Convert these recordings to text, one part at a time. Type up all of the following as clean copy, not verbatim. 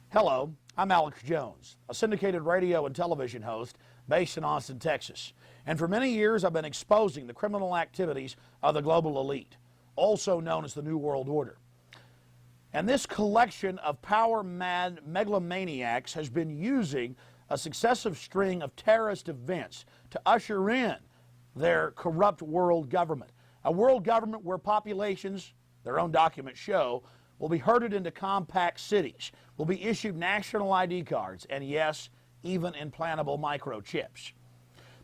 Hello, I'm Alex Jones, a syndicated radio and television host based in Austin, Texas. And for many years, I've been exposing the criminal activities of the global elite, also known as the New World Order. And this collection of power-mad megalomaniacs has been using a successive string of terrorist events to usher in their corrupt world government. A world government where populations, their own documents show, will be herded into compact cities, will be issued national ID cards, and yes, even implantable microchips.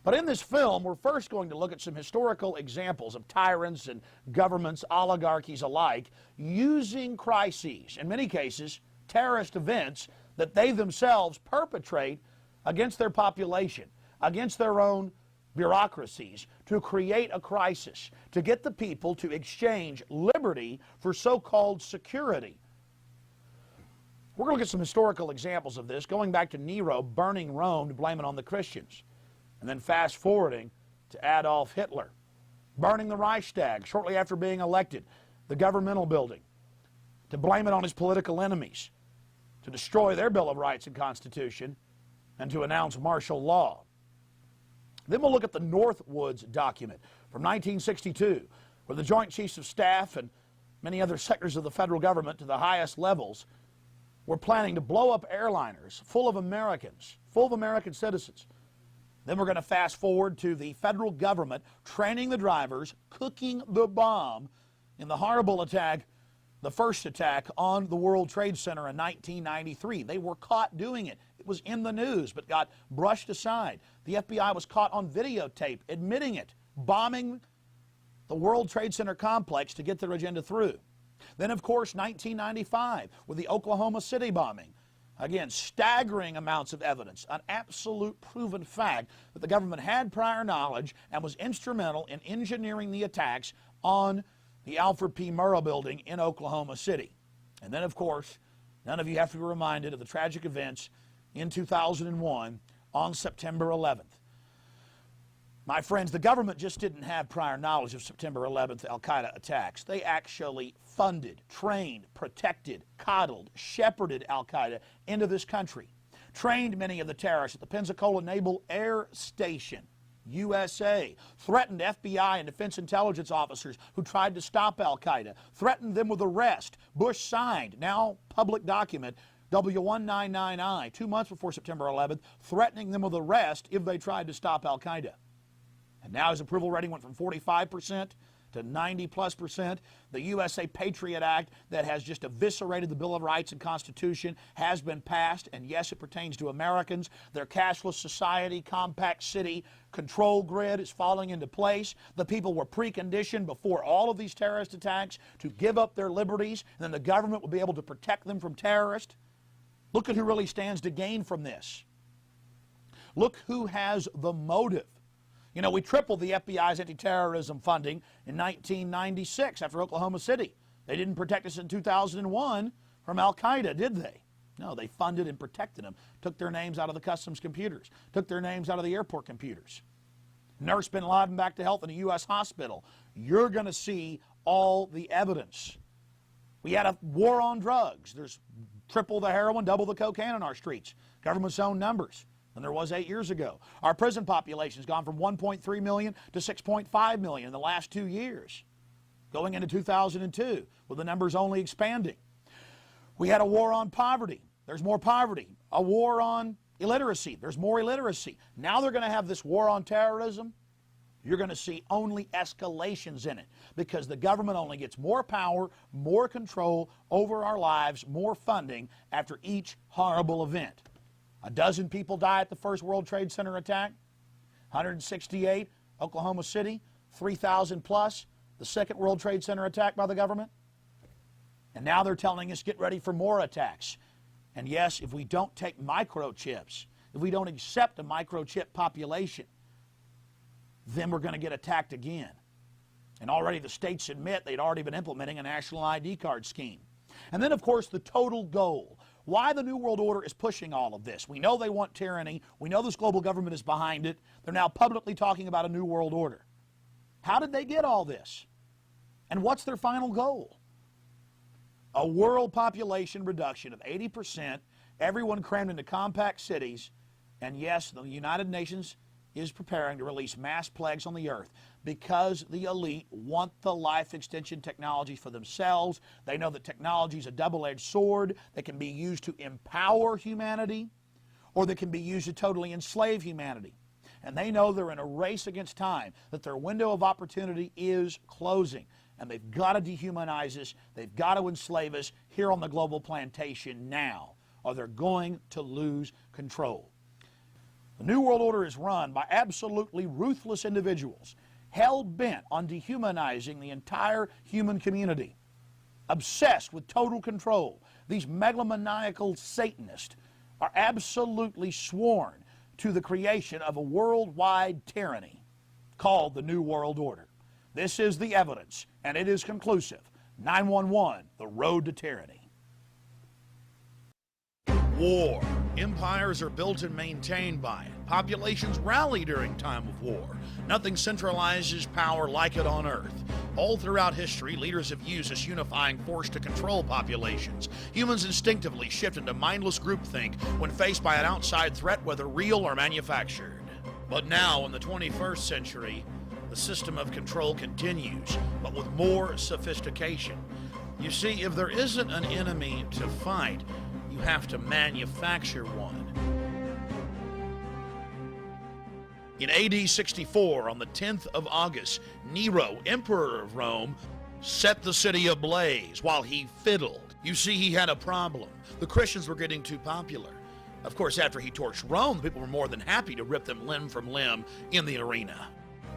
But in this film, we're first going to look at some historical examples of tyrants and governments, oligarchies alike, using crises, in many cases, terrorist events that they themselves perpetrate against their population, against their own bureaucracies, to create a crisis, to get the people to exchange liberty for so-called security. We're going to look at some historical examples of this, going back to Nero burning Rome to blame it on the Christians, and then fast-forwarding to Adolf Hitler burning the Reichstag shortly after being elected, the governmental building, to blame it on his political enemies, to destroy their Bill of Rights and Constitution, and to announce martial law. Then we'll look at the Northwoods document from 1962, where the Joint Chiefs of Staff and many other sectors of the federal government to the highest levels were planning to blow up airliners full of Americans, full of American citizens. Then we're going to fast forward to the federal government training the drivers, cooking the bomb in the horrible attack, the first attack on the World Trade Center in 1993. They were caught doing it. It was in the news, but got brushed aside. The FBI was caught on videotape admitting it, bombing the World Trade Center complex to get their agenda through. Then, of course, 1995 with the Oklahoma City bombing. Again, staggering amounts of evidence, an absolute proven fact that the government had prior knowledge and was instrumental in engineering the attacks on the Alfred P. Murrah building in Oklahoma City. And then, of course, none of you have to be reminded of the tragic events in 2001 on September 11th. My friends, the government just didn't have prior knowledge of September 11th Al-Qaeda attacks. They actually funded, trained, protected, coddled, shepherded Al-Qaeda into this country, trained many of the terrorists at the Pensacola Naval Air Station, USA, threatened FBI and defense intelligence officers who tried to stop Al-Qaeda, threatened them with arrest. Bush signed, now public document, W199I, 2 months before September 11th, threatening them with arrest if they tried to stop Al-Qaeda. And now his approval rating went from 45% to 90+%. The USA Patriot Act that has just eviscerated the Bill of Rights and Constitution has been passed, and yes, it pertains to Americans. Their cashless society, compact city, control grid is falling into place. The people were preconditioned before all of these terrorist attacks to give up their liberties, and then the government will be able to protect them from terrorists. Look at who really stands to gain from this. Look who has the motive. You know, we tripled the FBI's anti-terrorism funding in 1996 after Oklahoma City. They didn't protect us in 2001 from Al-Qaeda, did they? No, they funded and protected them, took their names out of the customs computers, took their names out of the airport computers. Nursed bin Laden back to health in a U.S. hospital. You're going to see all the evidence. We had a war on drugs. There's triple the heroin, double the cocaine on our streets. Government's own numbers than there was 8 years ago. Our prison population has gone from 1.3 million to 6.5 million in the last 2 years, going into 2002, with the numbers only expanding. We had a war on poverty. There's more poverty. A war on illiteracy. There's more illiteracy. Now they're going to have this war on terrorism. You're going to see only escalations in it because the government only gets more power, more control over our lives, more funding after each horrible event. 12 people die at the first World Trade Center attack, 168, Oklahoma City, 3,000 plus, the second World Trade Center attack by the government. And now they're telling us get ready for more attacks. And yes, if we don't take microchips, if we don't accept a microchip population, then we're going to get attacked again. And already the states admit they'd already been implementing a national ID card scheme. And then, of course, the total goal. Why the New World Order is pushing all of this. We know they want tyranny. We know this global government is behind it. They're now publicly talking about a New World Order. How did they get all this? And what's their final goal? A world population reduction of 80%, everyone crammed into compact cities, and yes, the United Nations is preparing to release mass plagues on the earth because the elite want the life extension technology for themselves. They know that technology is a double-edged sword that can be used to empower humanity or that can be used to totally enslave humanity. And they know they're in a race against time, that their window of opportunity is closing. And they've got to dehumanize us. They've got to enslave us here on the global plantation now, or they're going to lose control. The New World Order is run by absolutely ruthless individuals, hell-bent on dehumanizing the entire human community, obsessed with total control. These megalomaniacal Satanists are absolutely sworn to the creation of a worldwide tyranny called the New World Order. This is the evidence, and it is conclusive. 911, the road to tyranny. War. Empires are built and maintained by it. Populations rally during time of war. Nothing centralizes power like it on Earth. All throughout history, leaders have used this unifying force to control populations. Humans instinctively shift into mindless groupthink when faced by an outside threat, whether real or manufactured. But now, in the 21st century, the system of control continues, but with more sophistication. You see, if there isn't an enemy to fight, you have to manufacture one. In AD 64, on the 10th of August, Nero, emperor of Rome, set the city ablaze while he fiddled. You see, he had a problem. The Christians were getting too popular. Of course, after he torched Rome, people were more than happy to rip them limb from limb in the arena.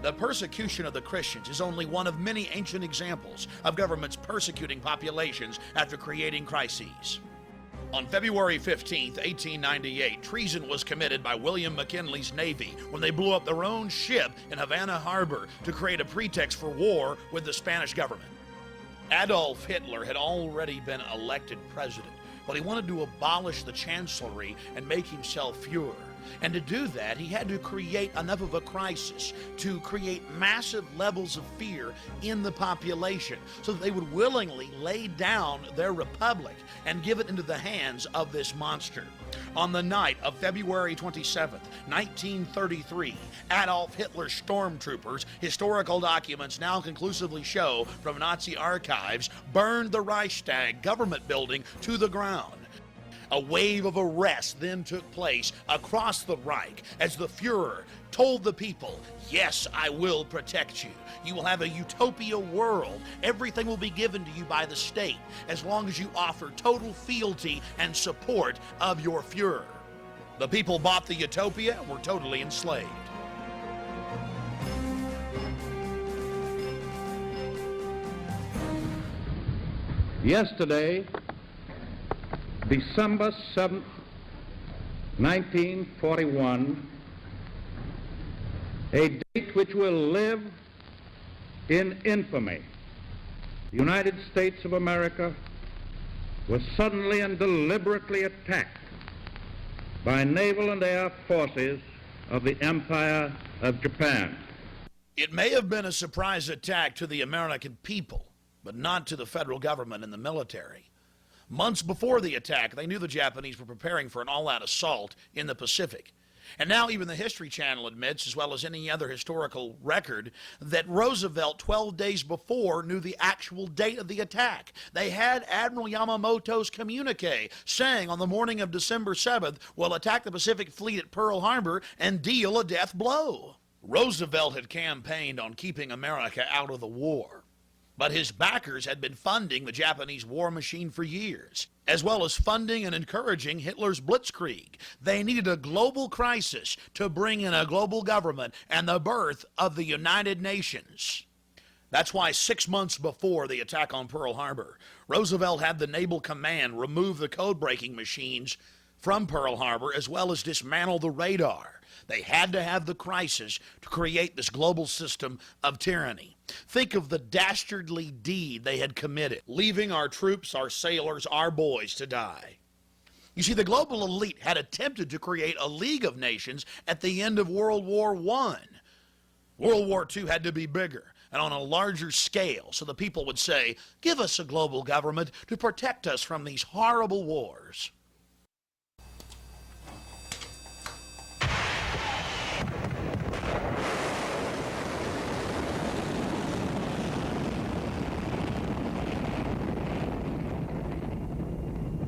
The persecution of the Christians is only one of many ancient examples of governments persecuting populations after creating crises. On February 15, 1898, treason was committed by William McKinley's Navy when they blew up their own ship in Havana Harbor to create a pretext for war with the Spanish government. Adolf Hitler had already been elected president, but he wanted to abolish the chancellery and make himself Fuhrer. And to do that, he had to create enough of a crisis to create massive levels of fear in the population so that they would willingly lay down their republic and give it into the hands of this monster. On the night of February 27, 1933, Adolf Hitler's stormtroopers, historical documents now conclusively show from Nazi archives, burned the Reichstag government building to the ground. A wave of arrest then took place across the Reich as the Fuhrer told the people, yes, I will protect you. You will have a utopia world. Everything will be given to you by the state as long as you offer total fealty and support of your Fuhrer. The people bought the utopia and were totally enslaved. Yesterday, December 7th, 1941, a date which will live in infamy, the United States of America was suddenly and deliberately attacked by naval and air forces of the Empire of Japan. It may have been a surprise attack to the American people, but not to the federal government and the military. Months before the attack, they knew the Japanese were preparing for an all-out assault in the Pacific. And now even the History Channel admits, as well as any other historical record, that Roosevelt 12 days before knew the actual date of the attack. They had Admiral Yamamoto's communique saying on the morning of December 7th, we'll attack the Pacific Fleet at Pearl Harbor and deal a death blow. Roosevelt had campaigned on keeping America out of the war. But his backers had been funding the Japanese war machine for years, as well as funding and encouraging Hitler's blitzkrieg. They needed a global crisis to bring in a global government and the birth of the United Nations. That's why 6 months before the attack on Pearl Harbor, Roosevelt had the Naval Command remove the code-breaking machines from Pearl Harbor, as well as dismantle the radar. They had to have the crisis to create this global system of tyranny. Think of the dastardly deed they had committed, leaving our troops, our sailors, our boys to die. You see, the global elite had attempted to create a League of Nations at the end of World War I. World War II had to be bigger and on a larger scale, so the people would say, give us a global government to protect us from these horrible wars.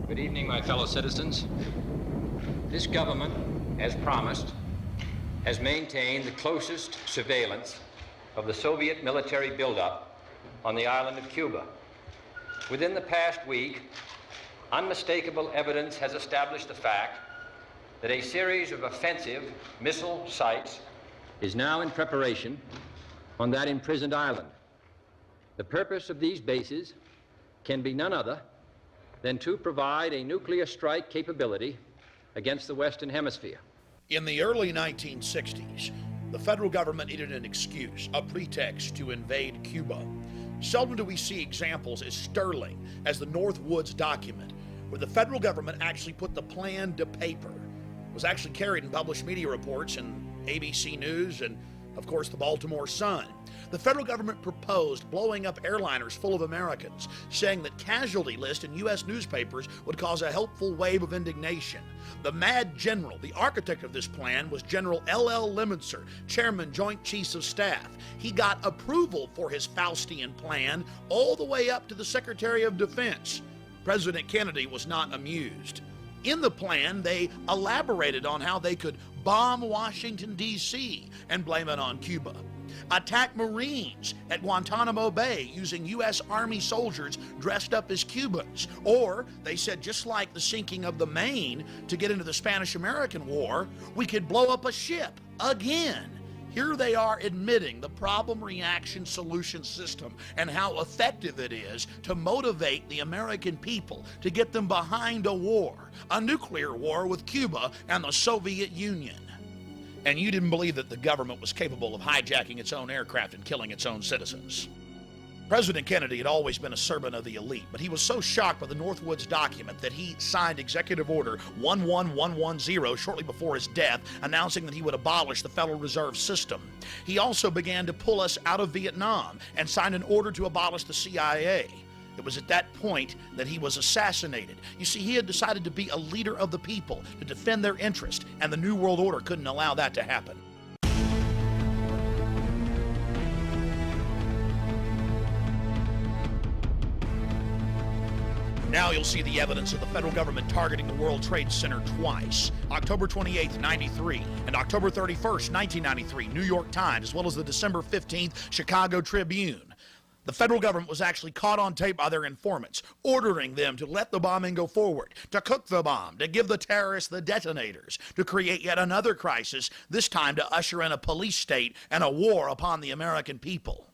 Good evening, my fellow citizens. This government, as promised, has maintained the closest surveillance of the Soviet military buildup on the island of Cuba. Within the past week, unmistakable evidence has established the fact that a series of offensive missile sites is now in preparation on that imprisoned island. The purpose of these bases can be none other than to provide a nuclear strike capability against the Western Hemisphere. In the early 1960s, the federal government needed an excuse, a pretext to invade Cuba. Seldom do we see examples as sterling as the Northwoods document, where the federal government actually put the plan to paper. It was actually carried in published media reports in ABC News and, of course, the Baltimore Sun. The federal government proposed blowing up airliners full of Americans, saying that casualty lists in U.S. newspapers would cause a helpful wave of indignation. The mad general, the architect of this plan, was General L.L. Lemonster, Chairman, Joint Chiefs of Staff. He got approval for his Faustian plan all the way up to the Secretary of Defense. President Kennedy was not amused. In the plan, they elaborated on how they could bomb Washington, D.C. and blame it on Cuba. Attack Marines at Guantanamo Bay using U.S. Army soldiers dressed up as Cubans. Or, they said, just like the sinking of the Maine to get into the Spanish-American War, we could blow up a ship again. Here they are admitting the problem reaction solution system and how effective it is to motivate the American people to get them behind a war, a nuclear war with Cuba and the Soviet Union. And you didn't believe that the government was capable of hijacking its own aircraft and killing its own citizens. President Kennedy had always been a servant of the elite, but he was so shocked by the Northwoods document that he signed Executive Order 11110 shortly before his death, announcing that he would abolish the Federal Reserve System. He also began to pull us out of Vietnam and signed an order to abolish the CIA. It was at that point that he was assassinated. You see, he had decided to be a leader of the people, to defend their interest, and the New World Order couldn't allow that to happen. Now you'll see the evidence of the federal government targeting the World Trade Center twice. October 28th, 93, and October 31st, 1993, New York Times, as well as the December 15th Chicago Tribune. The federal government was actually caught on tape by their informants, ordering them to let the bombing go forward, to cook the bomb, to give the terrorists the detonators, to create yet another crisis, this time to usher in a police state and a war upon the American people.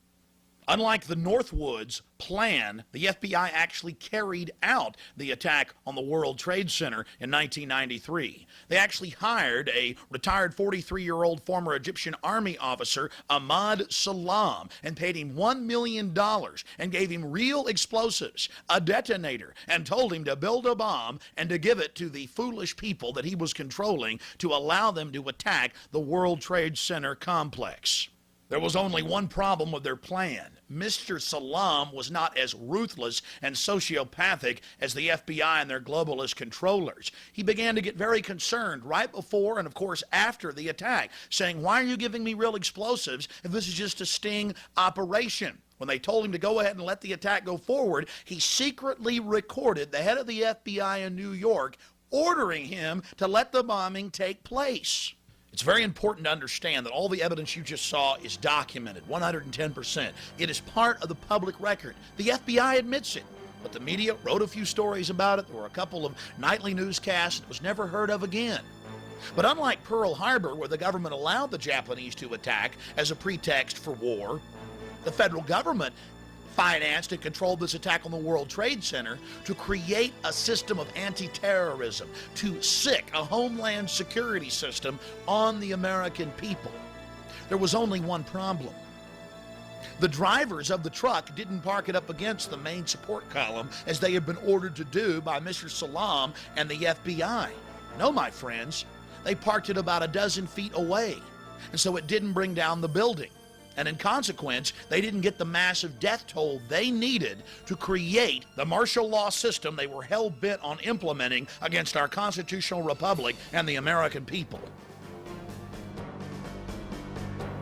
Unlike the Northwoods plan, the FBI actually carried out the attack on the World Trade Center in 1993. They actually hired a retired 43-year-old former Egyptian army officer, Ahmad Salam, and paid him $1 million and gave him real explosives, a detonator, and told him to build a bomb and to give it to the foolish people that he was controlling to allow them to attack the World Trade Center complex. There was only one problem with their plan. Mr. Salam was not as ruthless and sociopathic as the FBI and their globalist controllers. He began to get very concerned right before and, of course, after the attack, saying, "Why are you giving me real explosives if this is just a sting operation?" When they told him to go ahead and let the attack go forward, he secretly recorded the head of the FBI in New York ordering him to let the bombing take place. It's very important to understand that all the evidence you just saw is documented, 110%. It is part of the public record. The FBI admits it, but the media wrote a few stories about it. There were a couple of nightly newscasts. It was never heard of again. But unlike Pearl Harbor, where the government allowed the Japanese to attack as a pretext for war, the federal government financed and controlled this attack on the World Trade Center to create a system of anti-terrorism, to sic a homeland security system on the American people. There was only one problem. The drivers of the truck didn't park it up against the main support column as they had been ordered to do by Mr. Salam and the FBI. No, my friends, they parked it about a dozen feet away, and so it didn't bring down the building. And in consequence, they didn't get the massive death toll they needed to create the martial law system they were hell-bent on implementing against our constitutional republic and the American people.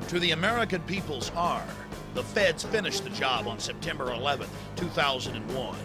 To the American people's horror, the feds finished the job on September 11th, 2001.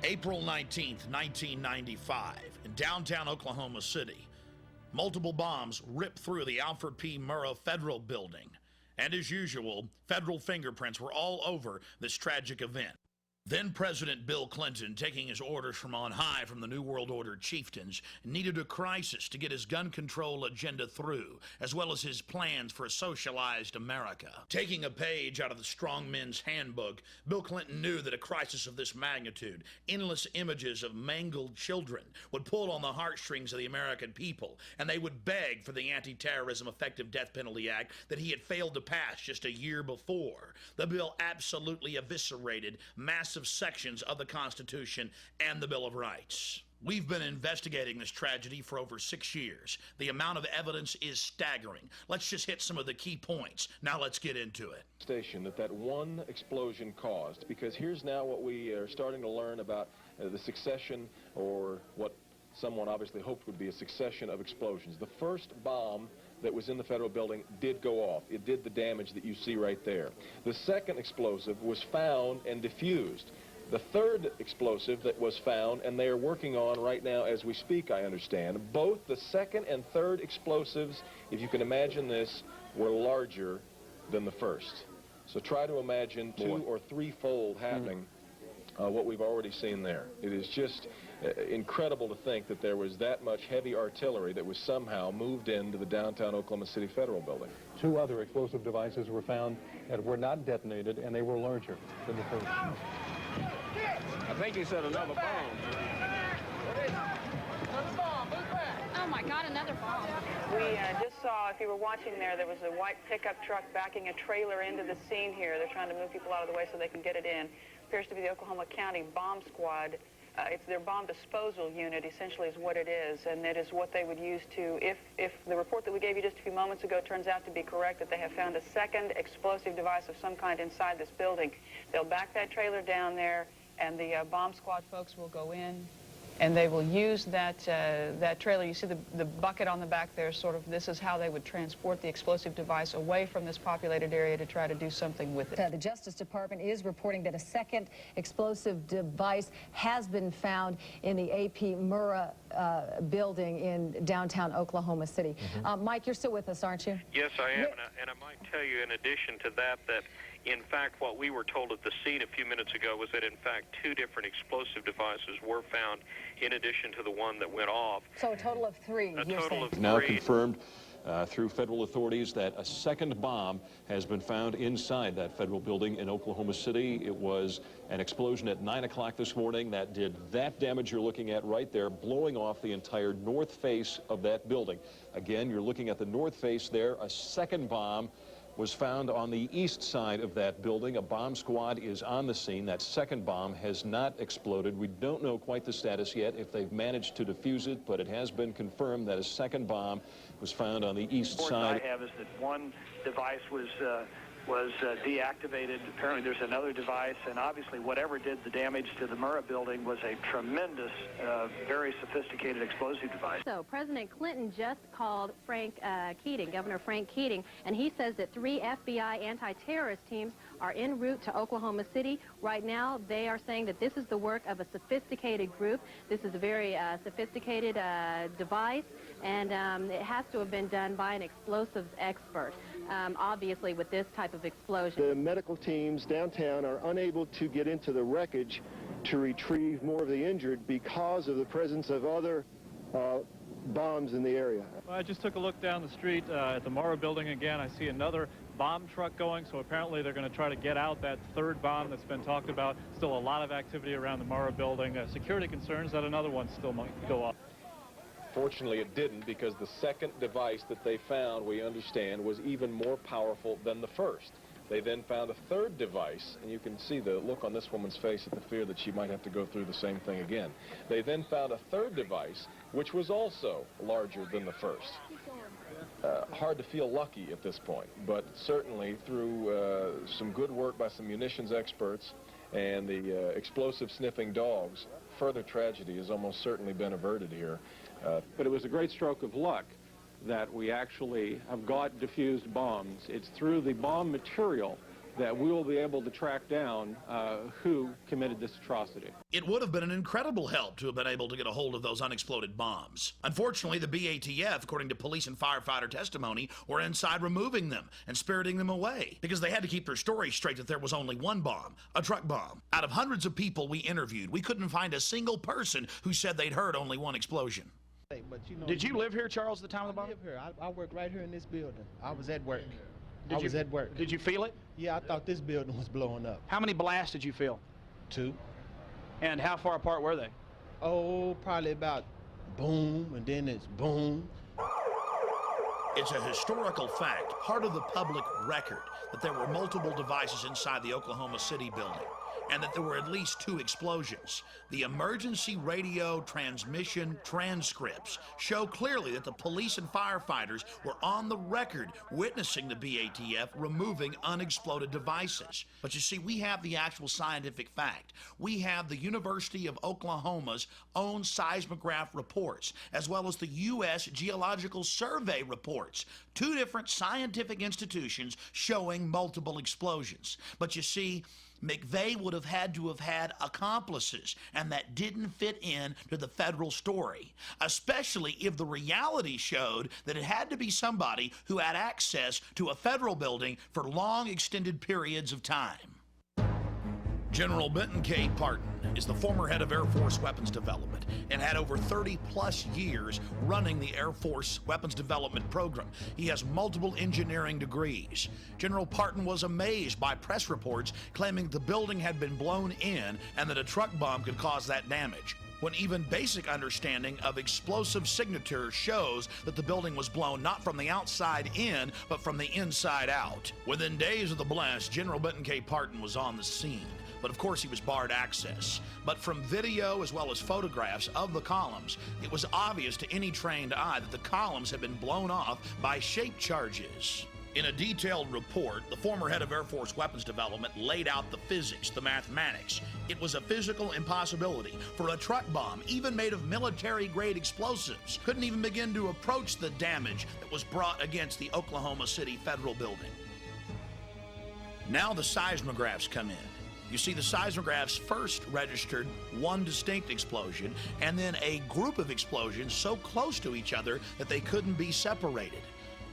April 19th, 1995, in downtown Oklahoma City, multiple bombs ripped through the Alfred P. Murrah Federal Building. And as usual, federal fingerprints were all over this tragic event. Then President Bill Clinton, taking his orders from on high from the New World Order chieftains, needed a crisis to get his gun control agenda through, as well as his plans for a socialized America. Taking a page out of the Strong Men's Handbook, Bill Clinton knew that a crisis of this magnitude, endless images of mangled children, would pull on the heartstrings of the American people, and they would beg for the Anti-Terrorism Effective Death Penalty Act that he had failed to pass just a year before. The bill absolutely eviscerated massive sections of the Constitution and the Bill of Rights. We've been investigating this tragedy for over 6 years. The amount of evidence is staggering. Let's just hit some of the key points. Now let's get into it. Station that one explosion caused, because here's now what we are starting to learn about the succession, or what someone obviously hoped would be a succession of explosions. The first bomb that was in the federal building did go off. It did the damage that you see right there. The second explosive was found and diffused. The third explosive that was found, and they are working on right now as we speak, I understand, both the second and third explosives, if you can imagine this, were larger than the first. So try to imagine two or threefold happening what we've already seen there. It is just incredible to think that there was that much heavy artillery that was somehow moved into the downtown Oklahoma City Federal Building. Two other explosive devices were found that were not detonated, and they were larger than the first. I think he said another bomb. Oh my God, another bomb. We just saw, if you were watching there was a white pickup truck backing a trailer into the scene here. They're trying to move people out of the way so they can get it in. Appears to be the Oklahoma County Bomb Squad. It's their bomb disposal unit, essentially, is what it is, and it is what they would use to, if the report that we gave you just a few moments ago turns out to be correct, that they have found a second explosive device of some kind inside this building. They'll back that trailer down there, and the bomb squad folks will go in, and they will use that trailer. You see the bucket on the back there, sort of, this is how they would transport the explosive device away from this populated area to try to do something with it. The Justice Department is reporting that a second explosive device has been found in the AP Murrah building in downtown Oklahoma City. Mike, you're still with us, aren't you? Yes, I am, and I might tell you in addition to that, in fact, what we were told at the scene a few minutes ago was that, in fact, 2 different explosive devices were found in addition to the one that went off. So a total of 3, A total of 3. Now confirmed through federal authorities that a second bomb has been found inside that federal building in Oklahoma City. It was an explosion at 9 o'clock this morning that did that damage you're looking at right there, blowing off the entire north face of that building. Again, you're looking at the north face there. A second bomb was found on the east side of that building. A bomb squad is on the scene. That second bomb has not exploded. We don't know quite the status yet, if they've managed to defuse it, but it has been confirmed that a second bomb was found on the east side. I have is that one device was deactivated. Apparently there's another device, and obviously whatever did the damage to the Murrah building was a tremendous, very sophisticated explosive device. So President Clinton just called Governor Frank Keating, and he says that 3 FBI anti-terrorist teams are en route to Oklahoma City. Right now, they are saying that this is the work of a sophisticated group. This is a very sophisticated device, and it has to have been done by an explosives expert. Obviously, with this type of explosion. The medical teams downtown are unable to get into the wreckage to retrieve more of the injured because of the presence of other bombs in the area. Well, I just took a look down the street at the Murrah building again. I see another bomb truck going, so apparently they're going to try to get out that third bomb that's been talked about. Still a lot of activity around the Murrah building. Security concerns that another one still might go off. Fortunately, it didn't, because the second device that they found, we understand, was even more powerful than the first. They then found a third device, and you can see the look on this woman's face at the fear that she might have to go through the same thing again. They then found a third device, which was also larger than the first. Hard to feel lucky at this point, but certainly through some good work by some munitions experts and the explosive sniffing dogs, further tragedy has almost certainly been averted here. But it was a great stroke of luck that we actually have got diffused bombs. It's through the bomb material that we will be able to track down who committed this atrocity. It would have been an incredible help to have been able to get a hold of those unexploded bombs. Unfortunately, the BATF, according to police and firefighter testimony, were inside removing them and spiriting them away because they had to keep their story straight that there was only one bomb, a truck bomb. Out of hundreds of people we interviewed, we couldn't find a single person who said they'd heard only one explosion. But, you know, Did you live here, Charles, at the time of the bomb? I live here. I work right here in this building. I was at work. At work. Did you feel it? Yeah, I thought this building was blowing up. How many blasts did you feel? 2. And how far apart were they? Oh, probably about boom, and then it's boom. It's a historical fact, part of the public record, that there were multiple devices inside the Oklahoma City building, and that there were at least 2 explosions. The emergency radio transmission transcripts show clearly that the police and firefighters were on the record witnessing the BATF removing unexploded devices. But you see, we have the actual scientific fact. We have the University of Oklahoma's own seismograph reports, as well as the U.S. Geological Survey reports. 2 different scientific institutions showing multiple explosions. But you see, McVeigh would have had to have had accomplices, and that didn't fit in to the federal story, especially if the reality showed that it had to be somebody who had access to a federal building for long extended periods of time. General Benton K. Parton, is the former head of Air Force weapons development and had over 30-plus years running the Air Force weapons development program. He has multiple engineering degrees. General Parton was amazed by press reports claiming the building had been blown in and that a truck bomb could cause that damage, when even basic understanding of explosive signature shows that the building was blown not from the outside in, but from the inside out. Within days of the blast, General Benton K. Parton was on the scene, but of course he was barred access. But from video as well as photographs of the columns, it was obvious to any trained eye that the columns had been blown off by shape charges. In a detailed report, the former head of Air Force weapons development laid out the physics, the mathematics. It was a physical impossibility for a truck bomb, even made of military-grade explosives, couldn't even begin to approach the damage that was brought against the Oklahoma City Federal Building. Now the seismographs come in. You see, the seismographs first registered one distinct explosion and then a group of explosions so close to each other that they couldn't be separated.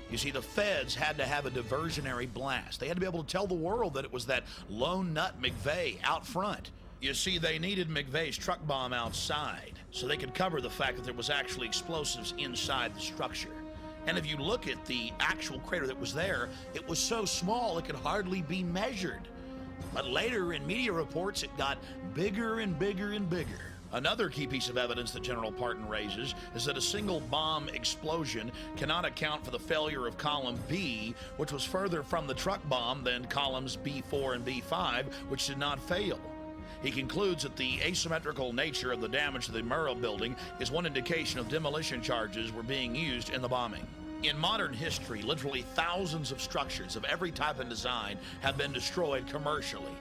You see, the feds had to have a diversionary blast. They had to be able to tell the world that it was that lone nut McVeigh out front. You see, they needed McVeigh's truck bomb outside so they could cover the fact that there was actually explosives inside the structure. And if you look at the actual crater that was there, it was so small it could hardly be measured. But later in media reports, it got bigger and bigger and bigger. Another key piece of evidence that General Parton raises is that a single bomb explosion cannot account for the failure of column B, which was further from the truck bomb than columns B4 and B5, which did not fail. He concludes that the asymmetrical nature of the damage to the Murrah building is one indication of demolition charges were being used in the bombing. In modern history, literally thousands of structures of every type and design have been destroyed commercially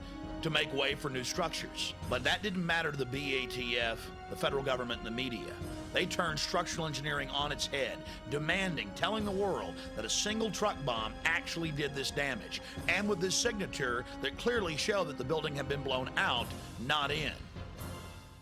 to make way for new structures. But that didn't matter to the BATF, the federal government, and the media. They turned structural engineering on its head, demanding, telling the world that a single truck bomb actually did this damage, and with this signature that clearly showed that the building had been blown out, not in.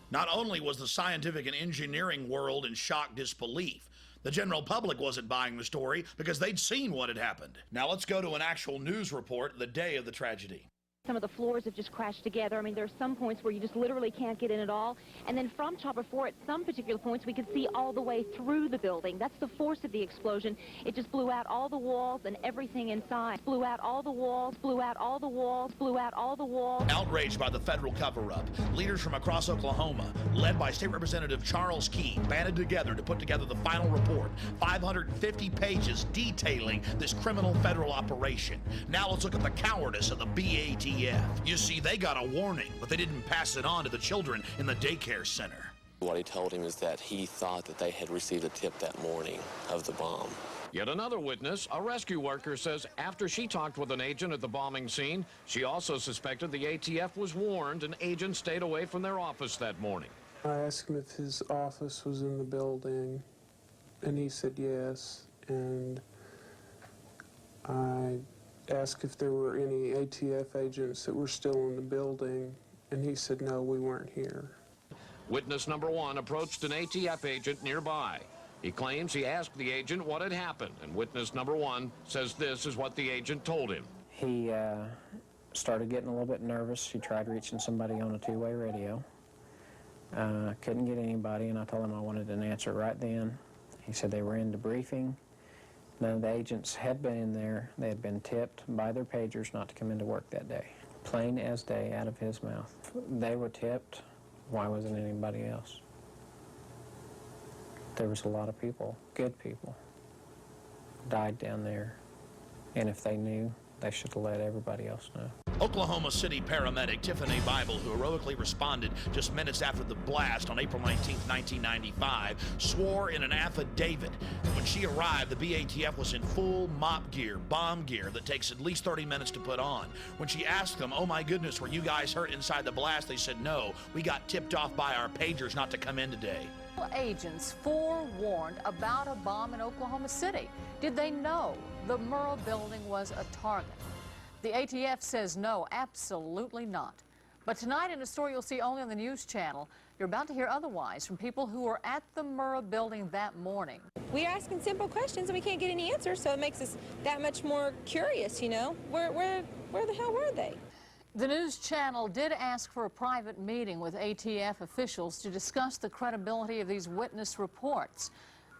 Not only was the scientific and engineering world in shocked disbelief, the general public wasn't buying the story because they'd seen what had happened. Now let's go to an actual news report the day of the tragedy. Some of the floors have just crashed together. I mean, there are some points where you just literally can't get in at all. And then from Chopper 4, at some particular points, we could see all the way through the building. That's the force of the explosion. It just blew out all the walls and everything inside. Blew out all the walls, blew out all the walls, blew out all the walls. Outraged by the federal cover-up, leaders from across Oklahoma, led by State Representative Charles Key, banded together to put together the final report, 550 pages detailing this criminal federal operation. Now let's look at the cowardice of the BATF. You see, they got a warning, but they didn't pass it on to the children in the daycare center. What he told him is that he thought that they had received a tip that morning of the bomb. Yet another witness, a rescue worker, says after she talked with an agent at the bombing scene, she also suspected the ATF was warned and agents stayed away from their office that morning. I asked him if his office was in the building, and he said yes, and I asked if there were any ATF agents that were still in the building, and he said no, we weren't here. Witness number one approached an ATF agent nearby. He claims he asked the agent what had happened, and witness number one says this is what the agent told him. He started getting a little bit nervous. He tried reaching somebody on a two-way radio. Couldn't get anybody, and I told him I wanted an answer right then. He said they were in debriefing. None of the agents had been in there. They had been tipped by their pagers not to come into work that day. Plain as day out of his mouth. They were tipped. Why wasn't anybody else? There was a lot of people, good people, died down there. And if they knew, they should have let everybody else know. Oklahoma City paramedic Tiffany Bible, who heroically responded just minutes after the blast on April 19, 1995, swore in an affidavit that when she arrived, the BATF was in full mop gear, bomb gear that takes at least 30 minutes to put on. When she asked them, oh my goodness, were you guys hurt inside the blast? They said, no, we got tipped off by our pagers not to come in today. Agents forewarned about a bomb in Oklahoma City. Did they know the Murrah building was a target? The ATF says no, absolutely not. But tonight in a story you'll see only on the news channel, you're about to hear otherwise from people who were at the Murrah building that morning. We're asking simple questions and we can't get any answers, so it makes us that much more curious, you know? Where the hell were they? The news channel did ask for a private meeting with ATF officials to discuss the credibility of these witness reports,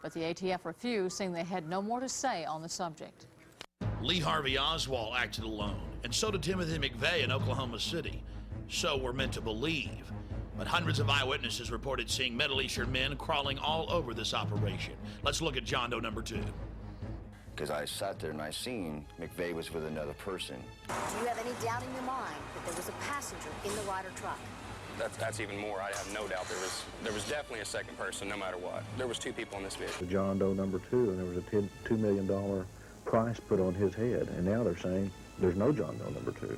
but the ATF refused, saying they had no more to say on the subject. Lee Harvey Oswald acted alone, and so did Timothy McVeigh in Oklahoma City. So we're meant to believe. But hundreds of eyewitnesses reported seeing Middle Eastern men crawling all over this operation. Let's look at John Doe number 2. Because I sat there and I seen McVeigh was with another person. Do you have any doubt in your mind that there was a passenger in the Ryder truck? That's even more. I have no doubt there was definitely a second person, no matter what. There was 2 people in this vehicle. John Doe number 2, and there was a $2 million price put on his head, and now they're saying there's no John Doe number 2.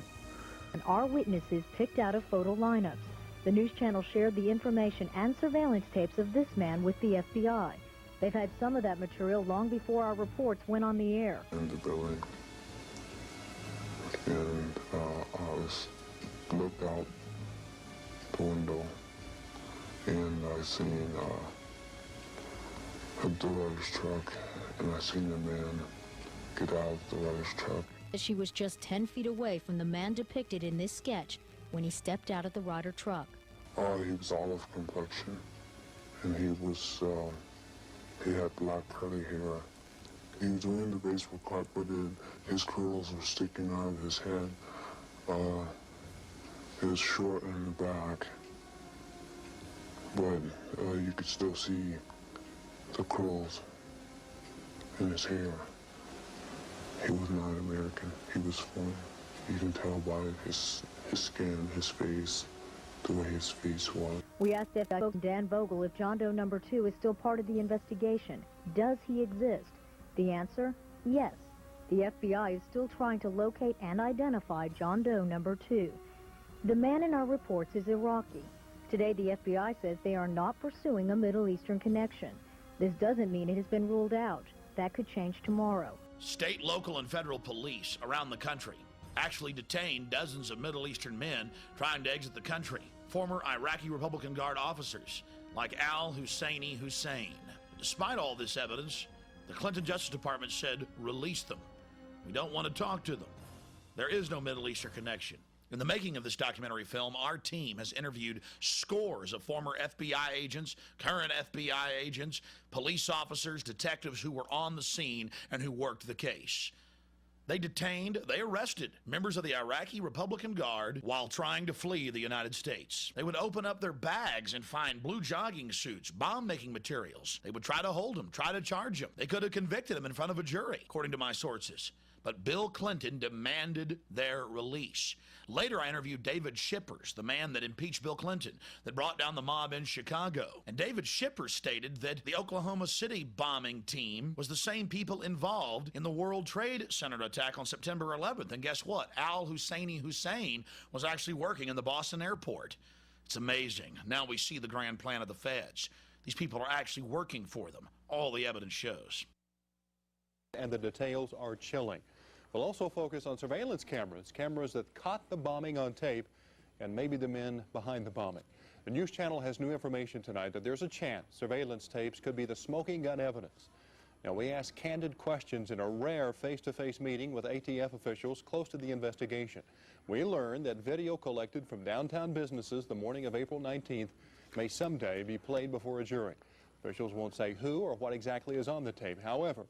And our witnesses picked out of photo lineups. The news channel shared the information and surveillance tapes of this man with the FBI. They've had some of that material long before our reports went on the air. In the building, and I looked out the window, and I seen the Ryder's truck, and I seen the man get out of the Ryder's truck. She was just 10 feet away from the man depicted in this sketch when he stepped out of the Ryder truck. He was olive complexion, and he had black curly hair. He was wearing the baseball cap, but his curls were sticking out of his head. It was short in the back, but you could still see the curls in his hair. He was not American. He was foreign. You can tell by his skin, his face, the way his face was. We asked FBI Dan Vogel if John Doe number 2 is still part of the investigation. Does he exist? The answer, yes. The FBI is still trying to locate and identify John Doe number 2. The man in our reports is Iraqi. Today, the FBI says they are not pursuing a Middle Eastern connection. This doesn't mean it has been ruled out. That could change tomorrow. State, local, and federal police around the country actually detained dozens of Middle Eastern men trying to exit the country. Former Iraqi Republican Guard officers like Al Husseini Hussein. Despite all this evidence, the Clinton Justice Department said, release them. We don't want to talk to them. There is no Middle Eastern connection. In the making of this documentary film, our team has interviewed scores of former FBI agents, current FBI agents, police officers, detectives who were on the scene and who worked the case. They arrested members of the Iraqi Republican Guard while trying to flee the United States. They would open up their bags and find blue jogging suits, bomb-making materials. They would try to hold them, try to charge them. They could have convicted them in front of a jury, according to my sources. But Bill Clinton demanded their release. Later, I interviewed David Shippers, the man that impeached Bill Clinton, that brought down the mob in Chicago. And David Shippers stated that the Oklahoma City bombing team was the same people involved in the World Trade Center attack on September 11th. And guess what? Al Husseini Hussein was actually working in the Boston airport. It's amazing. Now we see the grand plan of the feds. These people are actually working for them. All the evidence shows. And the details are chilling. We'll also focus on surveillance cameras that caught the bombing on tape and maybe the men behind the bombing. The news channel has new information tonight that there's a chance surveillance tapes could be the smoking gun evidence. Now, we asked candid questions in a rare face-to-face meeting with ATF officials close to the investigation. We learned that video collected from downtown businesses the morning of April 19th may someday be played before a jury. Officials won't say who or what exactly is on the tape. However,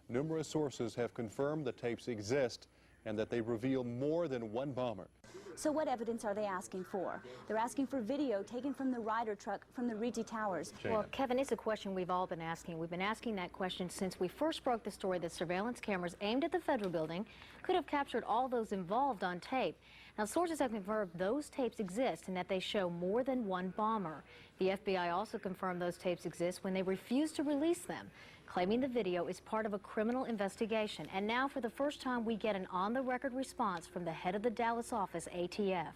numerous sources have confirmed the tapes exist and that they reveal more than one bomber. So what evidence are they asking for? They're asking for video taken from the Ryder truck from the Rigi Towers. Well, Kevin, it's a question we've all been asking. We've been asking that question since we first broke the story that surveillance cameras aimed at the federal building could have captured all those involved on tape. Now, sources have confirmed those tapes exist and that they show more than one bomber. The FBI also confirmed those tapes exist when they refused to release them, claiming the video is part of a criminal investigation. And now, for the first time, we get an on-the-record response from the head of the Dallas office, ATF.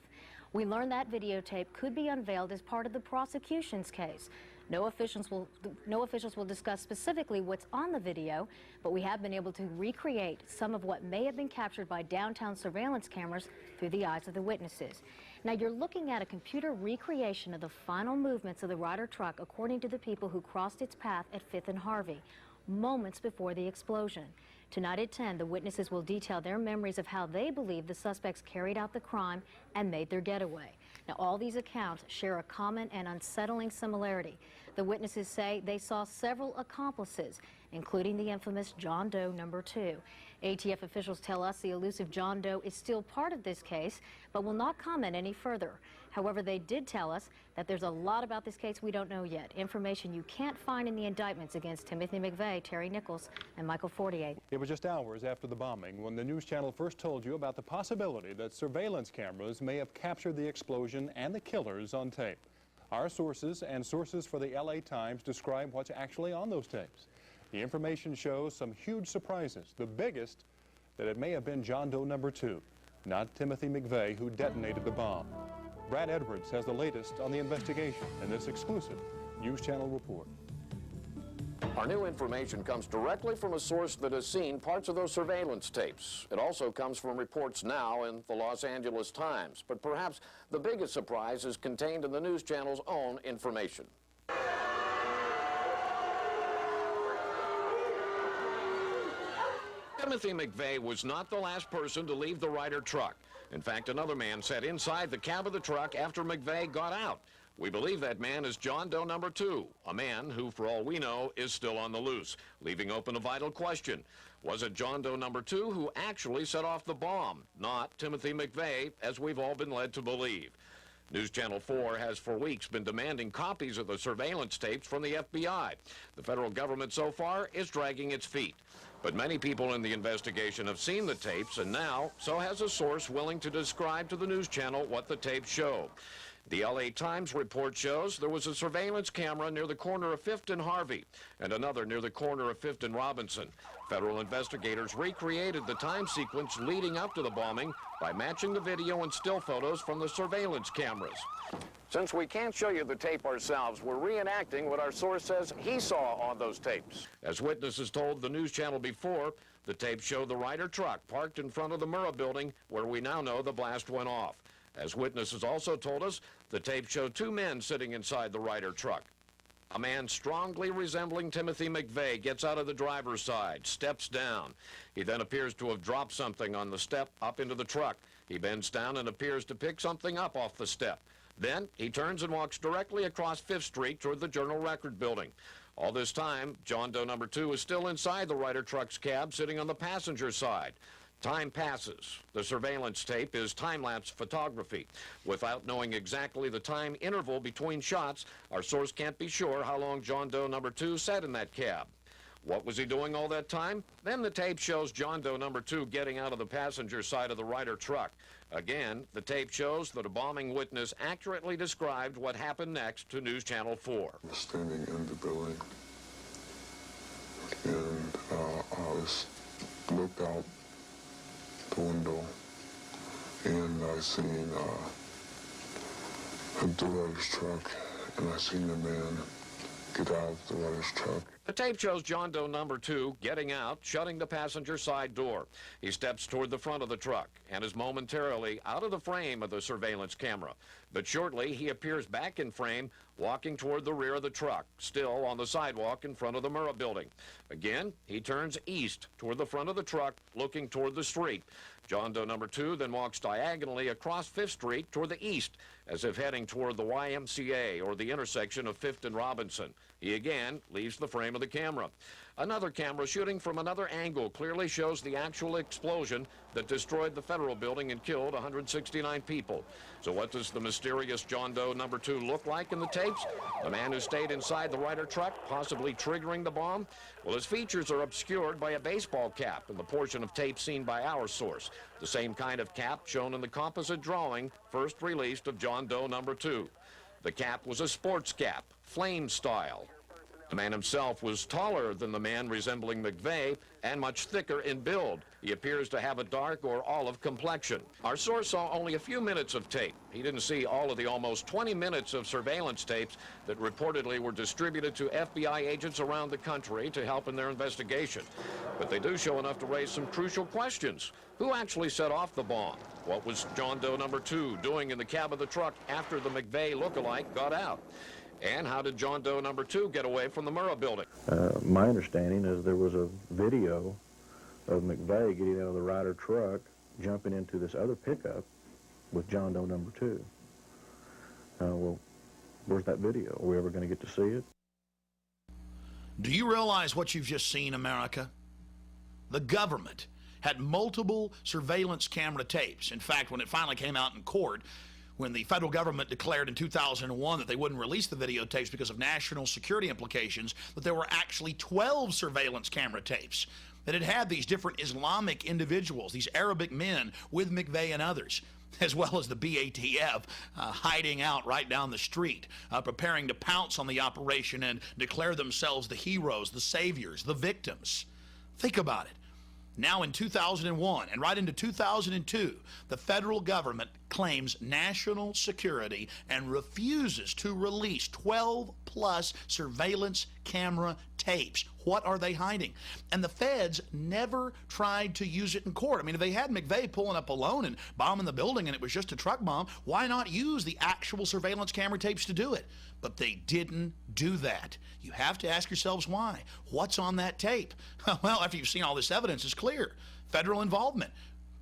We learned that videotape could be unveiled as part of the prosecution's case. No officials will discuss specifically what's on the video, but we have been able to recreate some of what may have been captured by downtown surveillance cameras through the eyes of the witnesses. Now, you're looking at a computer recreation of the final movements of the Ryder truck according to the people who crossed its path at 5th and Harvey, moments before the explosion. Tonight at 10, the witnesses will detail their memories of how they believe the suspects carried out the crime and made their getaway. Now, all these accounts share a common and unsettling similarity. The witnesses say they saw several accomplices, including the infamous John Doe number 2. ATF officials tell us the elusive John Doe is still part of this case, but will not comment any further. However, they did tell us that there's a lot about this case we don't know yet, information you can't find in the indictments against Timothy McVeigh, Terry Nichols, and Michael Fortier. It was just hours after the bombing when the news channel first told you about the possibility that surveillance cameras may have captured the explosion and the killers on tape. Our sources and sources for the LA Times describe what's actually on those tapes. The information shows some huge surprises, the biggest that it may have been John Doe number 2, not Timothy McVeigh, who detonated the bomb. Brad Edwards has the latest on the investigation in this exclusive News Channel report. Our new information comes directly from a source that has seen parts of those surveillance tapes. It also comes from reports now in the Los Angeles Times. But perhaps the biggest surprise is contained in the news channel's own information. Timothy McVeigh was not the last person to leave the Ryder truck. In fact, another man sat inside the cab of the truck after McVeigh got out. We believe that man is John Doe number 2, a man who, for all we know, is still on the loose, leaving open a vital question. Was it John Doe number 2 who actually set off the bomb, not Timothy McVeigh, as we've all been led to believe? News Channel 4 has for weeks been demanding copies of the surveillance tapes from the FBI. The federal government so far is dragging its feet. But many people in the investigation have seen the tapes, and now so has a source willing to describe to the news channel what the tapes show. The LA Times report shows there was a surveillance camera near the corner of 5th and Harvey and another near the corner of 5th and Robinson. Federal investigators recreated the time sequence leading up to the bombing by matching the video and still photos from the surveillance cameras. Since we can't show you the tape ourselves, we're reenacting what our source says he saw on those tapes. As witnesses told the news channel before, the tapes show the Ryder truck parked in front of the Murrah building where we now know the blast went off. As witnesses also told us, the tape showed 2 men sitting inside the Ryder truck. A man strongly resembling Timothy McVeigh gets out of the driver's side, steps down. He then appears to have dropped something on the step up into the truck. He bends down and appears to pick something up off the step. Then he turns and walks directly across 5th Street toward the Journal Record building. All this time, John Doe number 2 is still inside the Ryder truck's cab, sitting on the passenger side. Time passes. The surveillance tape is time-lapse photography. Without knowing exactly the time interval between shots, our source can't be sure how long John Doe number 2 sat in that cab. What was he doing all that time? Then the tape shows John Doe number 2 getting out of the passenger side of the Ryder truck. Again, the tape shows that a bombing witness accurately described what happened next to News Channel 4. I was standing in the building, and I looked out the window, and I seen the Ryder's truck, and I seen a man get out of the Ryder's truck. The tape shows John Doe number 2 getting out, shutting the passenger side door. He steps toward the front of the truck and is momentarily out of the frame of the surveillance camera. But shortly, he appears back in frame, walking toward the rear of the truck, still on the sidewalk in front of the Murrah building. Again, he turns east toward the front of the truck, looking toward the street. John Doe number 2 then walks diagonally across 5th Street toward the east, as if heading toward the YMCA or the intersection of 5th and Robinson. He again leaves the frame of the camera. Another camera shooting from another angle clearly shows the actual explosion that destroyed the federal building and killed 169 people. So what does the mysterious John Doe number 2 look like in the tapes? The man who stayed inside the Ryder truck, possibly triggering the bomb? Well, his features are obscured by a baseball cap in the portion of tape seen by our source. The same kind of cap shown in the composite drawing first released of John Doe number 2. The cap was a sports cap, flame style. The man himself was taller than the man resembling McVeigh and much thicker in build. He appears to have a dark or olive complexion. Our source saw only a few minutes of tape. He didn't see all of the almost 20 minutes of surveillance tapes that reportedly were distributed to FBI agents around the country to help in their investigation. But they do show enough to raise some crucial questions. Who actually set off the bomb? What was John Doe number 2 doing in the cab of the truck after the McVeigh lookalike got out? And how did John Doe number 2 get away from the Murrah building? My understanding is there was a video of McVeigh getting out of the Ryder truck, jumping into this other pickup with John Doe number 2. Well, where's that video? Are we ever going to get to see it? Do you realize what you've just seen, America? The government had multiple surveillance camera tapes. In fact, when it finally came out in court, when the federal government declared in 2001 that they wouldn't release the videotapes because of national security implications, that there were actually 12 surveillance camera tapes that had these different Islamic individuals, these Arabic men with McVeigh and others, as well as the BATF hiding out right down the street, preparing to pounce on the operation and declare themselves the heroes, the saviors, the victims. Think about it. Now in 2001 and right into 2002, the federal government claims national security and refuses to release 12-plus surveillance camera tapes. What are they hiding? And the feds never tried to use it in court. I mean, if they had McVeigh pulling up alone and bombing the building and it was just a truck bomb, why not use the actual surveillance camera tapes to do it? But they didn't do that. You have to ask yourselves why. What's on that tape? Well, after you've seen all this evidence, it's clear. Federal involvement.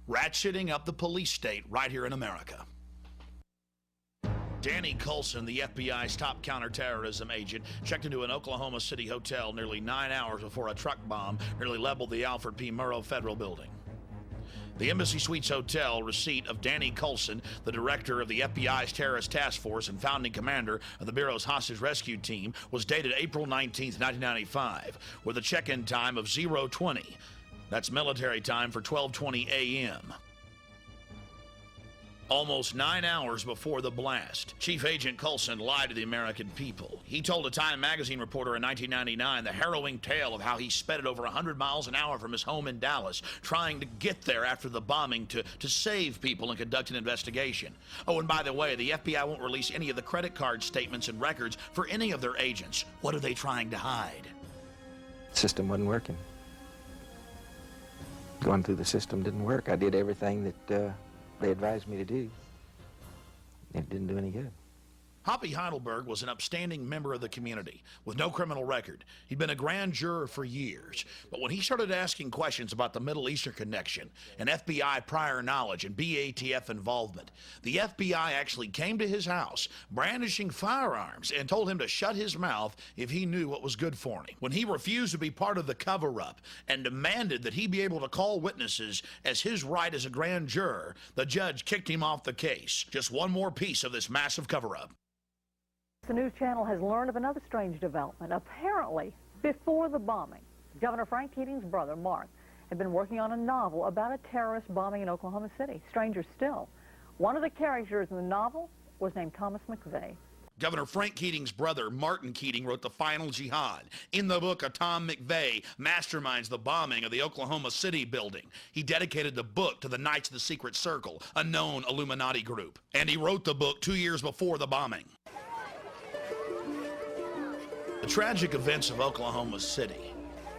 Ratcheting up the police state right here in America. Danny Coulson, the FBI's top counterterrorism agent, checked into an Oklahoma City hotel nearly 9 hours before a truck bomb nearly leveled the Alfred P. Murrow Federal Building. The Embassy Suites Hotel receipt of Danny Coulson, the director of the FBI's Terrorist Task Force and founding commander of the Bureau's hostage rescue team, was dated April 19, 1995, with a check-in time of 0:20. That's military time for 12:20 a.m. Almost 9 hours before the blast, Chief Agent Coulson lied to the American people. He told a Time magazine reporter in 1999 the harrowing tale of how he sped at over 100 miles an hour from his home in Dallas, trying to get there after the bombing to save people and conduct an investigation. Oh, and by the way, the FBI won't release any of the credit card statements and records for any of their agents. What are they trying to hide? The system wasn't working. Going through the system didn't work. I did everything that they advised me to do. It didn't do any good. Hoppy Heidelberg was an upstanding member of the community with no criminal record. He'd been a grand juror for years. But when he started asking questions about the Middle Eastern connection and FBI prior knowledge and BATF involvement, the FBI actually came to his house brandishing firearms and told him to shut his mouth if he knew what was good for him. When he refused to be part of the cover-up and demanded that he be able to call witnesses as his right as a grand juror, the judge kicked him off the case. Just one more piece of this massive cover-up. The news channel has learned of another strange development. Apparently, before the bombing, Governor Frank Keating's brother, Mark, had been working on a novel about a terrorist bombing in Oklahoma City. Stranger still, one of the characters in the novel was named Thomas McVeigh. Governor Frank Keating's brother, Martin Keating, wrote The Final Jihad. In the book, Tom McVeigh masterminds the bombing of the Oklahoma City building. He dedicated the book to the Knights of the Secret Circle, a known Illuminati group. And he wrote the book 2 years before the bombing. The tragic events of Oklahoma City,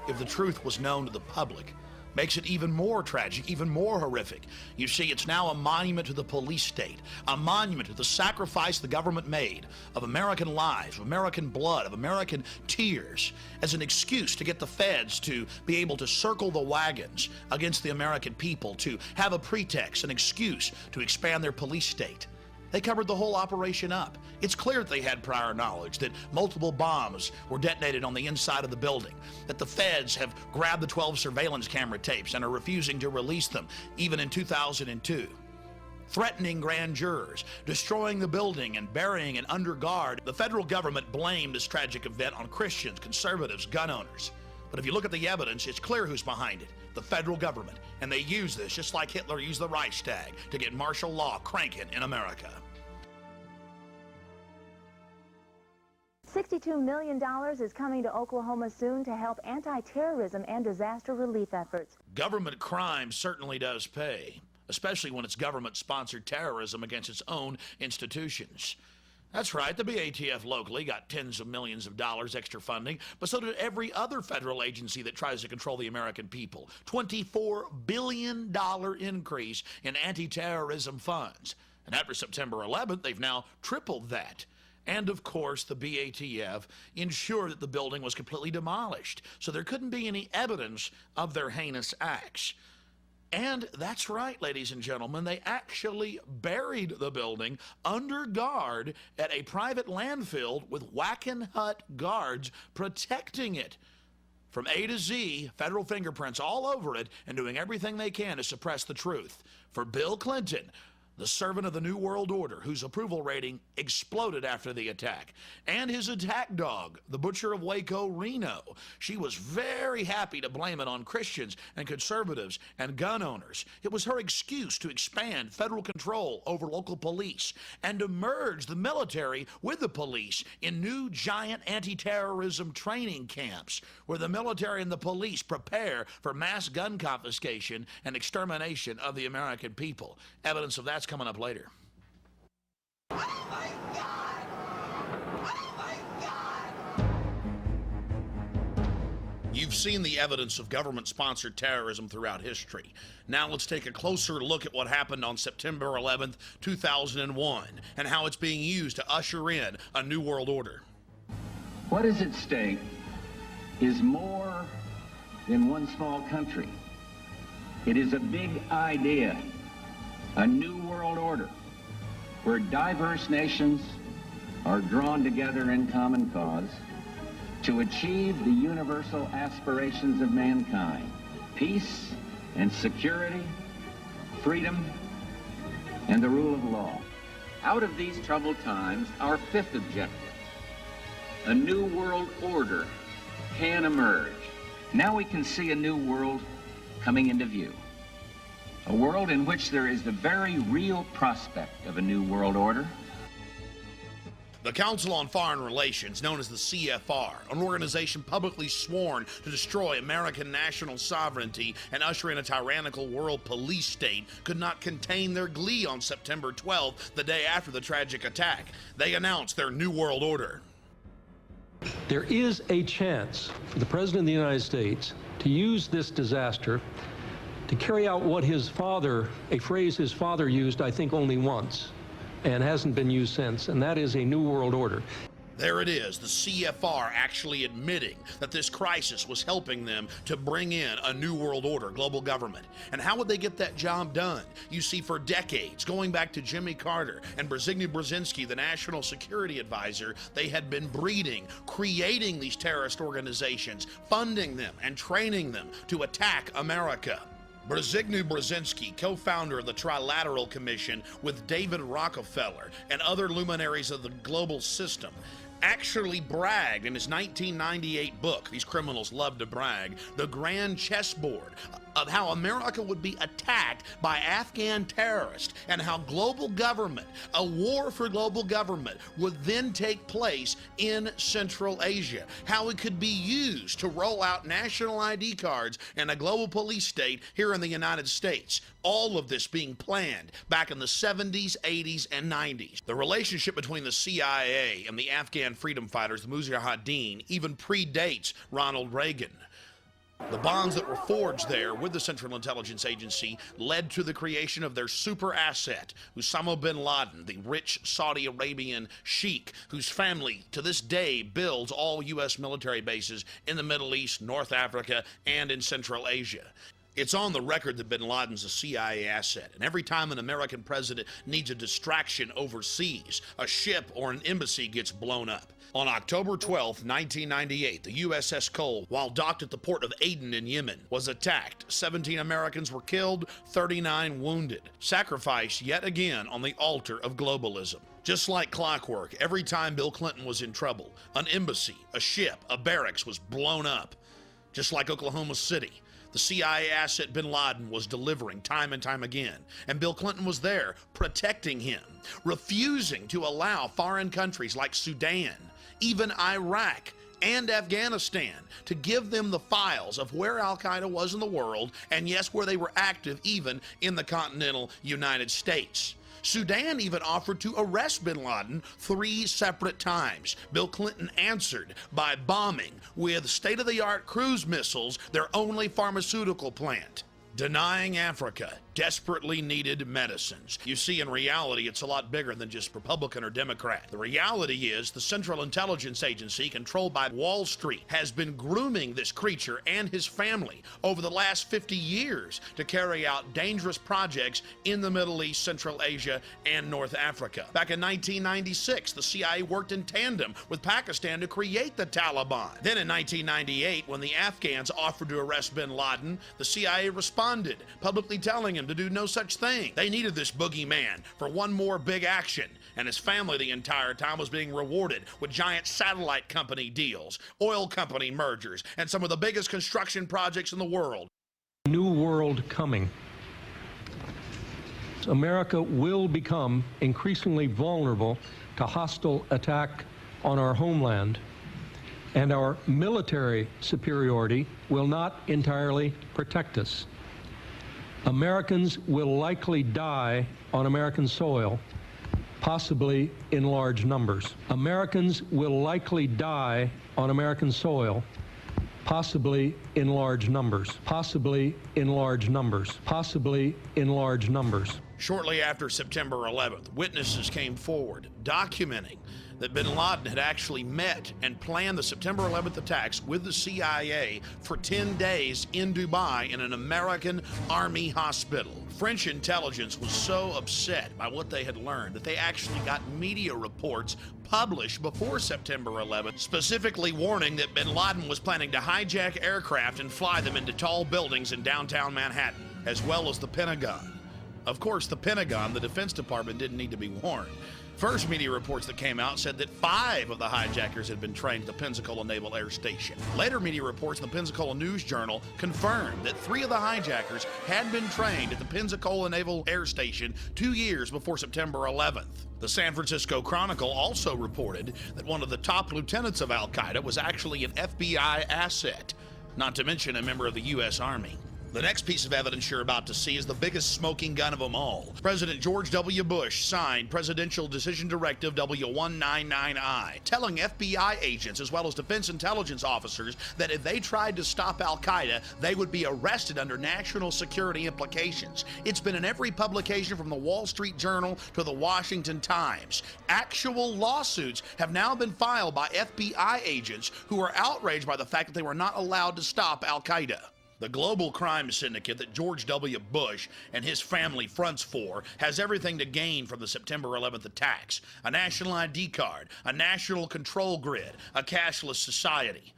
if the truth was known to the public, makes it even more tragic, even more horrific. You see, it's now a monument to the police state, a monument to the sacrifice the government made of American lives, of American blood, of American tears, as an excuse to get the feds to be able to circle the wagons against the American people, to have a pretext, an excuse to expand their police state. They covered the whole operation up. It's clear that they had prior knowledge that multiple bombs were detonated on the inside of the building, that the feds have grabbed the 12 surveillance camera tapes and are refusing to release them, even in 2002. Threatening grand jurors, destroying the building and burying it under guard. The federal government blamed this tragic event on Christians, conservatives, gun owners. But if you look at the evidence, it's clear who's behind it, the federal government. And they use this, just like Hitler used the Reichstag, to get martial law cranking in America. $62 million is coming to Oklahoma soon to help anti-terrorism and disaster relief efforts. Government crime certainly does pay, especially when it's government-sponsored terrorism against its own institutions. That's right, the BATF locally got tens of millions of dollars extra funding, but so did every other federal agency that tries to control the American people. $24 billion increase in anti-terrorism funds. And after September 11th, they've now tripled that. And of course, the BATF ensured that the building was completely demolished, so there couldn't be any evidence of their heinous acts. And that's right, ladies and gentlemen, they actually buried the building under guard at a private landfill with Wackenhut guards protecting it. From A to Z, federal fingerprints all over it, and doing everything they can to suppress the truth. For Bill Clinton, the servant of the New World Order, whose approval rating exploded after the attack, and his attack dog, the butcher of Waco, Reno. She was very happy to blame it on Christians and conservatives and gun owners. It was her excuse to expand federal control over local police and to merge the military with the police in new giant anti-terrorism training camps where the military and the police prepare for mass gun confiscation and extermination of the American people. Evidence of that's coming up later. You've seen the evidence of government-sponsored terrorism throughout history. Now let's take a closer look at what happened on September 11th, 2001, and how it's being used to usher in a new world order. What is at stake is more than one small country. It is a big idea. A new world order where diverse nations are drawn together in common cause to achieve the universal aspirations of mankind: peace and security, freedom, and the rule of law. Out of these troubled times, our fifth objective, a new world order, can emerge. Now we can see a new world coming into view. A world in which there is the very real prospect of a new world order. The Council on Foreign Relations, known as the CFR, an organization publicly sworn to destroy American national sovereignty and usher in a tyrannical world police state, could not contain their glee on September 12th, the day after the tragic attack. They announced their new world order. There is a chance for the President of the United States to use this disaster to carry out what his father, a phrase his father used, I think, only once, and hasn't been used since, and that is a new world order. There it is, the CFR actually admitting that this crisis was helping them to bring in a new world order, global government. And how would they get that job done? You see, for decades, going back to Jimmy Carter and Brzezinski Brzezinski, the national security advisor, they had been breeding, creating these terrorist organizations, funding them and training them to attack America. Brzezinski Brzezinski, co-founder of the Trilateral Commission with David Rockefeller and other luminaries of the global system, actually bragged in his 1998 book, these criminals love to brag, The Grand Chessboard, of how America would be attacked by Afghan terrorists and how global government, a war for global government, would then take place in Central Asia, how it could be used to roll out national ID cards and a global police state here in the United States. All of this being planned back in the 70s, 80s, and 90s. The relationship between the CIA and the Afghan freedom fighters, the Mujahideen, even predates Ronald Reagan. The bonds that were forged there with the Central Intelligence Agency led to the creation of their super asset, Osama bin Laden, the rich Saudi Arabian sheik whose family to this day builds all U.S. military bases in the Middle East, North Africa, and in Central Asia. It's on the record that bin Laden's a CIA asset, and every time an American president needs a distraction overseas, a ship or an embassy gets blown up. On October 12, 1998, the USS Cole, while docked at the port of Aden in Yemen, was attacked. 17 Americans were killed, 39 wounded. Sacrificed yet again on the altar of globalism. Just like clockwork, every time Bill Clinton was in trouble, an embassy, a ship, a barracks was blown up. Just like Oklahoma City, the CIA asset bin Laden was delivering time and time again, and Bill Clinton was there protecting him, refusing to allow foreign countries like Sudan, even Iraq, and Afghanistan to give them the files of where Al-Qaeda was in the world, and yes, where they were active even in the continental United States. Sudan even offered to arrest bin Laden 3 separate times. Bill Clinton answered by bombing with state-of-the-art cruise missiles their only pharmaceutical plant. Denying Africa, desperately needed medicines. You see, in reality, it's a lot bigger than just Republican or Democrat. The reality is the Central Intelligence Agency, controlled by Wall Street, has been grooming this creature and his family over the last 50 years to carry out dangerous projects in the Middle East, Central Asia, and North Africa. Back in 1996, the CIA worked in tandem with Pakistan to create the Taliban. Then in 1998, when the Afghans offered to arrest bin Laden, the CIA responded, publicly telling him to do no such thing. They needed this boogeyman for one more big action, and his family the entire time was being rewarded with giant satellite company deals, oil company mergers, and some of the biggest construction projects in the world. New world coming. America will become increasingly vulnerable to hostile attack on our homeland, and our military superiority will not entirely protect us. Americans will likely die on American soil, possibly in large numbers. Americans will likely die on American soil, possibly in large numbers, possibly in large numbers, possibly in large numbers. Shortly after September 11th, witnesses came forward documenting that bin Laden had actually met and planned the September 11th attacks with the CIA for 10 days in Dubai in an American Army hospital. French intelligence was so upset by what they had learned that they actually got media reports published before September 11th, specifically warning that bin Laden was planning to hijack aircraft and fly them into tall buildings in downtown Manhattan, as well as the Pentagon. Of course, the Pentagon, the Defense Department, didn't need to be warned. First media reports that came out said that 5 of the hijackers had been trained at the Pensacola Naval Air Station. Later media reports in the Pensacola News Journal confirmed that 3 of the hijackers had been trained at the Pensacola Naval Air Station 2 years before September 11th. The San Francisco Chronicle also reported that one of the top lieutenants of Al-Qaeda was actually an FBI asset, not to mention a member of the U.S. Army. The next piece of evidence you're about to see is the biggest smoking gun of them all. President George W. Bush signed Presidential Decision Directive W199I, telling FBI agents as well as defense intelligence officers that if they tried to stop Al-Qaeda, they would be arrested under national security implications. It's been in every publication from the Wall Street Journal to the Washington Times. Actual lawsuits have now been filed by FBI agents who are outraged by the fact that they were not allowed to stop Al-Qaeda. The global crime syndicate that George W. Bush and his family fronts for has everything to gain from the September 11th attacks: a national ID card, a national control grid, a cashless society.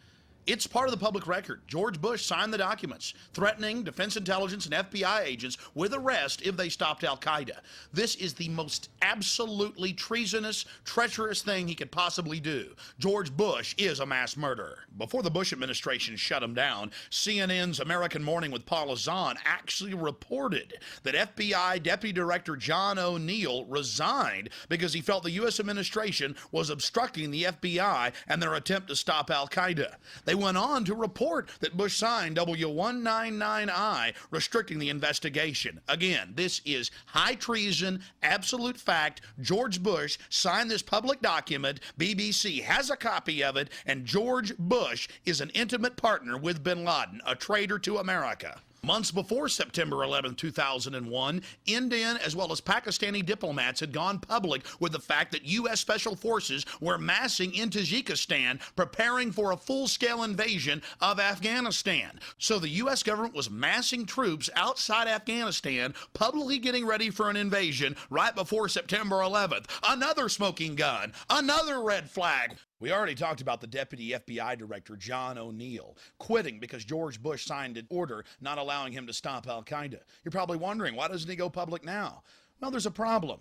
It's part of the public record. George Bush signed the documents threatening defense intelligence and FBI agents with arrest if they stopped Al-Qaeda. This is the most absolutely treasonous, treacherous thing he could possibly do. George Bush is a mass murderer. Before the Bush administration shut him down, CNN's American Morning with Paula Zahn actually reported that FBI Deputy Director John O'Neill resigned because he felt the U.S. administration was obstructing the FBI and their attempt to stop Al-Qaeda. They went on to report that Bush signed W199I, restricting the investigation. Again, this is high treason, absolute fact. George Bush signed this public document. BBC has a copy of it, and George Bush is an intimate partner with bin Laden, a traitor to America. Months before September 11, 2001, Indian as well as Pakistani diplomats had gone public with the fact that U.S. Special Forces were massing in Tajikistan, preparing for a full-scale invasion of Afghanistan. So the U.S. government was massing troops outside Afghanistan, publicly getting ready for an invasion right before September 11th. Another smoking gun, another red flag. We already talked about the Deputy FBI Director, John O'Neill, quitting because George Bush signed an order not allowing him to stop Al-Qaeda. You're probably wondering, why doesn't he go public now? Well, there's a problem.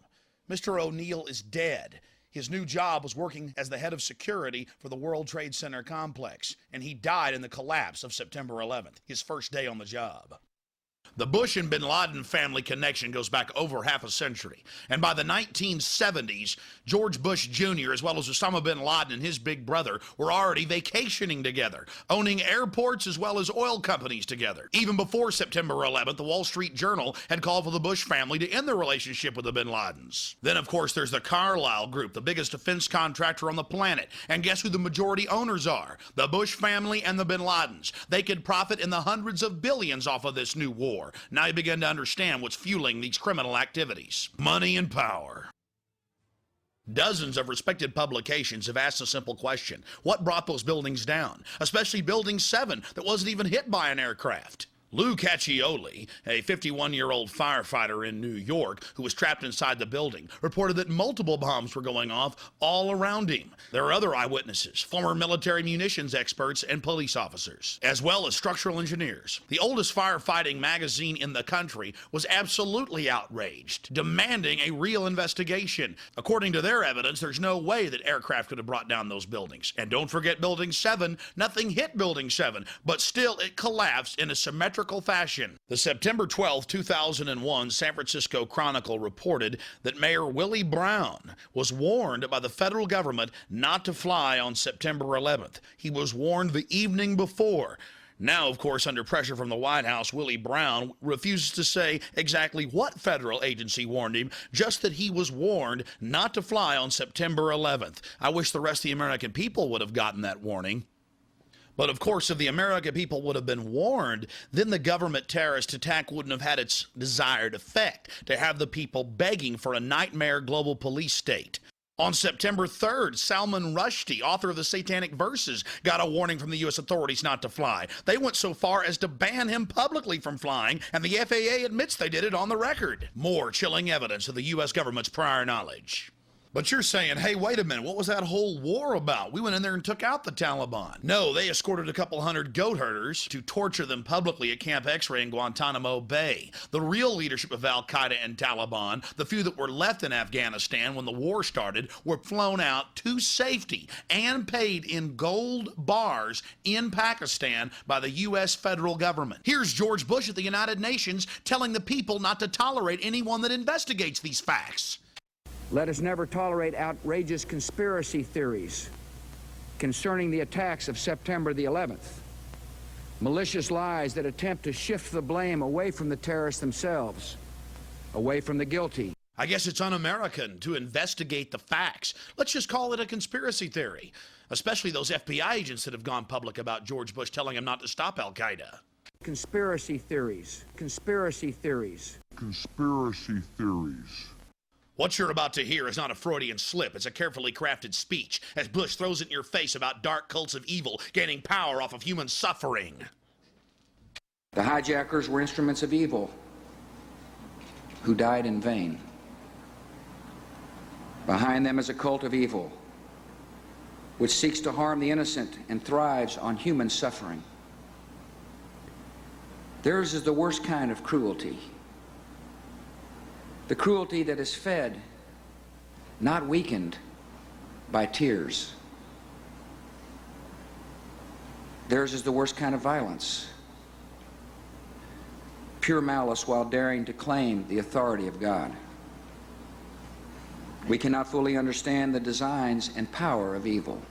Mr. O'Neill is dead. His new job was working as the head of security for the World Trade Center complex, and he died in the collapse of September 11th, his first day on the job. The Bush and bin Laden family connection goes back over half a century. And by the 1970s, George Bush Jr. as well as Osama bin Laden and his big brother were already vacationing together, owning airports as well as oil companies together. Even before September 11th, the Wall Street Journal had called for the Bush family to end their relationship with the bin Ladens. Then, of course, there's the Carlyle Group, the biggest defense contractor on the planet. And guess who the majority owners are? The Bush family and the bin Ladens. They could profit in the hundreds of billions off of this new war. before. Now you begin to understand what's fueling these criminal activities. Money and power. Dozens of respected publications have asked a simple question. What brought those buildings down? Especially Building 7 that wasn't even hit by an aircraft. Lou Caccioli, a 51-year-old firefighter in New York who was trapped inside the building, reported that multiple bombs were going off all around him. There are other eyewitnesses, former military munitions experts and police officers, as well as structural engineers. The oldest firefighting magazine in the country was absolutely outraged, demanding a real investigation. According to their evidence, there's no way that aircraft could have brought down those buildings. And don't forget Building 7. Nothing hit Building 7, but still it collapsed in a symmetrical fashion. The September 12, 2001 San Francisco Chronicle reported that Mayor Willie Brown was warned by the federal government not to fly on September 11th. He was warned the evening before. Now, of course, under pressure from the White House, Willie Brown refuses to say exactly what federal agency warned him, just that he was warned not to fly on September 11th. I wish the rest of the American people would have gotten that warning. But of course, if the American people would have been warned, then the government terrorist attack wouldn't have had its desired effect, to have the people begging for a nightmare global police state. On September 3rd, Salman Rushdie, author of the Satanic Verses, got a warning from the U.S. authorities not to fly. They went so far as to ban him publicly from flying, and the FAA admits they did it on the record. More chilling evidence of the U.S. government's prior knowledge. But you're saying, hey, wait a minute, what was that whole war about? We went in there and took out the Taliban. No, they escorted a couple hundred goat herders to torture them publicly at Camp X-Ray in Guantanamo Bay. The real leadership of Al-Qaeda and Taliban, the few that were left in Afghanistan when the war started, were flown out to safety and paid in gold bars in Pakistan by the U.S. federal government. Here's George Bush at the United Nations telling the people not to tolerate anyone that investigates these facts. Let us never tolerate outrageous conspiracy theories concerning the attacks of September the 11th, malicious lies that attempt to shift the blame away from the terrorists themselves, away from the guilty. I guess it's un-American to investigate the facts. Let's just call it a conspiracy theory, especially those FBI agents that have gone public about George Bush telling him not to stop Al-Qaeda. Conspiracy theories, conspiracy theories. Conspiracy theories. What you're about to hear is not a Freudian slip. It's a carefully crafted speech as Bush throws it in your face about dark cults of evil gaining power off of human suffering. The hijackers were instruments of evil who died in vain. Behind them is a cult of evil which seeks to harm the innocent and thrives on human suffering. Theirs is the worst kind of cruelty. The cruelty that is fed, not weakened, by tears. Theirs is the worst kind of violence. Pure malice while daring to claim the authority of God. We cannot fully understand the designs and power of evil.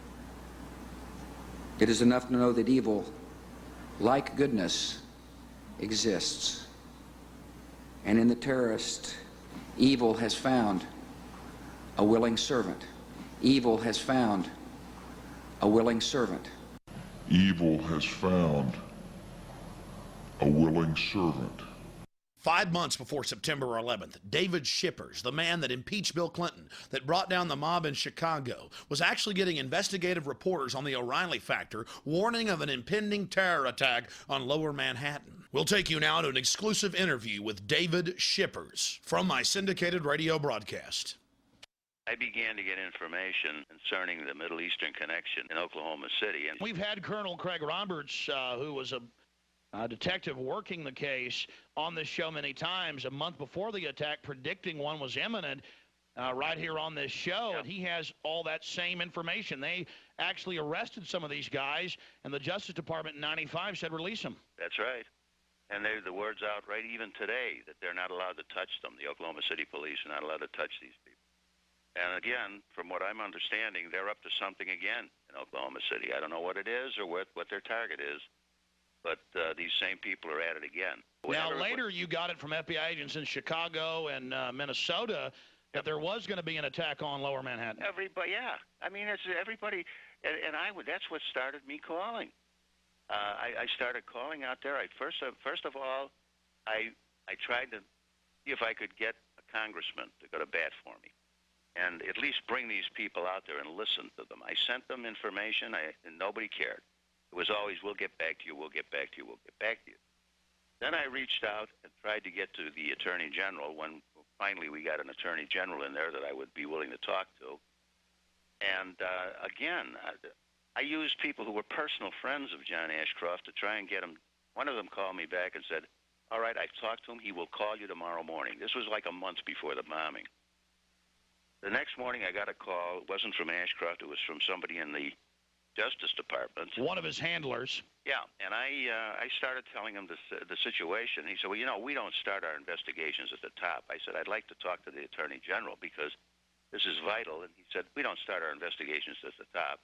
It is enough to know that evil, like goodness, exists. And in the terrorist, evil has found a willing servant. Evil has found a willing servant. Evil has found a willing servant. 5 months before September 11th, David Shippers, the man that impeached Bill Clinton, that brought down the mob in Chicago, was actually getting investigative reporters on the O'Reilly factor warning of an impending terror attack on Lower Manhattan. We'll take you now to an exclusive interview with David Shippers from my syndicated radio broadcast. I began to get information concerning the Middle Eastern connection in Oklahoma City. And we've had Colonel Craig Roberts, who was a detective working the case, on this show many times, a month before the attack, predicting one was imminent, right here on this show. And he has all that same information. They actually arrested some of these guys, and the Justice Department in '95 said release them. That's right. And the word's out right even today that they're not allowed to touch them. The Oklahoma City police are not allowed to touch these people. And again, from what I'm understanding, they're up to something again in Oklahoma City. I don't know what it is or what their target is, but these same people are at it again. Now, later you got it from FBI agents in Chicago and Minnesota that there was going to be an attack on Lower Manhattan. Everybody, yeah. I mean, it's everybody, and that's what started me calling. I started calling out there. First of all, I tried to see if I could get a congressman to go to bat for me and at least bring these people out there and listen to them. I sent them information, and nobody cared. It was always, we'll get back to you, we'll get back to you, we'll get back to you. Then I reached out and tried to get to the Attorney General when finally we got an Attorney General in there that I would be willing to talk to. And again, I used people who were personal friends of John Ashcroft to try and get him. One of them called me back and said, all right, I've talked to him. He will call you tomorrow morning. This was like a month before the bombing. The next morning I got a call. It wasn't from Ashcroft. It was from somebody in the Justice Department. One of his handlers. Yeah, and I started telling him the situation. He said, well, you know, we don't start our investigations at the top. I said, I'd like to talk to the Attorney General because this is vital. And he said, we don't start our investigations at the top.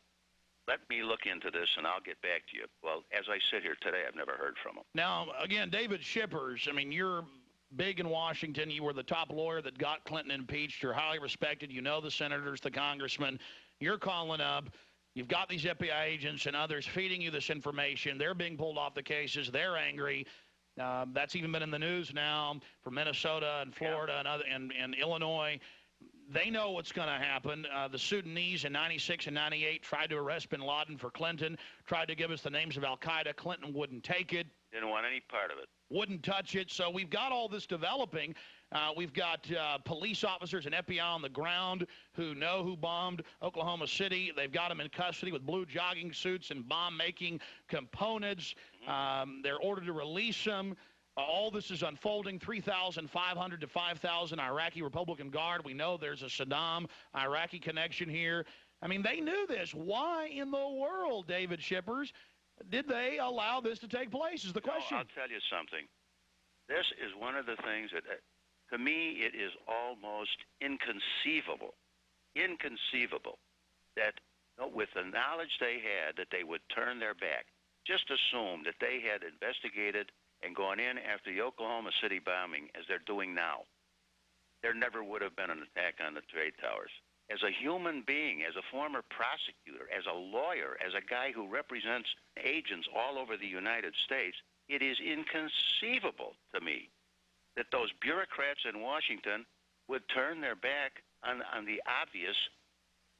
Let me look into this, and I'll get back to you. Well, as I sit here today, I've never heard from him. Now, again, David Shippers, I mean, you're big in Washington. You were the top lawyer that got Clinton impeached. You're highly respected. You know the senators, the congressmen. You're calling up. You've got these FBI agents and others feeding you this information. They're being pulled off the cases. They're angry. That's even been in the news now for Minnesota and Florida and Illinois. They know what's going to happen. The Sudanese in 96 and 98 tried to arrest bin Laden for Clinton, tried to give us the names of al-Qaeda. Clinton wouldn't take it. Didn't want any part of it. Wouldn't touch it. So we've got all this developing. We've got police officers and FBI on the ground who know who bombed Oklahoma City. They've got them in custody with blue jogging suits and bomb-making components. They're ordered to release them. All this is unfolding. 3,500 to 5,000 Iraqi Republican Guard. We know there's a Saddam-Iraqi connection here. I mean, they knew this. Why in the world, David Shippers, did they allow this to take place is the question. I'll tell you something. This is one of the things that, to me, it is almost inconceivable that with the knowledge they had that they would turn their back, just assume that they had investigated and gone in after the Oklahoma City bombing as they're doing now. There never would have been an attack on the trade towers. As a human being, as a former prosecutor, as a lawyer, as a guy who represents agents all over the United States, it is inconceivable to me that those bureaucrats in Washington would turn their back on the obvious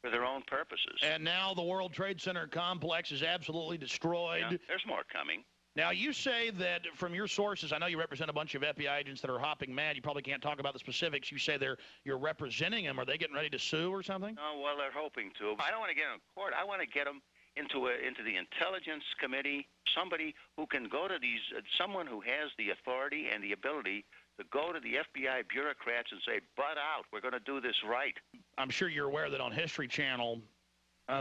for their own purposes. And now the World Trade Center complex is absolutely destroyed. Yeah, there's more coming. Now, you say that from your sources, I know you represent a bunch of FBI agents that are hopping mad. You probably can't talk about the specifics. You say you're representing them. Are they getting ready to sue or something? Oh, well, they're hoping to. I don't want to get them in court. I want to get them into the Intelligence Committee, somebody who can go to these, someone who has the authority and the ability to go to the FBI bureaucrats and say, butt out, we're going to do this right. I'm sure you're aware that on History Channel,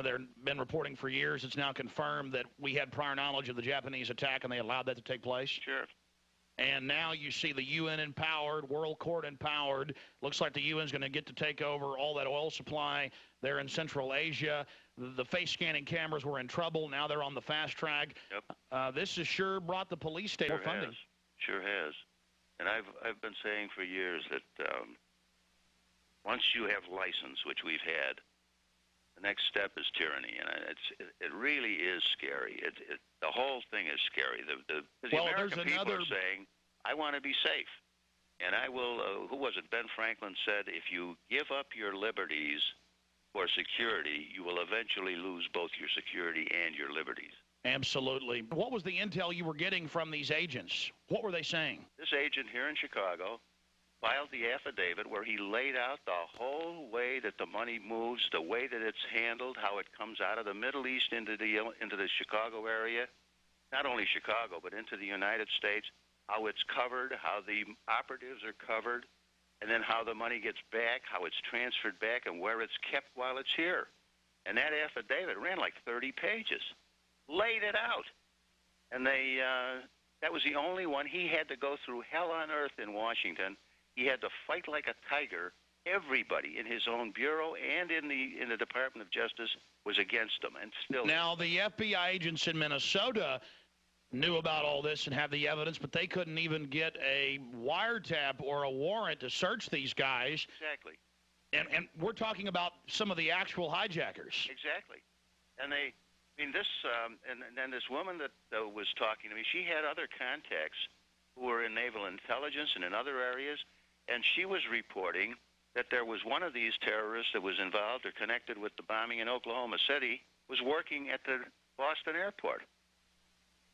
they've been reporting for years. It's now confirmed that we had prior knowledge of the Japanese attack and they allowed that to take place. Sure. And now you see the UN empowered, World Court empowered. Looks like the UN's going to get to take over all that oil supply there in Central Asia. The face scanning cameras were in trouble. Now they're on the fast track. Yep. This has sure brought the police state more funding. Sure has. And I've been saying for years that once you have license, which we've had, the next step is tyranny, and it really is scary. The whole thing is scary. The American people are saying, I want to be safe. And I will, who was it, Ben Franklin said, if you give up your liberties for security, you will eventually lose both your security and your liberties. Absolutely. What was the intel you were getting from these agents? What were they saying? This agent here in Chicago filed the affidavit where he laid out the whole way that the money moves, the way that it's handled, how it comes out of the Middle East into the Chicago area, not only Chicago, but into the United States, how it's covered, how the operatives are covered, and then how the money gets back, how it's transferred back, and where it's kept while it's here. And that affidavit ran like 30 pages, laid it out. And that was the only one. He had to go through hell on earth in Washington. He had to fight like a tiger. Everybody in his own bureau and in the Department of Justice was against him, and still. Now, the FBI agents in Minnesota knew about all this and have the evidence, but they couldn't even get a wiretap or a warrant to search these guys. Exactly. And we're talking about some of the actual hijackers. Exactly. And this woman that was talking to me, she had other contacts who were in naval intelligence and in other areas, and she was reporting that there was one of these terrorists that was involved or connected with the bombing in Oklahoma City was working at the Boston airport.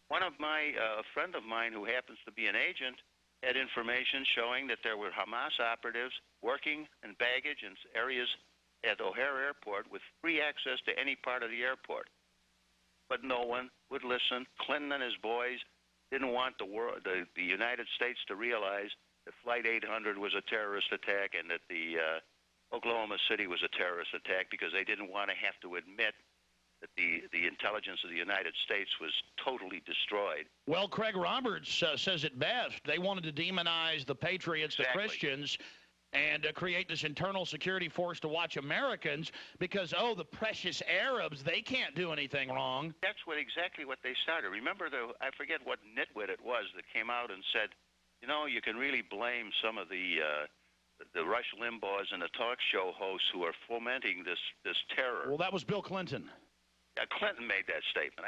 One of my, a friend of mine who happens to be an agent, had information showing that there were Hamas operatives working in baggage and areas at O'Hare Airport with free access to any part of the airport. But no one would listen. Clinton and his boys didn't want the United States to realize that Flight 800 was a terrorist attack and that the Oklahoma City was a terrorist attack because they didn't want to have to admit that the intelligence of the United States was totally destroyed. Well, Craig Roberts says it best. They wanted to demonize the patriots, the Christians, and create this internal security force to watch Americans because, oh, the precious Arabs, they can't do anything wrong. That's exactly what they started. Remember, I forget what nitwit it was that came out and said, you know, you can really blame some of the Rush Limbaughs and the talk show hosts who are fomenting this terror. Well, that was Bill Clinton. Clinton made that statement.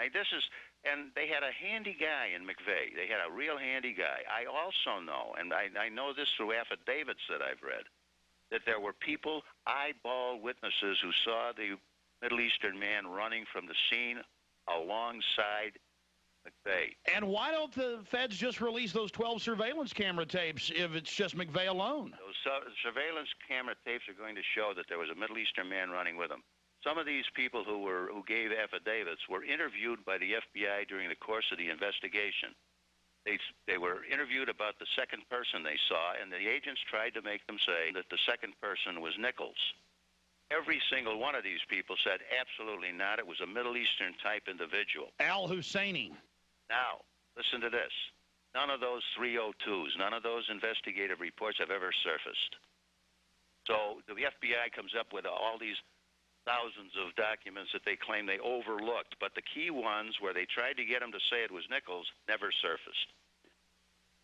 And they had a handy guy in McVeigh. They had a real handy guy. I also know, and I know this through affidavits that I've read, that there were people, eyeball witnesses, who saw the Middle Eastern man running from the scene alongside McVeigh. And why don't the feds just release those 12 surveillance camera tapes if it's just McVeigh alone? Those surveillance camera tapes are going to show that there was a Middle Eastern man running with him. Some of these people who gave affidavits were interviewed by the FBI during the course of the investigation. They were interviewed about the second person they saw, and the agents tried to make them say that the second person was Nichols. Every single one of these people said absolutely not. It was a Middle Eastern type individual. Al-Husseini. Now, listen to this. None of those 302s, none of those investigative reports have ever surfaced. So the FBI comes up with all these thousands of documents that they claim they overlooked, but the key ones where they tried to get them to say it was Nichols never surfaced.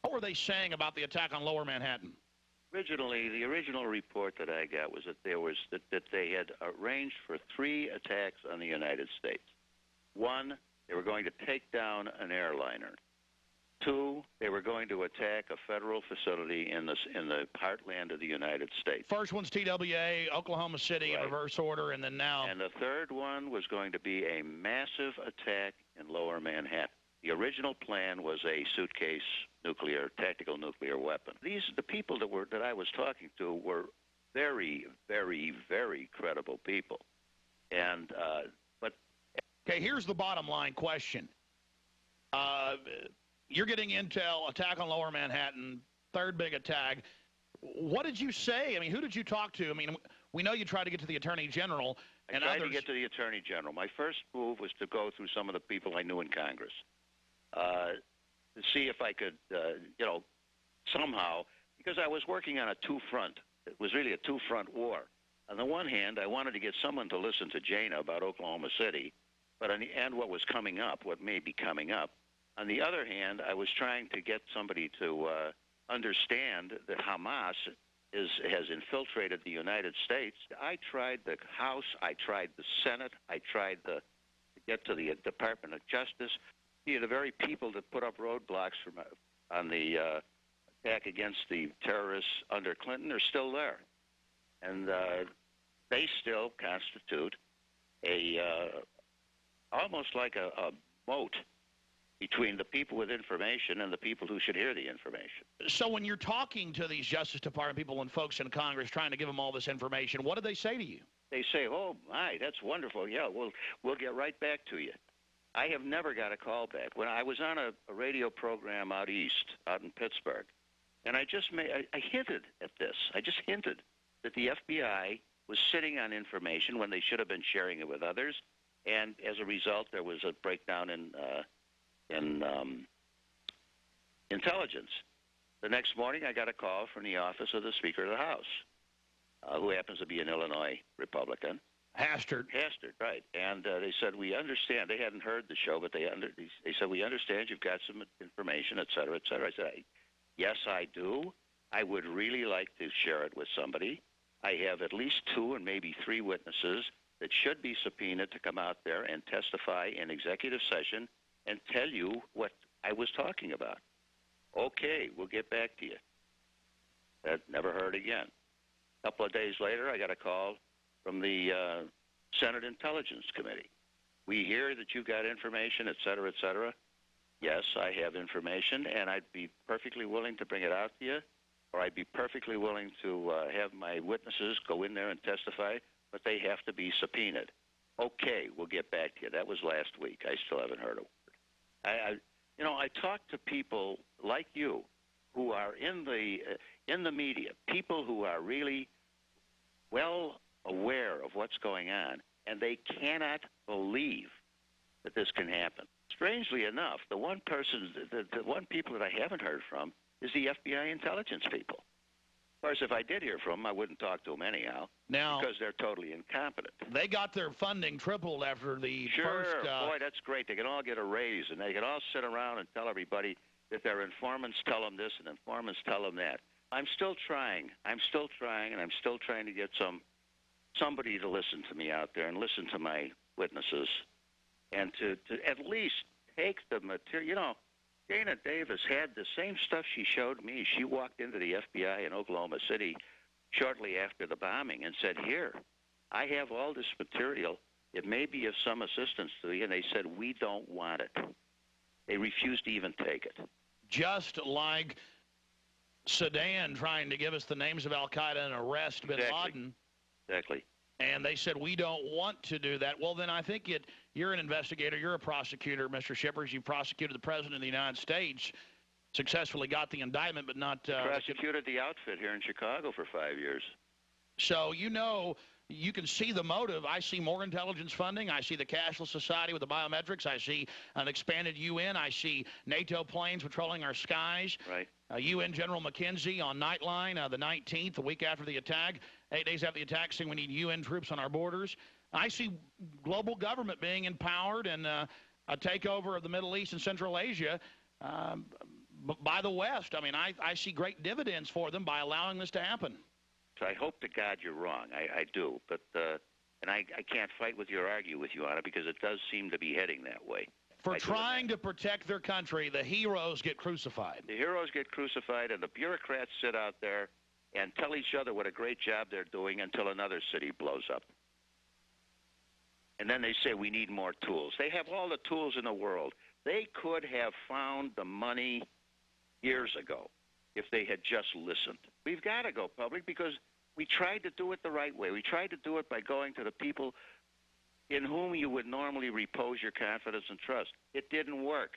What were they saying about the attack on Lower Manhattan? Originally, the original report that I got was that that they had arranged for 3 attacks on the United States. 1, they were going to take down an airliner. 2, they were going to attack a federal facility in the heartland of the United States. First one's TWA, Oklahoma City, in reverse order, and then now. And the third one was going to be a massive attack in Lower Manhattan. The original plan was a suitcase tactical nuclear weapon. The people that I was talking to were very, very, very credible people. And okay, here's the bottom line question. You're getting intel, attack on Lower Manhattan, third big attack. What did you say? I mean, who did you talk to? I mean, we know you tried to get to the Attorney General and I tried others. to get to the Attorney General. My first move was to go through some of the people I knew in Congress to see if I could, somehow, because I was working on a two-front. It was really a two-front war. On the one hand, I wanted to get someone to listen to Jana about Oklahoma City, but and what was coming up, what may be coming up. On the other hand, I was trying to get somebody to understand that Hamas has infiltrated the United States. I tried the House, I tried the Senate, I tried to get to the Department of Justice. The very people that put up roadblocks on the attack against the terrorists under Clinton are still there. And they still constitute almost like a moat between the people with information and the people who should hear the information. So when you're talking to these Justice Department people and folks in Congress trying to give them all this information, what do they say to you? They say, oh, my, that's wonderful. Yeah, we'll get right back to you. I have never got a call back. When I was on a radio program out east, out in Pittsburgh, and I hinted at this. I just hinted that the FBI was sitting on information when they should have been sharing it with others, and as a result, there was a breakdown in intelligence. The next morning, I got a call from the office of the Speaker of the House, who happens to be an Illinois Republican. Hastert, right. And they said, we understand. They hadn't heard the show, but they said, we understand you've got some information, et cetera, et cetera. I said, yes, I do. I would really like to share it with somebody. I have at least 2 and maybe 3 witnesses that should be subpoenaed to come out there and testify in executive session and tell you what I was talking about. Okay, we'll get back to you. That never heard again. A couple of days later, I got a call from the Senate Intelligence Committee. We hear that you've got information, et cetera, et cetera. Yes, I have information, and I'd be perfectly willing to bring it out to you, or I'd be perfectly willing to have my witnesses go in there and testify, but they have to be subpoenaed. Okay, we'll get back to you. That was last week. I still haven't heard a word. I talk to people like you who are in the media, people who are really well aware of what's going on, and they cannot believe that this can happen. Strangely enough, the one people that I haven't heard from is the FBI intelligence people. Of course, if I did hear from them, I wouldn't talk to them anyhow, now, because they're totally incompetent. They got their funding tripled after the first... Boy, that's great. They can all get a raise, and they can all sit around and tell everybody that their informants tell them this and informants tell them that. I'm still trying, and I'm still trying to get somebody to listen to me out there and listen to my witnesses, and to at least take the material. You know, Dana Davis had the same stuff she showed me. She walked into the FBI in Oklahoma City shortly after the bombing and said, here, I have all this material. It may be of some assistance to you. And they said, we don't want it. They refused to even take it. Just like Sudan trying to give us the names of al-Qaeda and arrest bin Laden. Exactly. And they said, we don't want to do that. Well, then I think you're an investigator. You're a prosecutor, Mr. Shippers. You prosecuted the President of the United States, successfully got the indictment, but not... prosecuted the outfit here in Chicago for 5 years. So, you can see the motive. I see more intelligence funding. I see the cashless society with the biometrics. I see an expanded UN. I see NATO planes patrolling our skies. Right. UN General McKenzie on Nightline the 19th, the week after the attack, 8 days after the attack, saying we need UN troops on our borders. I see global government being empowered and a takeover of the Middle East and Central Asia by the West. I mean, I see great dividends for them by allowing this to happen. So I hope to God you're wrong. I do. But and I can't fight with you or argue with you on it because it does seem to be heading that way. For trying to protect their country, the heroes get crucified. The heroes get crucified, and the bureaucrats sit out there and tell each other what a great job they're doing until another city blows up. And then they say, we need more tools. They have all the tools in the world. They could have found the money years ago if they had just listened. We've got to go public because we tried to do it the right way. We tried to do it by going to the people in whom you would normally repose your confidence and trust. It didn't work.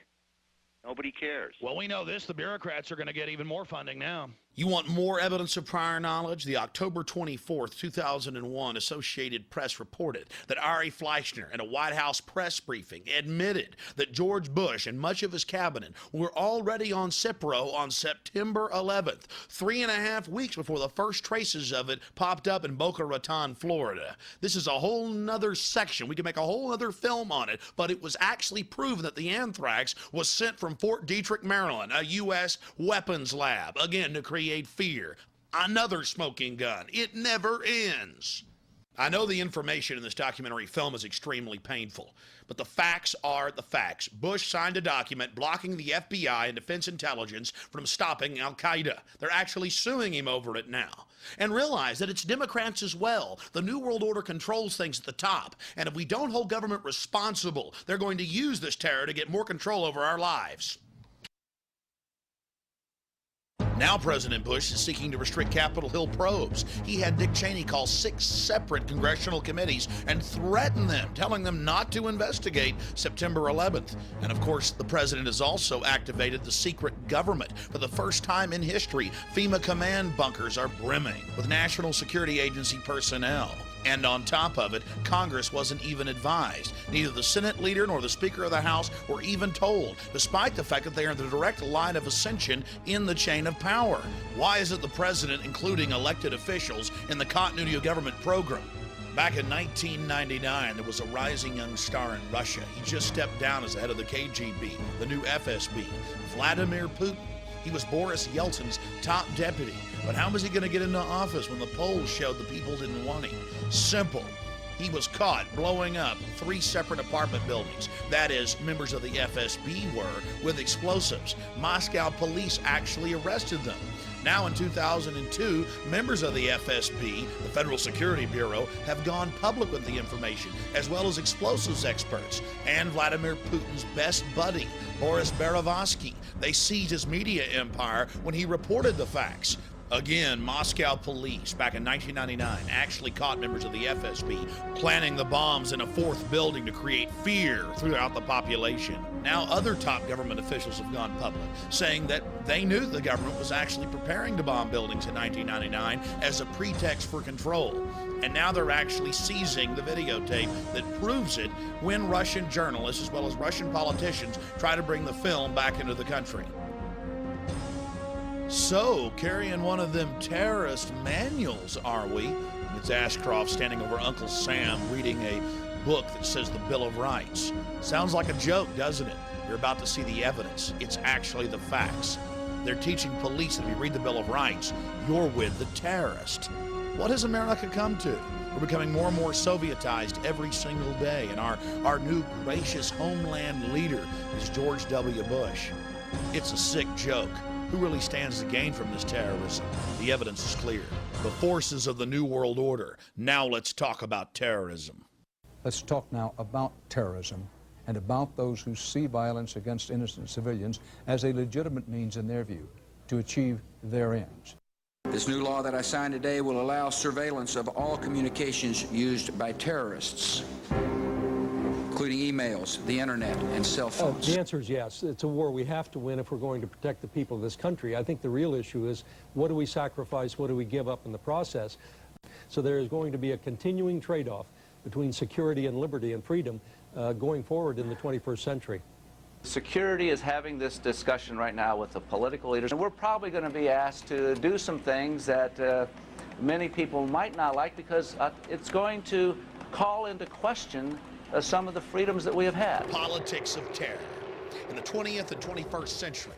Nobody cares. Well, we know this. The bureaucrats are going to get even more funding now. You want more evidence of prior knowledge? The October 24th, 2001 Associated Press reported that Ari Fleischner in a White House press briefing admitted that George Bush and much of his cabinet were already on Cipro on September 11th, 3.5 weeks before the first traces of it popped up in Boca Raton, Florida. This is a whole nother section. We can make a whole other film on it, but it was actually proven that the anthrax was sent from Fort Detrick, Maryland, a U.S. weapons lab, again to create fear. Another smoking gun. It never ends. I know the information in this documentary film is extremely painful, but the facts are the facts. Bush signed a document blocking the FBI and Defense Intelligence from stopping al-Qaeda. They're actually suing him over it now. And realize that it's Democrats as well. The New World Order controls things at the top, and if we don't hold government responsible, they're going to use this terror to get more control over our lives. Now President Bush is seeking to restrict Capitol Hill probes. He had Dick Cheney call 6 separate congressional committees and threaten them, telling them not to investigate September 11th. And of course, the president has also activated the secret government. For the first time in history, FEMA command bunkers are brimming with National Security Agency personnel. And on top of it, Congress wasn't even advised. Neither the Senate leader nor the Speaker of the House were even told, despite the fact that they are in the direct line of ascension in the chain of power. Why isn't the president including elected officials in the continuity of government program? Back in 1999, there was a rising young star in Russia. He just stepped down as the head of the KGB, the new FSB, Vladimir Putin. He was Boris Yeltsin's top deputy. But how was he going to get into office when the polls showed the people didn't want him? Simple. he was caught blowing up 3 separate apartment buildings. That is, members of the FSB were, with explosives. Moscow police actually arrested them. Now in 2002, members of the FSB, the Federal Security Bureau, have gone public with the information, as well as explosives experts and Vladimir Putin's best buddy, Boris Berezovsky. They seized his media empire when he reported the facts. Again, Moscow police, back in 1999, actually caught members of the FSB planning the bombs in a 4th building to create fear throughout the population. Now, other top government officials have gone public, saying that they knew the government was actually preparing to bomb buildings in 1999 as a pretext for control. And now they're actually seizing the videotape that proves it when Russian journalists, as well as Russian politicians, try to bring the film back into the country. So, carrying one of them terrorist manuals, are we? It's Ashcroft standing over Uncle Sam reading a book that says the Bill of Rights. Sounds like a joke, doesn't it? You're about to see the evidence. It's actually the facts. They're teaching police that if you read the Bill of Rights, you're with the terrorist. What has America come to? We're becoming more and more Sovietized every single day, and our new gracious homeland leader is George W. Bush. It's a sick joke. Who really stands to gain from this terrorism? The evidence is clear. The forces of the New World Order. Now let's talk about terrorism. Let's talk now about terrorism and about those who see violence against innocent civilians as a legitimate means, in their view, to achieve their ends. This new law that I signed today will allow surveillance of all communications used by terrorists, including emails, the internet, and cell phones. The answer is yes. It's a war we have to win if we're going to protect the people of this country. I think the real issue is, what do we sacrifice, what do we give up in the process? So there is going to be a continuing trade-off between security and liberty and freedom going forward in the 21st century. Security is having this discussion right now with the political leaders, and we're probably going to be asked to do some things that many people might not like, because it's going to call into question some of the freedoms that we have had. Politics of terror. In the 20th and 21st century,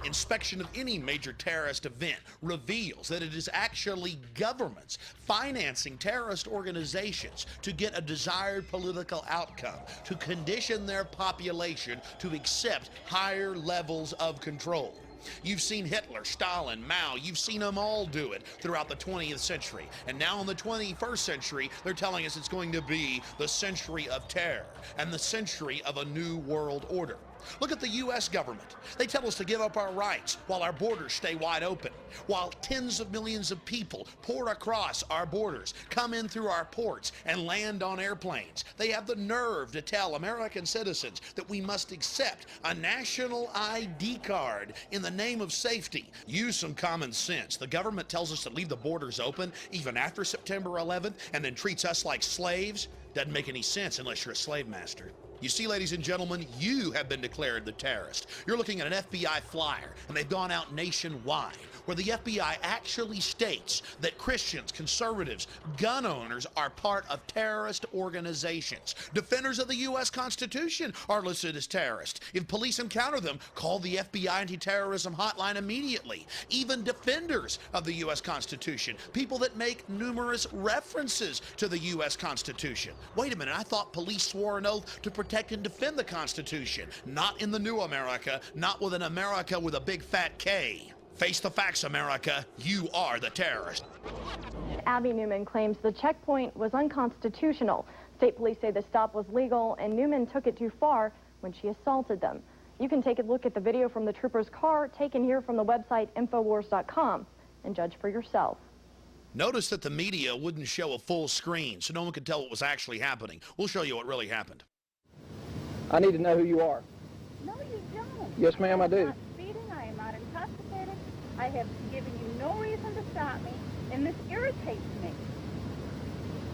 inspection of any major terrorist event reveals that it is actually governments financing terrorist organizations to get a desired political outcome, to condition their population to accept higher levels of control. You've seen Hitler, Stalin, Mao, you've seen them all do it throughout the 20th century. And now in the 21st century, they're telling us it's going to be the century of terror and the century of a new world order. Look at the U.S. government. They tell us to give up our rights while our borders stay wide open, while tens of millions of people pour across our borders, come in through our ports, and land on airplanes. They have the nerve to tell American citizens that we must accept a national ID card in the name of safety. Use some common sense. The government tells us to leave the borders open even after September 11th and then treats us like slaves. Doesn't make any sense unless you're a slave master. You see, ladies and gentlemen, you have been declared the terrorist. You're looking at an FBI flyer, and they've gone out nationwide, where the FBI actually states that Christians, conservatives, gun owners are part of terrorist organizations. Defenders of the U.S. Constitution are listed as terrorists. If police encounter them, call the FBI anti-terrorism hotline immediately. Even defenders of the U.S. Constitution, people that make numerous references to the U.S. Constitution. Wait a minute, I thought police swore an oath to protect and defend the Constitution. Not in the new America, not with an America with a big fat K. Face the facts, America. You are the terrorist. Abby Newman claims the checkpoint was unconstitutional. State police say the stop was legal, and Newman took it too far when she assaulted them. You can take a look at the video from the trooper's car taken here from the website Infowars.com and judge for yourself. Notice that the media wouldn't show a full screen, so no one could tell what was actually happening. We'll show you what really happened. I need to know who you are. No, you don't. Yes, ma'am, I do. I'm not speeding. I am not intoxicated. I have given you no reason to stop me, and this irritates me.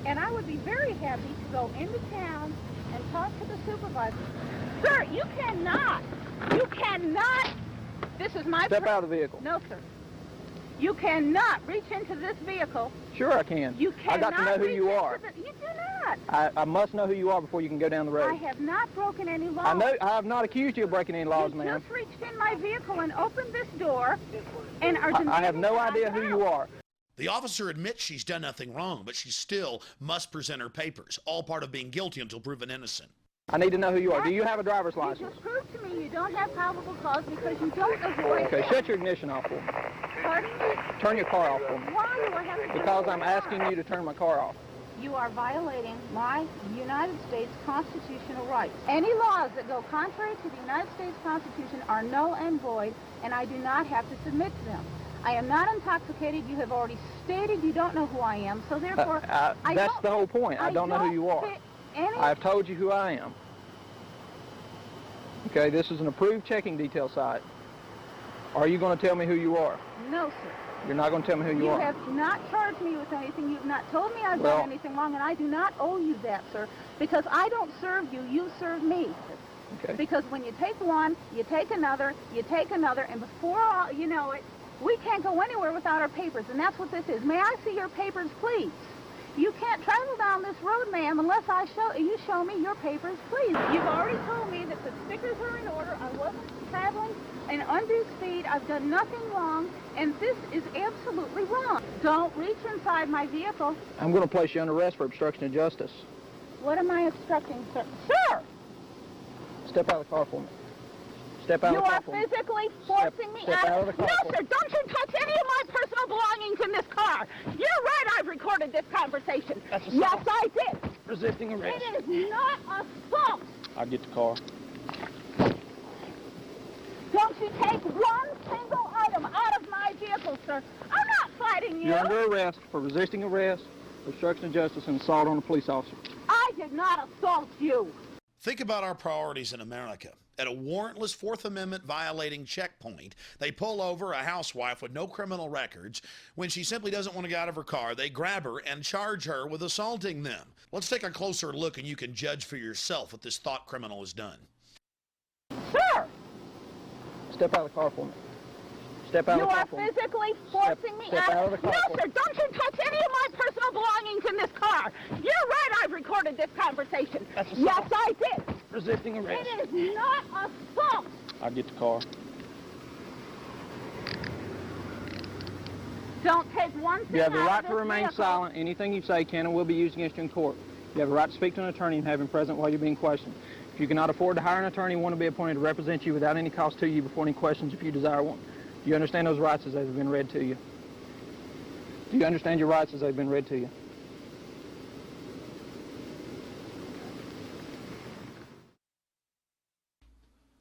And I would be very happy to go into town and talk to the supervisor. Sir, you cannot. You cannot. This is my... Step out of the vehicle. No, sir. You cannot reach into this vehicle. Sure I can. You cannot. I got to know who you are. You do not. I must know who you are before you can go down the road. I have not broken any laws. I have not accused you of breaking any laws, ma'am. You just reached in my vehicle and opened this door and are demanding I have no idea who you are. The officer admits she's done nothing wrong, but she still must present her papers, all part of being guilty until proven innocent. I need to know who you are. Do you have a driver's license? You just proved to me you don't have probable cause because you don't know who I am. Okay, shut your ignition off for me. Pardon me? Turn your car off for me. Why do I have to Because I'm asking you to turn my car off. You are violating my United States constitutional rights. Any laws that go contrary to the United States Constitution are null and void, and I do not have to submit to them. I am not intoxicated. You have already stated you don't know who I am, so therefore... That's the whole point. I don't know who you are. I've told you who I am. Okay, this is an approved checking detail site. Are you going to tell me who you are? No, sir. You're not going to tell me who you are? You have not charged me with anything. You've not told me I've done anything wrong, and I do not owe you that, sir, because I don't serve you. You serve me. Okay. Because when you take one, you take another, and before you know it, we can't go anywhere without our papers, and that's what this is. May I see your papers, please? You can't travel down this road, ma'am, unless you show me your papers, please. You've already told me that the stickers are in order. I wasn't traveling in undue speed. I've done nothing wrong, and this is absolutely wrong. Don't reach inside my vehicle. I'm going to place you under arrest for obstruction of justice. What am I obstructing, sir? Sir! Step out of the car for me. Step out of the car for me. You are physically forcing me out of the car. No, sir, don't you touch any of my personal belongings in this car. You're right, I've recorded this conversation. That's assault. Yes, I did. Resisting arrest. It is not assault. I'll get the car. Don't you take one single item out of my vehicle, sir. I'm not fighting you. You're under arrest for resisting arrest, obstruction of justice, and assault on a police officer. I did not assault you. Think about our priorities in America. At a warrantless Fourth Amendment violating checkpoint, they pull over a housewife with no criminal records. When she simply doesn't want to get out of her car, they grab her and charge her with assaulting them. Let's take a closer look, and you can judge for yourself what this thought criminal has done. Sir! Step out of the car for me. Step out of the car for me. You are physically forcing me out. Step out of the car. No, sir, don't you touch any of my personal belongings in this car. You're right, I've recorded this conversation. That's assault. Yes, I did. Resisting arrest. It is not assault. I'll get the car. Don't take one thing. You have the out right of to this remain vehicle. silent. Anything you say can and will be used against you in court. You have the right to speak to an attorney and have him present while you're being questioned. If you cannot afford to hire an attorney, one will be appointed to represent you without any cost to you before any questions if you desire one. Do you understand those rights as they've been read to you? Do you understand your rights as they've been read to you?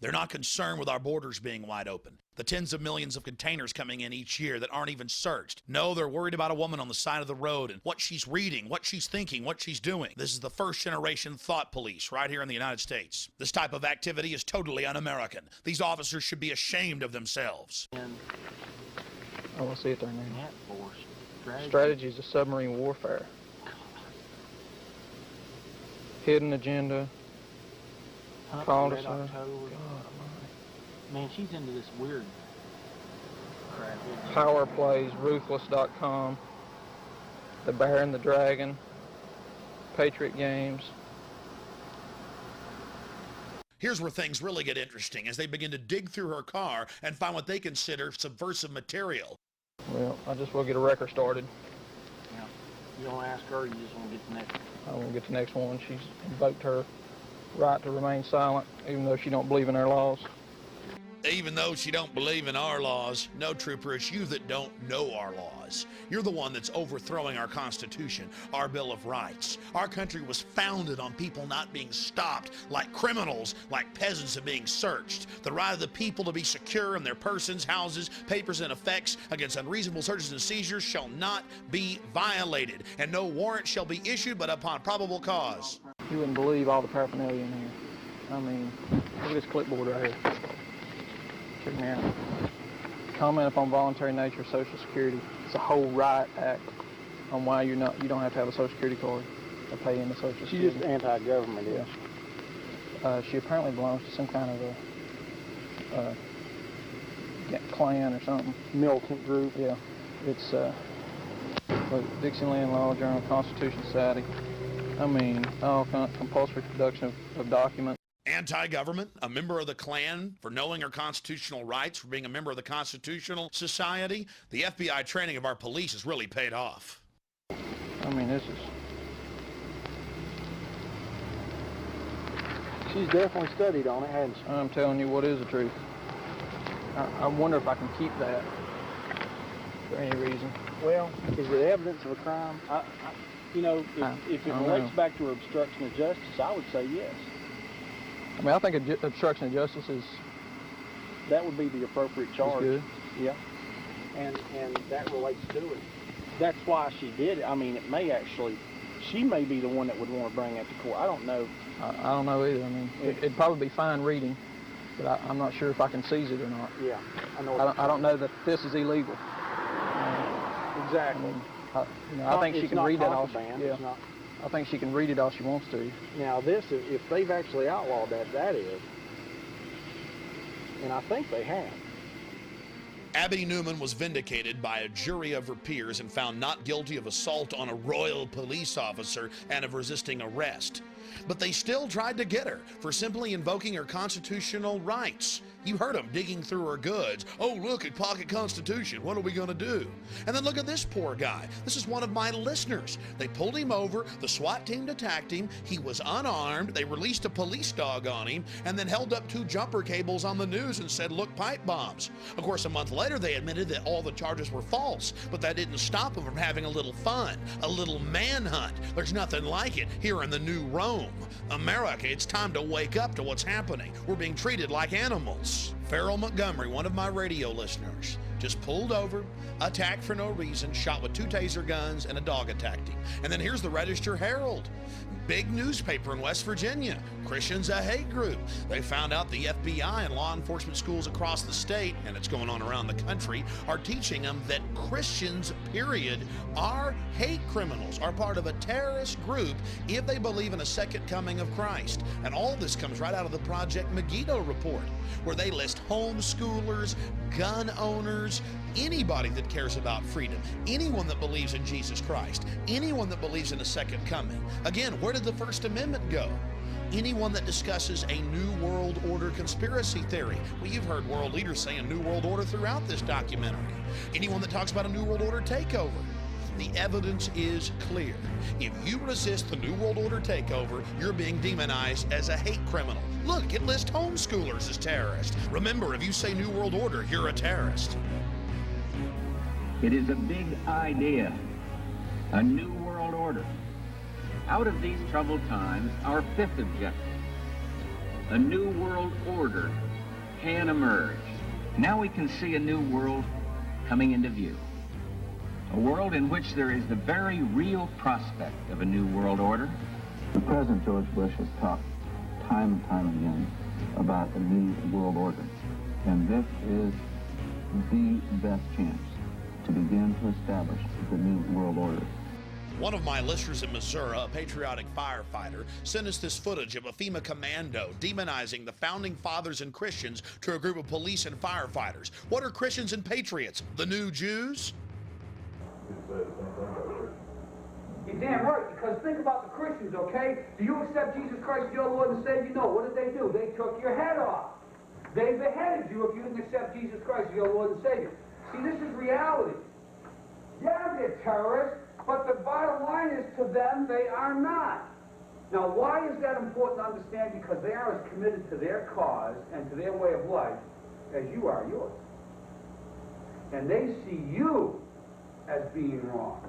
They're not concerned with our borders being wide open, the tens of millions of containers coming in each year that aren't even searched. No, they're worried about a woman on the side of the road and what she's reading, what she's thinking, what she's doing. This is the first-generation thought police right here in the United States. This type of activity is totally un-American. These officers should be ashamed of themselves. I want to see it there now. Strategies of submarine warfare. Hidden agenda. Called us. Man, she's into this weird crap. Power Plays, Ruthless.com, The Bear and the Dragon, Patriot Games. Here's where things really get interesting as they begin to dig through her car and find what they consider subversive material. Well, I just will get a record started. Yeah. You don't ask her, you just want to get the next one. I want to get the next one. She's invoked her right to remain silent, even though she don't believe in our laws. Even though she don't believe in our laws, no, trooper, it's you that don't know our laws. You're the one that's overthrowing our Constitution, our Bill of Rights. Our country was founded on people not being stopped like criminals, like peasants and being searched. The right of the people to be secure in their persons, houses, papers, and effects against unreasonable searches and seizures shall not be violated, and no warrant shall be issued but upon probable cause. You wouldn't believe all the paraphernalia in here. I mean, look at this clipboard right here. Check me out. Comment upon voluntary nature of Social Security. It's a whole riot act on why you don't have to have a Social Security card to pay into Social Security. She's just anti-government, yeah. She apparently belongs to some kind of a clan or something. Militant group. Yeah. It's Dixieland Law Journal, Constitution Society. I mean, all kind of compulsory production of documents. Anti-government, a member of the Klan for knowing her constitutional rights, for being a member of the Constitutional Society. The FBI training of our police has really paid off. I mean, this is... She's definitely studied on it, hasn't she? I'm telling you what is the truth. I wonder if I can keep that for any reason. Well, is it evidence of a crime? You know, if it relates back to obstruction of justice, I would say yes. I mean, I think obstruction of justice is... That would be the appropriate charge. Good. Yeah. And that relates to it. That's why she did it. I mean, it may actually... She may be the one that would want to bring that to court. I don't know. I don't know either. I mean, it'd probably be fine reading, but I'm not sure if I can seize it or not. Yeah, I know. I don't know that this is illegal. Exactly. I think she can read that all. Yeah. I think she can read it all she wants to. Now this, if they've actually outlawed that is, and I think they have. Abby Newman was vindicated by a jury of her peers and found not guilty of assault on a royal police officer and of resisting arrest. But they still tried to get her for simply invoking her constitutional rights. You heard them digging through her goods. Oh, look at Pocket Constitution. What are we going to do? And then look at this poor guy. This is one of my listeners. They pulled him over. The SWAT team attacked him. He was unarmed. They released a police dog on him and then held up 2 jumper cables on the news and said, look, pipe bombs. Of course, a month later, they admitted that all the charges were false, but that didn't stop them from having a little fun, a little manhunt. There's nothing like it here in the new Rome. America, it's time to wake up to what's happening. We're being treated like animals. Farrell Montgomery, one of my radio listeners, just pulled over, attacked for no reason, shot with 2 taser guns, and a dog attacked him. And then here's the Register Herald. Big newspaper in West Virginia. Christians a hate group. They found out the FBI and law enforcement schools across the state, and it's going on around the country, are teaching them that Christians, period, are hate criminals, are part of a terrorist group if they believe in a second coming of Christ. And all this comes right out of the Project Megiddo report, where they list homeschoolers, gun owners, anybody that cares about freedom, anyone that believes in Jesus Christ, anyone that believes in a second coming. Again, where did the First Amendment go? Anyone that discusses a New World Order conspiracy theory. Well, you've heard world leaders saying New World Order throughout this documentary. Anyone that talks about a New World Order takeover. The evidence is clear. If you resist the New World Order takeover, you're being demonized as a hate criminal. Look, it lists homeschoolers as terrorists. Remember, if you say New World Order, you're a terrorist. It is a big idea, a new world order. Out of these troubled times, our 5th objective, a new world order, can emerge. Now we can see a new world coming into view. A world in which there is the very real prospect of a new world order. The President George Bush has talked time and time again about a new world order. And this is the best chance to begin to establish the new world order. One of my listeners in Missouri, a patriotic firefighter, sent us this footage of a FEMA commando demonizing the founding fathers and Christians to a group of police and firefighters. What are Christians and patriots? The new Jews? You're damn right, because think about the Christians, okay? Do you accept Jesus Christ as your Lord and Savior? No. What did they do? They took your head off. They beheaded you if you didn't accept Jesus Christ as your Lord and Savior. See, this is reality. Yeah, they're terrorists, but the bottom line is to them, they are not. Now, why is that important to understand? Because they are as committed to their cause and to their way of life as you are yours. And they see you as being wrong.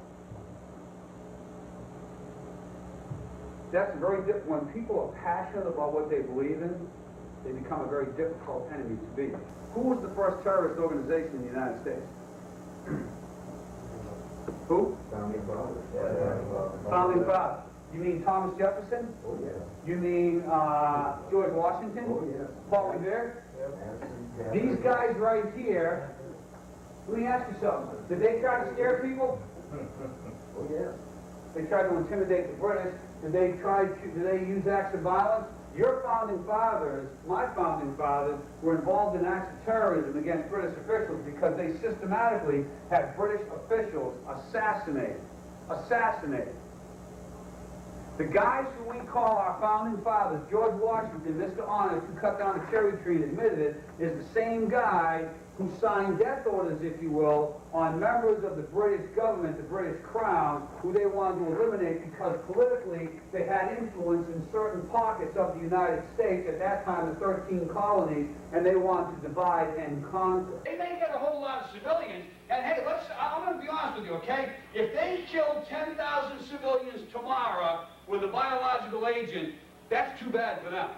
That's very different. When people are passionate about what they believe in, they become a very difficult enemy to be. Who was the first terrorist organization in the United States? Who? Founding Fathers. Founding Fathers. You mean Thomas Jefferson? Oh, yeah. You mean George Washington? Oh, yeah. Paul Revere? Yeah. These guys right here, let me ask you something. Did they try to scare people? Oh, yeah. They tried to intimidate the British. Did they use acts of violence? Your founding fathers, my founding fathers, were involved in acts of terrorism against British officials because they systematically had British officials assassinated. The guys who we call our founding fathers, George Washington, Mr. Honest, who cut down a cherry tree and admitted it, is the same guy who signed death orders, if you will, on members of the British government, the British Crown, who they wanted to eliminate because politically they had influence in certain pockets of the United States, at that time the 13 colonies, and they wanted to divide and conquer. They may get a whole lot of civilians, and hey, I'm going to be honest with you, okay? If they killed 10,000 civilians tomorrow with a biological agent, that's too bad for them.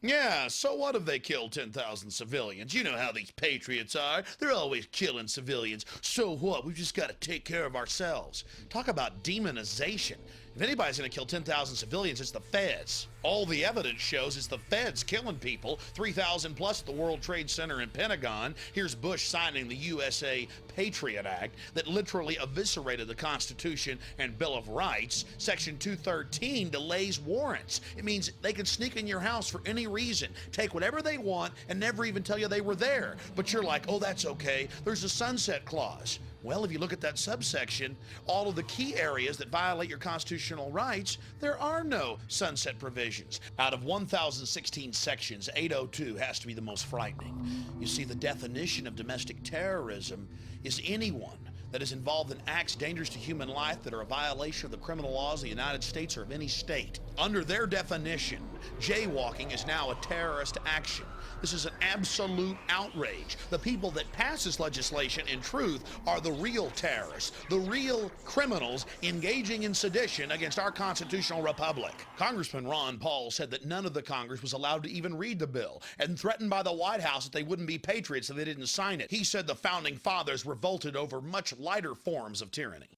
Yeah, so what if they killed 10,000 civilians? You know how these patriots are. They're always killing civilians. So what? We've just got to take care of ourselves. Talk about demonization. If anybody's going to kill 10,000 civilians, it's the feds. All the evidence shows it's the feds killing people, 3,000 plus at the World Trade Center and Pentagon. Here's Bush signing the USA Patriot Act that literally eviscerated the Constitution and Bill of Rights. Section 213 delays warrants. It means they can sneak in your house for any reason, take whatever they want, and never even tell you they were there. But you're like, oh, that's okay. There's a sunset clause. Well, if you look at that subsection, all of the key areas that violate your constitutional rights, there are no sunset provisions. Out of 1,016 sections, 802 has to be the most frightening. You see, the definition of domestic terrorism is anyone that is involved in acts dangerous to human life that are a violation of the criminal laws of the United States or of any state. Under their definition, jaywalking is now a terrorist action. This is an absolute outrage. The people that pass this legislation, in truth, are the real terrorists, the real criminals engaging in sedition against our constitutional republic. Congressman Ron Paul said that none of the Congress was allowed to even read the bill and threatened by the White House that they wouldn't be patriots if they didn't sign it. He said the founding fathers revolted over much lighter forms of tyranny.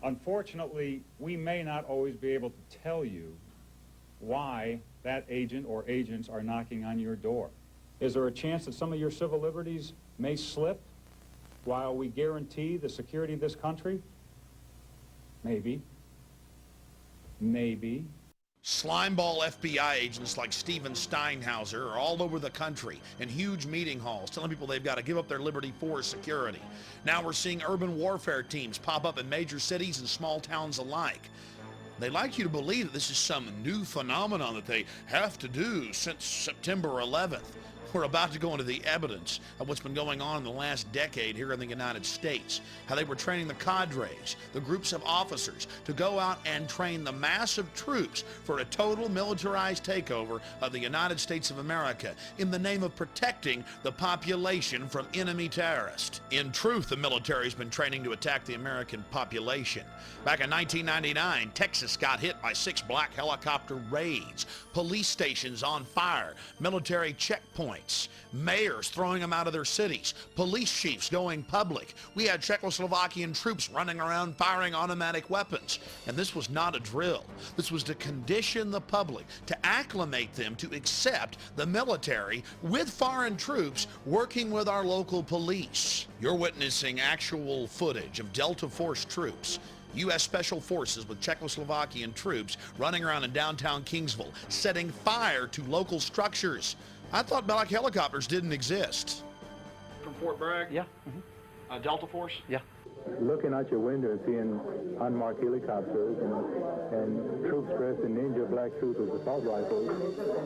Unfortunately, we may not always be able to tell you why that agent or agents are knocking on your door. Is there a chance that some of your civil liberties may slip while we guarantee the security of this country? Maybe. Maybe. Slimeball FBI agents like Steven Steinhauser are all over the country in huge meeting halls telling people they've got to give up their liberty for security. Now we're seeing urban warfare teams pop up in major cities and small towns alike. They like you to believe that this is some new phenomenon that they have to do since September 11th. We're about to go into the evidence of what's been going on in the last decade here in the United States. How they were training the cadres, the groups of officers, to go out and train the massive troops for a total militarized takeover of the United States of America in the name of protecting the population from enemy terrorists. In truth, the military's been training to attack the American population. Back in 1999, Texas got hit by 6 black helicopter raids, police stations on fire, military checkpoints, mayors throwing them out of their cities, police chiefs going public. We had Czechoslovakian troops running around firing automatic weapons. And this was not a drill. This was to condition the public, to acclimate them to accept the military with foreign troops working with our local police. You're witnessing actual footage of Delta Force troops, U.S. Special Forces with Czechoslovakian troops running around in downtown Kingsville, setting fire to local structures. I thought black helicopters didn't exist. From Fort Bragg? Yeah. Delta Force? Yeah. Looking out your window and seeing unmarked helicopters and troops dressed in ninja black suits with assault rifles,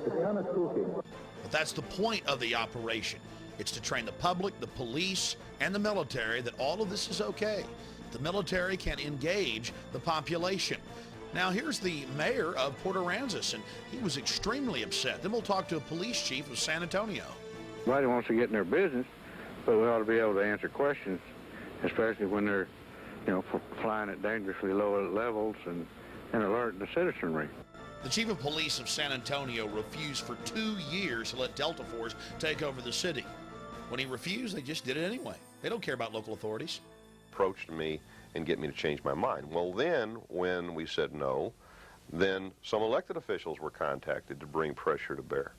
it's kind of spooky. But that's the point of the operation. It's to train the public, the police, and the military that all of this is okay. The military can engage the population. Now, here's the mayor of Port Aransas, and he was extremely upset. Then we'll talk to a police chief of San Antonio. Nobody wants to get in their business, but we ought to be able to answer questions, especially when they're, flying at dangerously low levels and alerting the citizenry. The chief of police of San Antonio refused for 2 years to let Delta Force take over the city. When he refused, they just did it anyway. They don't care about local authorities. Approached me and get me to change my mind. Well, then, when we said no, then some elected officials were contacted to bring pressure to bear.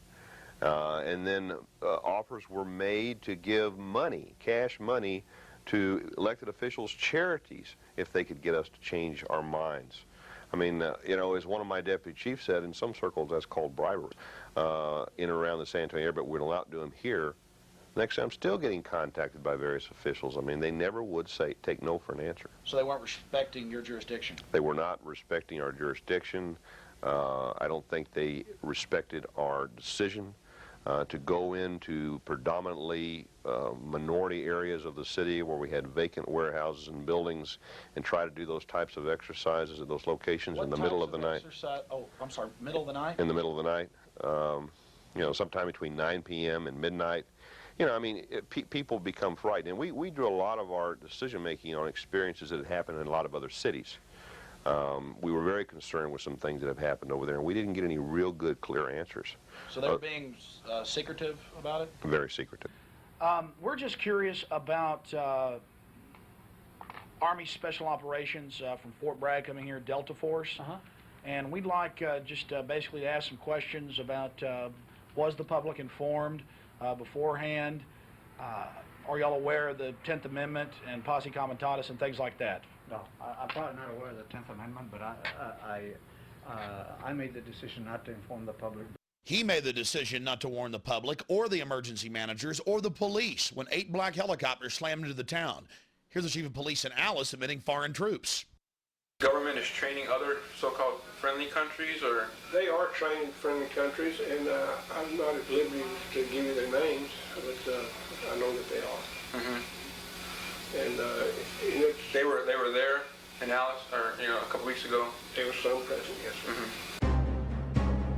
And then offers were made to give money, cash money, to elected officials' charities if they could get us to change our minds. I mean, as one of my deputy chiefs said, in some circles that's called bribery in and around the San Antonio area, but we don't do them here Next day, I'm still getting contacted by various officials. I mean, they never would take no for an answer. So they weren't respecting your jurisdiction? They were not respecting our jurisdiction. I don't think they respected our decision to go into predominantly minority areas of the city where we had vacant warehouses and buildings and try to do those types of exercises at those locations in the middle of the night. Oh, I'm sorry, middle of the night? In the middle of the night. You know, sometime between 9 p.m. and midnight. You know, I mean, people become frightened. And we do a lot of our decision-making on experiences that have happened in a lot of other cities. We were very concerned with some things that have happened over there, and we didn't get any real good, clear answers. So they were being secretive about it? Very secretive. We're just curious about Army Special Operations from Fort Bragg coming here, Delta Force. And we'd like just basically to ask some questions about was the public informed beforehand? Are y'all aware of the 10th Amendment and posse comitatus and things like that? No, I'm probably not aware of the 10th Amendment, but I made the decision not to inform the public. He made the decision not to warn the public or the emergency managers or the police when 8 black helicopters slammed into the town. Here's the chief of police in Alice admitting foreign troops. Government is training other so-called friendly countries, or? They are training friendly countries, and I'm not at liberty to give you their names, but I know that they are. And it's, they were there in Alice, or a couple weeks ago. There was some present, yes, sir.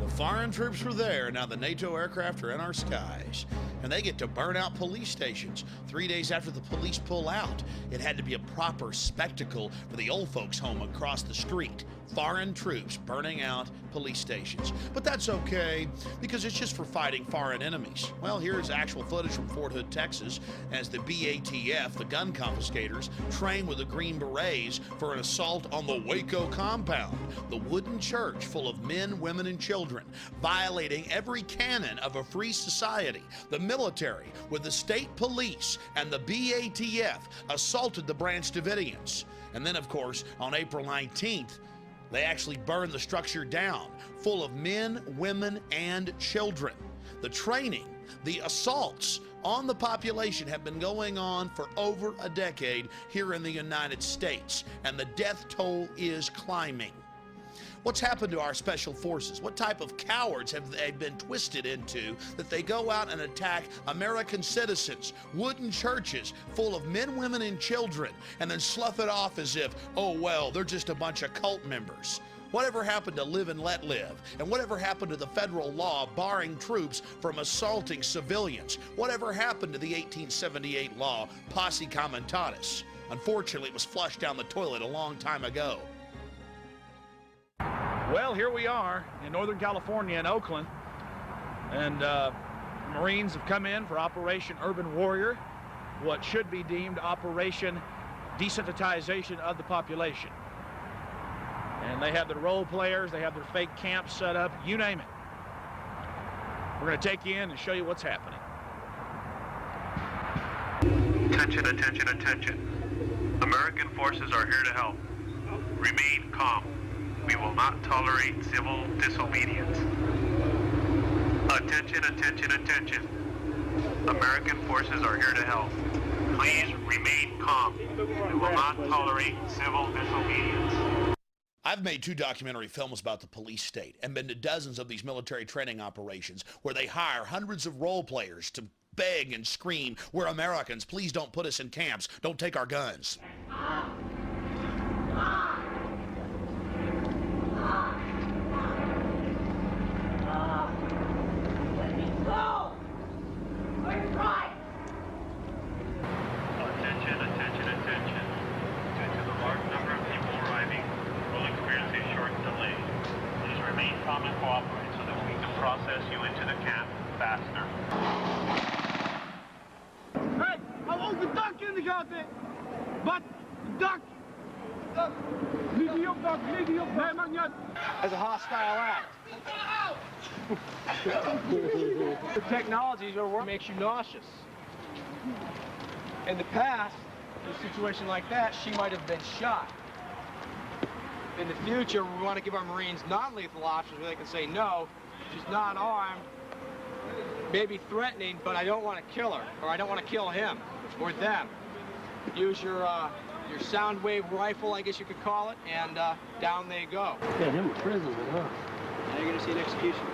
The foreign troops were there. Now the NATO aircraft are in our skies, and they get to burn out police stations 3 days after the police pull out. It had to be a proper spectacle for the old folks home across the street. Foreign troops burning out police stations. But that's okay, because it's just for fighting foreign enemies. Well, here's actual footage from Fort Hood, Texas, as the BATF, the gun confiscators, train with the Green Berets for an assault on the Waco compound, the wooden church full of men, women, and children, violating every canon of a free society. The military, with the state police and the BATF, assaulted the Branch Davidians. And then, of course, on April 19th, they actually burned the structure down, full of men, women, and children. The training, the assaults on the population have been going on for over a decade here in the United States, and the death toll is climbing. What's happened to our special forces? What type of cowards have they been twisted into that they go out and attack American citizens, wooden churches full of men, women, and children, and then slough it off as if, oh, well, they're just a bunch of cult members? Whatever happened to live and let live? And whatever happened to the federal law barring troops from assaulting civilians? Whatever happened to the 1878 law, posse comitatus? Unfortunately, it was flushed down the toilet a long time ago. Well, here we are in Northern California in Oakland, and Marines have come in for Operation Urban Warrior, what should be deemed Operation Desensitization of the Population. And they have their role players, they have their fake camps set up, you name it. We're going to take you in and show you what's happening. Attention, attention, attention. American forces are here to help. Remain calm. We will not tolerate civil disobedience. Attention, attention, attention. American forces are here to help. Please remain calm. We will not tolerate civil disobedience. I've made 2 documentary films about the police state and been to dozens of these military training operations where they hire hundreds of role players to beg and scream, "We're Americans, please don't put us in camps, don't take our guns." Attention, attention, attention. Due to the large number of people arriving, we'll experience a short delay. Please remain calm and cooperate so that we can process you into the camp faster. Hey, I ook de dak in de gaten. Wat? Dak? Niet die op dak, niet die op. Nee, maakt niet uit. As a hostile act. The technologies are what makes you nauseous. In the past, in a situation like that, she might have been shot. In the future, we want to give our Marines non-lethal options where they can say, no, she's not armed. maybe threatening, but I don't want to kill her, or I don't want to kill him, or them. Use your sound wave rifle, I guess you could call it, and down they go. Got him in prison, huh? Now you're going to see an execution.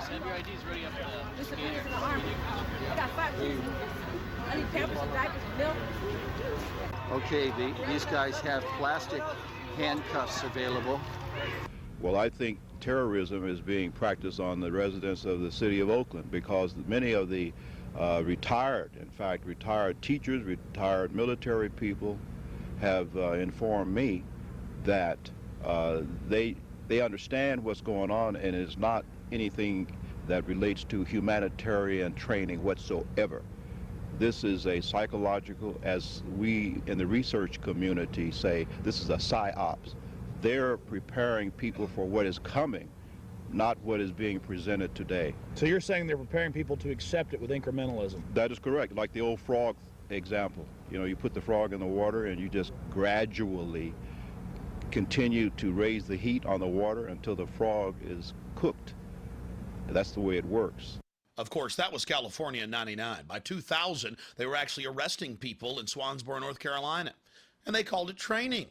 Save your IDs ready up for the scanner. I got 5 kids. I need pampers and diapers and milk. Okay, these guys have plastic handcuffs available. Well, I think terrorism is being practiced on the residents of the city of Oakland because many of the retired teachers, retired military people have informed me that they understand what's going on, and it's not anything that relates to humanitarian training whatsoever. This is a psychological, as we in the research community say, this is a psyops. They're preparing people for what is coming, not what is being presented today. So you're saying they're preparing people to accept it with incrementalism? That is correct, like the old frog example. You know, you put the frog in the water and you just gradually continue to raise the heat on the water until the frog is cooked. That's the way it works. Of course, that was California in '99. By 2000, they were actually arresting people in Swansboro, North Carolina, and they called it training.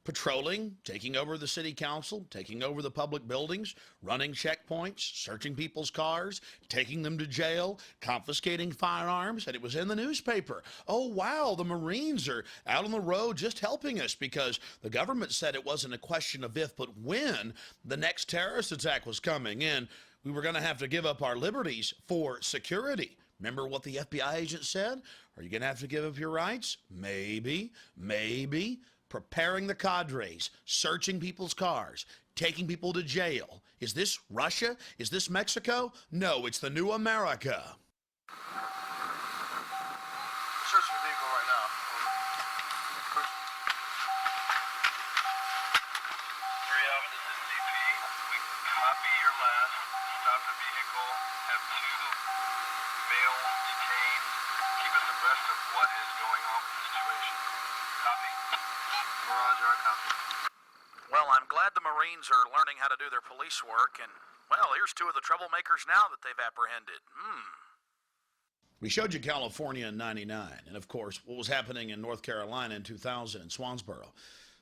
Patrolling, taking over the city council, taking over the public buildings, running checkpoints, searching people's cars, taking them to jail, confiscating firearms, and it was in the newspaper. Oh, wow, the Marines are out on the road just helping us because the government said it wasn't a question of if, but when the next terrorist attack was coming in. We were going to have to give up our liberties for security. Remember what the FBI agent said? Are you going to have to give up your rights? Maybe, maybe. Preparing the cadres, searching people's cars, taking people to jail. Is this Russia? Is this Mexico? No, it's the new America. Searching the vehicle right now. 3 Alvin, this is DP. We copy your last. Stop the vehicle. Have 2 male detained. Keep us abreast of what is going on with the situation. Copy. Roger, I copy. Well, I'm glad the Marines are learning how to do their police work, and, well, here's 2 of the troublemakers now that they've apprehended. We showed you California in '99, and, of course, what was happening in North Carolina in 2000 in Swansboro.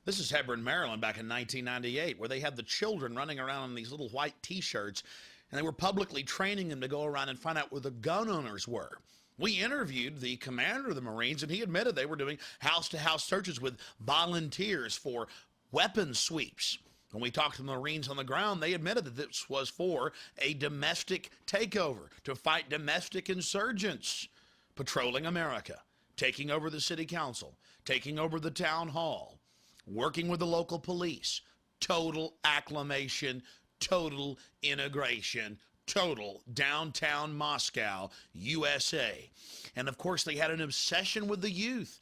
This is Hebron, Maryland, back in 1998, where they had the children running around in these little white T-shirts, and they were publicly training them to go around and find out where the gun owners were. We interviewed the commander of the Marines, and he admitted they were doing house-to-house searches with volunteers for weapons sweeps. When we talked to the Marines on the ground, they admitted that this was for a domestic takeover, to fight domestic insurgents, patrolling America, taking over the city council, taking over the town hall, working with the local police, total acclimation, total integration, total downtown Moscow, USA. And of course, they had an obsession with the youth.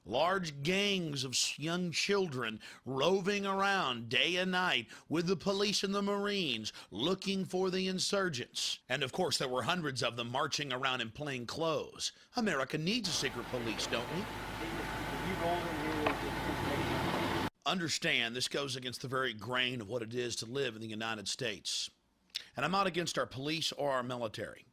Large gangs of young children roving around day and night with the police and the Marines looking for the insurgents. And of course, there were hundreds of them marching around in plain clothes. America needs a secret police, don't we? Understand, this goes against the very grain of what it is to live in the United States. And I'm not against our police or our military.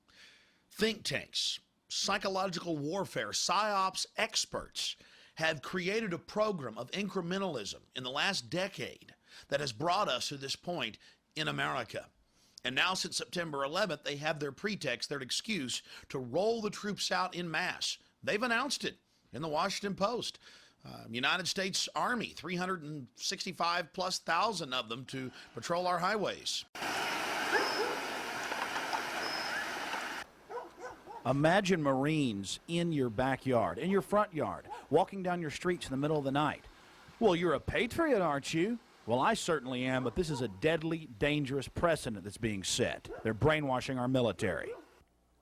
Think tanks, psychological warfare, psyops experts have created a program of incrementalism in the last decade that has brought us to this point in America. And now since September 11th, they have their pretext, their excuse to roll the troops out en masse. They've announced it in the Washington Post. United States Army, 365 plus thousand of them to patrol our highways. Imagine Marines in your backyard, in your front yard, walking down your streets in the middle of the night. Well, you're a patriot, aren't you? Well, I certainly am, but this is a deadly, dangerous precedent that's being set. They're brainwashing our military.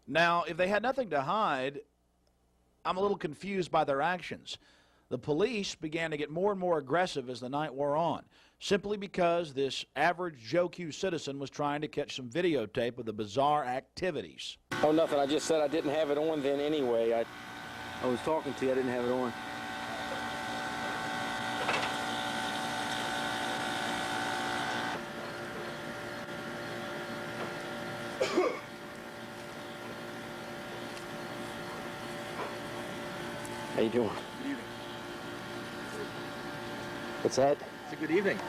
Now, if they had nothing to hide, I'm a little confused by their actions. The police began to get more and more aggressive as the night wore on, simply because this average Joe Q citizen was trying to catch some videotape of the bizarre activities. Oh, nothing. I just said I didn't have it on then anyway. I was talking to you. I didn't have it on. How you doing? Good evening. What's that? It's a good evening.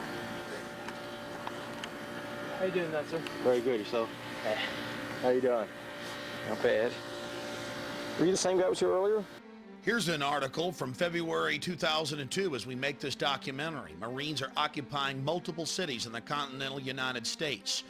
How you doing, sir? Very good. Yourself? How you doing? Not bad. Were you the same guy that was here earlier? Here's an article from February 2002 as we make this documentary. Marines are occupying multiple cities in the continental United States.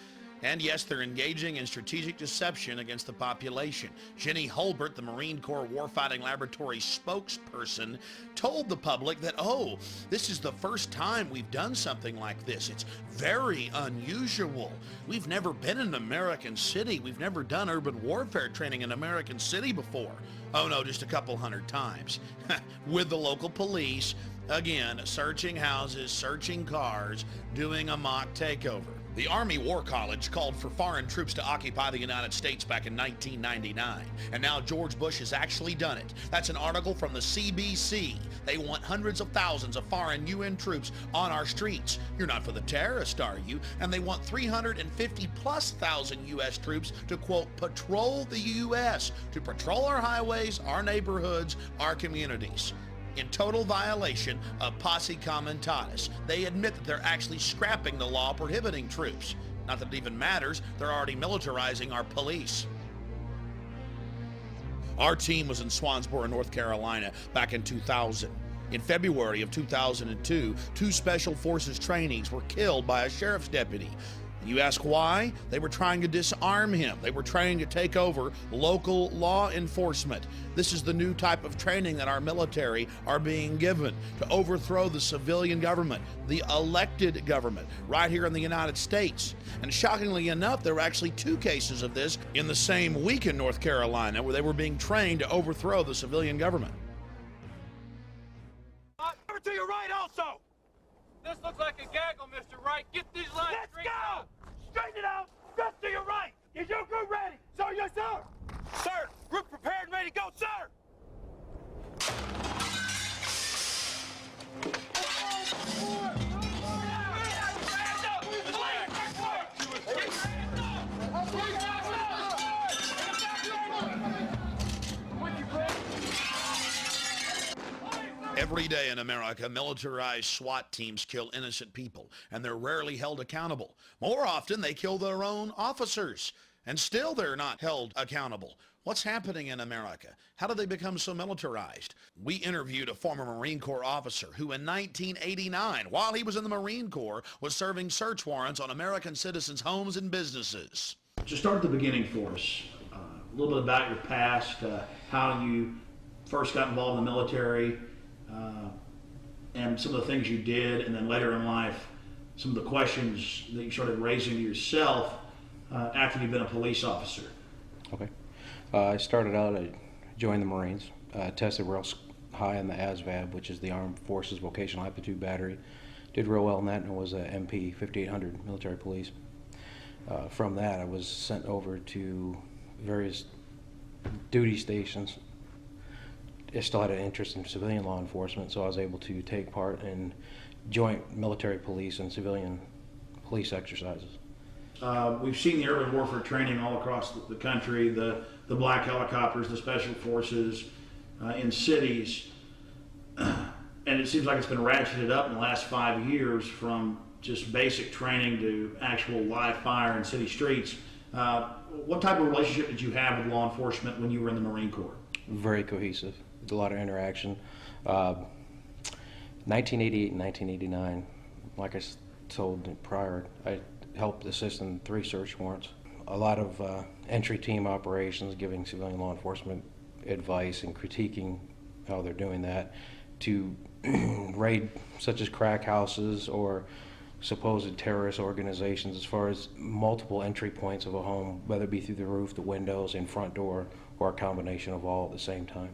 And yes, they're engaging in strategic deception against the population. Jenny Holbert, the Marine Corps Warfighting Laboratory spokesperson, told the public that, oh, this is the first time we've done something like this. It's very unusual. We've never been in an American city. We've never done urban warfare training in an American city before. Oh no, just a couple hundred times. With the local police, again, searching houses, searching cars, doing a mock takeover. The Army War College called for foreign troops to occupy the United States back in 1999, and now George Bush has actually done it. That's an article from the CBC. They want hundreds of thousands of foreign UN troops on our streets. You're not for the terrorists, are you? And they want 350,000+ U.S. troops to, quote, patrol the U.S., to patrol our highways, our neighborhoods, our communities. In total violation of Posse Comitatus. They admit that they're actually scrapping the law prohibiting troops. Not that it even matters, they're already militarizing our police. Our team was in Swansboro, North Carolina back in 2000. In February of 2002, 2 Special Forces trainees were killed by a sheriff's deputy. You ask why? They were trying to disarm him. They were trying to take over local law enforcement. This is the new type of training that our military are being given to overthrow the civilian government, the elected government, right here in the United States. And shockingly enough, there were actually 2 cases of this in the same week in North Carolina where they were being trained to overthrow the civilian government. Over to your right also! This looks like a gaggle, Mr. Wright. Get these lines straight out! Straighten it out! Just to your right! Is your group ready? Sir, yes, sir! Sir, group prepared and ready to go, sir! Every day in America, militarized SWAT teams kill innocent people, and they're rarely held accountable. More often, they kill their own officers, and still they're not held accountable. What's happening in America? How did they become so militarized? We interviewed a former Marine Corps officer who in 1989, while he was in the Marine Corps, was serving search warrants on American citizens' homes and businesses. Just start at the beginning for us. A little bit about your past, how you first got involved in the military, and some of the things you did, and then later in life, some of the questions that you started raising to yourself after you've been a police officer. Okay. I started out, I joined the Marines, tested real high in the ASVAB, which is the Armed Forces Vocational Aptitude Battery. Did real well in that and was a MP 5800 military police. From that, I was sent over to various duty stations. I still had an interest in civilian law enforcement, so I was able to take part in joint military police and civilian police exercises. We've seen the urban warfare training all across the country, the black helicopters, the special forces in cities, and it seems like it's been ratcheted up in the last 5 years from just basic training to actual live fire in city streets. What type of relationship did you have with law enforcement when you were in the Marine Corps? Very cohesive. A lot of interaction. 1988 and 1989, like I told prior, I helped assist in 3 search warrants. A lot of entry team operations, giving civilian law enforcement advice and critiquing how they're doing that, to raid such as crack houses or supposed terrorist organizations as far as multiple entry points of a home, whether it be through the roof, the windows, and front door, or a combination of all at the same time.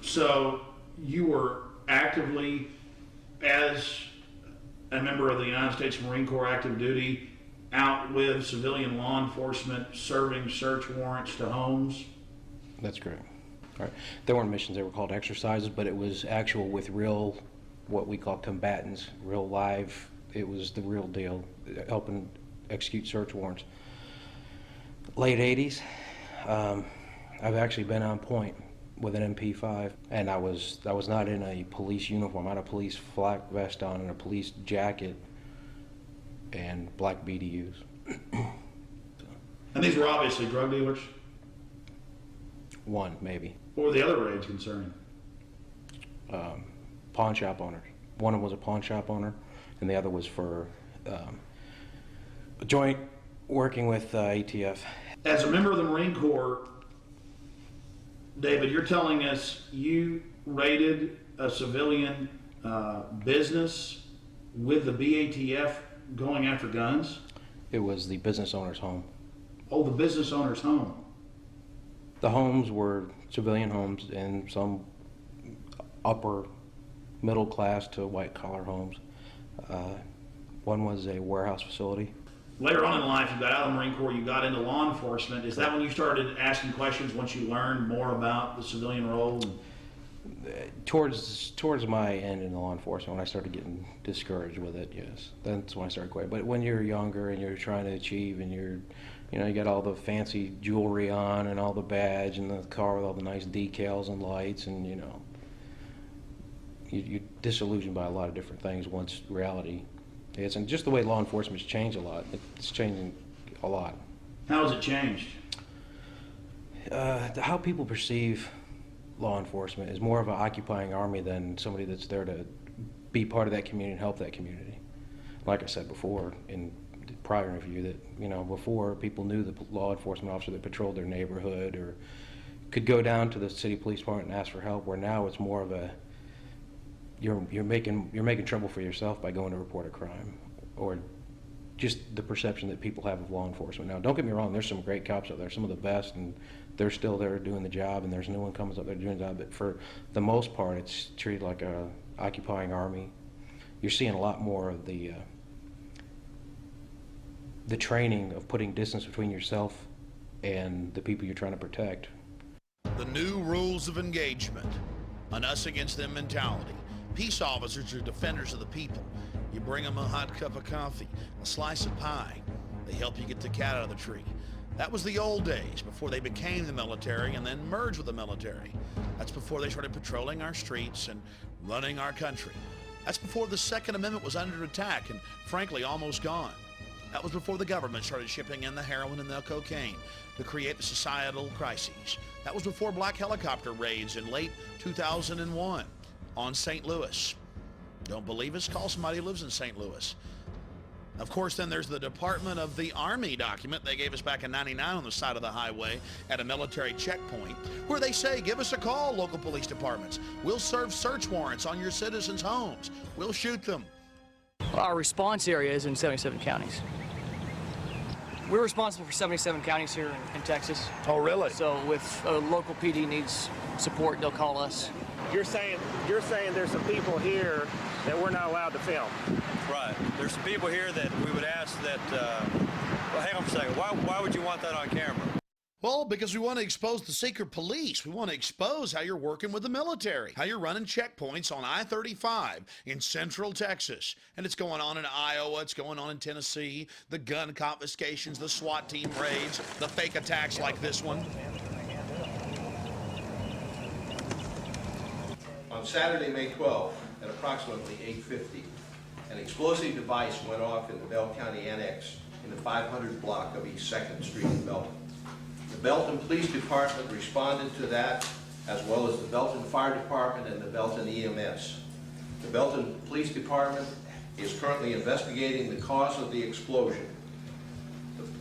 So you were actively, as a member of the United States Marine Corps active duty, out with civilian law enforcement serving search warrants to homes? That's correct. All right. There weren't missions, they were called exercises, but it was actual with real, what we call combatants, real live. It was the real deal, helping execute search warrants. Late 80s, I've actually been on point with an MP5, and I was not in a police uniform. I had a police flak vest on and a police jacket and black BDUs. And these were obviously drug dealers? One, maybe. What were the other raids concerning? Pawn shop owners. One of them was a pawn shop owner, and the other was for joint working with ATF. As a member of the Marine Corps, David, you're telling us you raided a civilian business with the BATF going after guns? It was the business owner's home. Oh, the business owner's home. The homes were civilian homes and some upper middle class to white collar homes. One was a warehouse facility. Later on in life, you got out of the Marine Corps, you got into law enforcement. Is that when you started asking questions once you learned more about the civilian role? Towards my end in law enforcement, when I started getting discouraged with it, yes. That's when I started quitting. But when you're younger and you're trying to achieve and you got all the fancy jewelry on and all the badge and the car with all the nice decals and lights, and you're disillusioned by a lot of different things once reality hits. And just the way law enforcement's changed a lot. It's changing a lot. How has it changed? How people perceive law enforcement is more of an occupying army than somebody that's there to be part of that community and help that community. Like I said before in the prior interview, that before people knew the law enforcement officer that patrolled their neighborhood or could go down to the city police department and ask for help, where now it's more of a you're making trouble for yourself by going to report a crime, or just the perception that people have of law enforcement. Now, don't get me wrong, there's some great cops out there, some of the best, and they're still there doing the job, and there's new one comes up there doing the job, but for the most part, it's treated like a occupying army. You're seeing a lot more of the training of putting distance between yourself and the people you're trying to protect. The new rules of engagement, an us against them mentality. Peace officers are defenders of the people. You bring them a hot cup of coffee, a slice of pie. They help you get the cat out of the tree. That was the old days, before they became the military and then merged with the military. That's before they started patrolling our streets and running our country. That's before the Second Amendment was under attack and, frankly, almost gone. That was before the government started shipping in the heroin and the cocaine to create the societal crises. That was before black helicopter raids in late 2001 on St. Louis. Don't believe us? Call somebody who lives in St. Louis. Of course, then there's the Department of the Army document they gave us back in '99 on the side of the highway at a military checkpoint, where they say, give us a call, local police departments. We'll serve search warrants on your citizens' homes. We'll shoot them. Our response area is in 77 counties. We're responsible for 77 counties here in Texas. Oh, really? So if a local PD needs support, they'll call us. You're saying there's some people here that we're not allowed to film. Right. There's some people here that we would ask that, well, hang on a second. Why would you want that on camera? Well, because we want to expose the secret police. We want to expose how you're working with the military, how you're running checkpoints on I-35 in Central Texas. And it's going on in Iowa, it's going on in Tennessee, the gun confiscations, the SWAT team raids, the fake attacks like this one. On Saturday, May 12th, at approximately 8:50, an explosive device went off in the Bell County Annex in the 500 block of East 2nd Street in Belton. The Belton Police Department responded to that, as well as the Belton Fire Department and the Belton EMS. The Belton Police Department is currently investigating the cause of the explosion.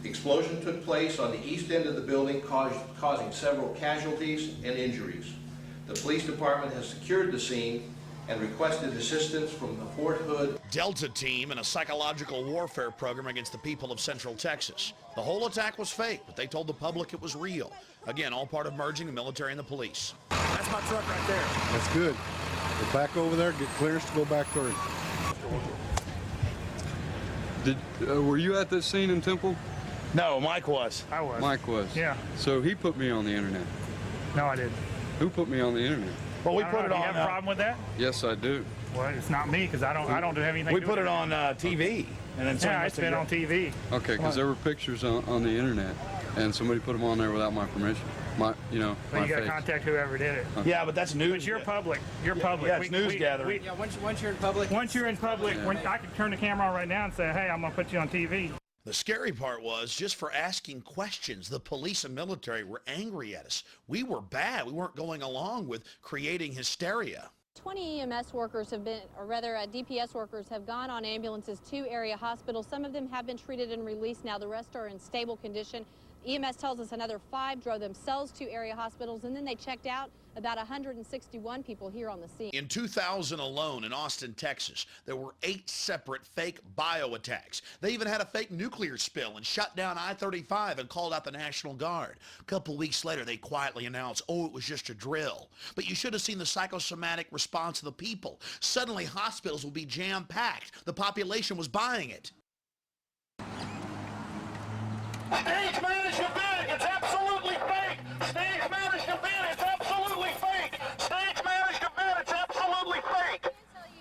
The explosion took place on the east end of the building, causing several casualties and injuries. The police department has secured the scene and requested assistance from the Fort Hood Delta team in a psychological warfare program against the people of Central Texas. The whole attack was fake, but they told the public it was real. Again, all part of merging the military and the police. That's my truck right there. That's good. Get back over there, get clearance to go back through. Were you at this scene in Temple? No, Mike was. I was. Mike was. Yeah. So he put me on the internet. No, I didn't. Who put me on the internet? Well, we I don't put know. it Do on. you have a problem with that? Yes, I do. Well, it's not me because I don't have anything. We to put do it with on TV, and then yeah, it's been on TV. Okay, because there were pictures on the internet, and somebody put them on there without my permission. But you got to face. contact whoever did it. Okay. Yeah, but that's news. But you're public. You're public. Yeah, it's news gathering. Yeah, once you're in public. Once you're in public, when I could turn the camera on right now and say, "Hey, I'm gonna put you on TV." The scary part was, just for asking questions, the police and military were angry at us. We were bad. We weren't going along with creating hysteria. 20 EMS workers have been, or rather DPS workers have gone on ambulances to area hospitals. Some of them have been treated and released now. The rest are in stable condition. EMS tells us another 5 drove themselves to area hospitals, and then they checked out. About 161 people here on the scene. In 2000 alone in Austin, Texas, there were 8 separate fake bio attacks. They even had a fake nuclear spill and shut down I-35 and called out the National Guard. A couple weeks later, they quietly announced, oh, it was just a drill. But you should have seen the psychosomatic response of the people. Suddenly, hospitals will be jam-packed. The population was buying it. Stage management bid, it's absolutely fake! Stage management bid, it's absolutely fake! Stage management bid, it's absolutely fake!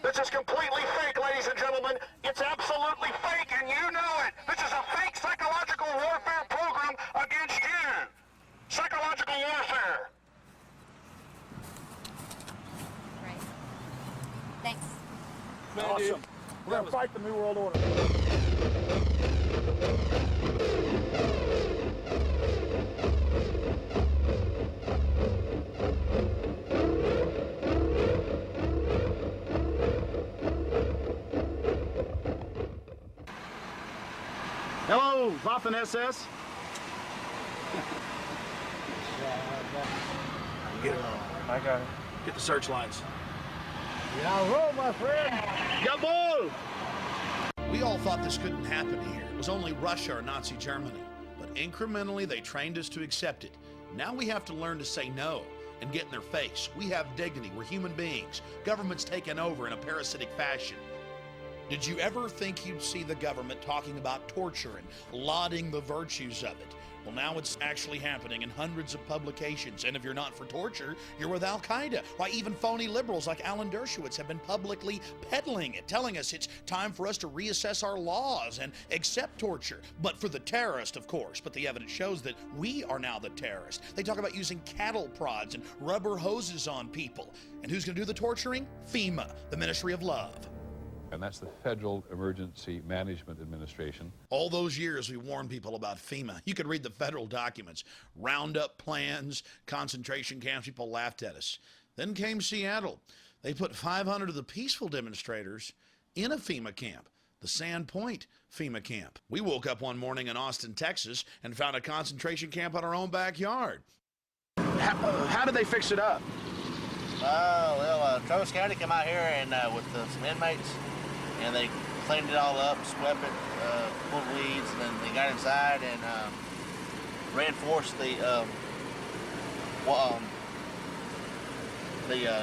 This is completely fake, ladies and gentlemen. It's absolutely fake, and you know it! This is a fake psychological warfare program against you! Psychological warfare! Right. Thanks. Awesome. We're gonna fight the New World Order. Hello, Waffen SS. Get it on. I got it. Get the searchlights. Yeah, roll, my friend. Jawohl! We all thought this couldn't happen here. It was only Russia or Nazi Germany. But incrementally, they trained us to accept it. Now we have to learn to say no and get in their face. We have dignity. We're human beings. Government's taken over in a parasitic fashion. Did you ever think you'd see the government talking about torture and lauding the virtues of it? Well, now it's actually happening in hundreds of publications, and if you're not for torture, you're with Al-Qaeda. Why, even phony liberals like Alan Dershowitz have been publicly peddling it, telling us it's time for us to reassess our laws and accept torture. But for the terrorist, of course. But the evidence shows that we are now the terrorist. They talk about using cattle prods and rubber hoses on people. And who's going to do the torturing? FEMA, the Ministry of Love. And that's the Federal Emergency Management Administration. All those years we warned people about FEMA. You could read the federal documents, roundup plans, concentration camps. People laughed at us. Then came Seattle. They put 500 of the peaceful demonstrators in a FEMA camp, the Sand Point FEMA camp. We woke up one morning in Austin, Texas, and found a concentration camp in our own backyard. How did they fix it up? Travis County came out here and with some inmates, and they cleaned it all up, swept it, pulled weeds, and then they got inside and reinforced the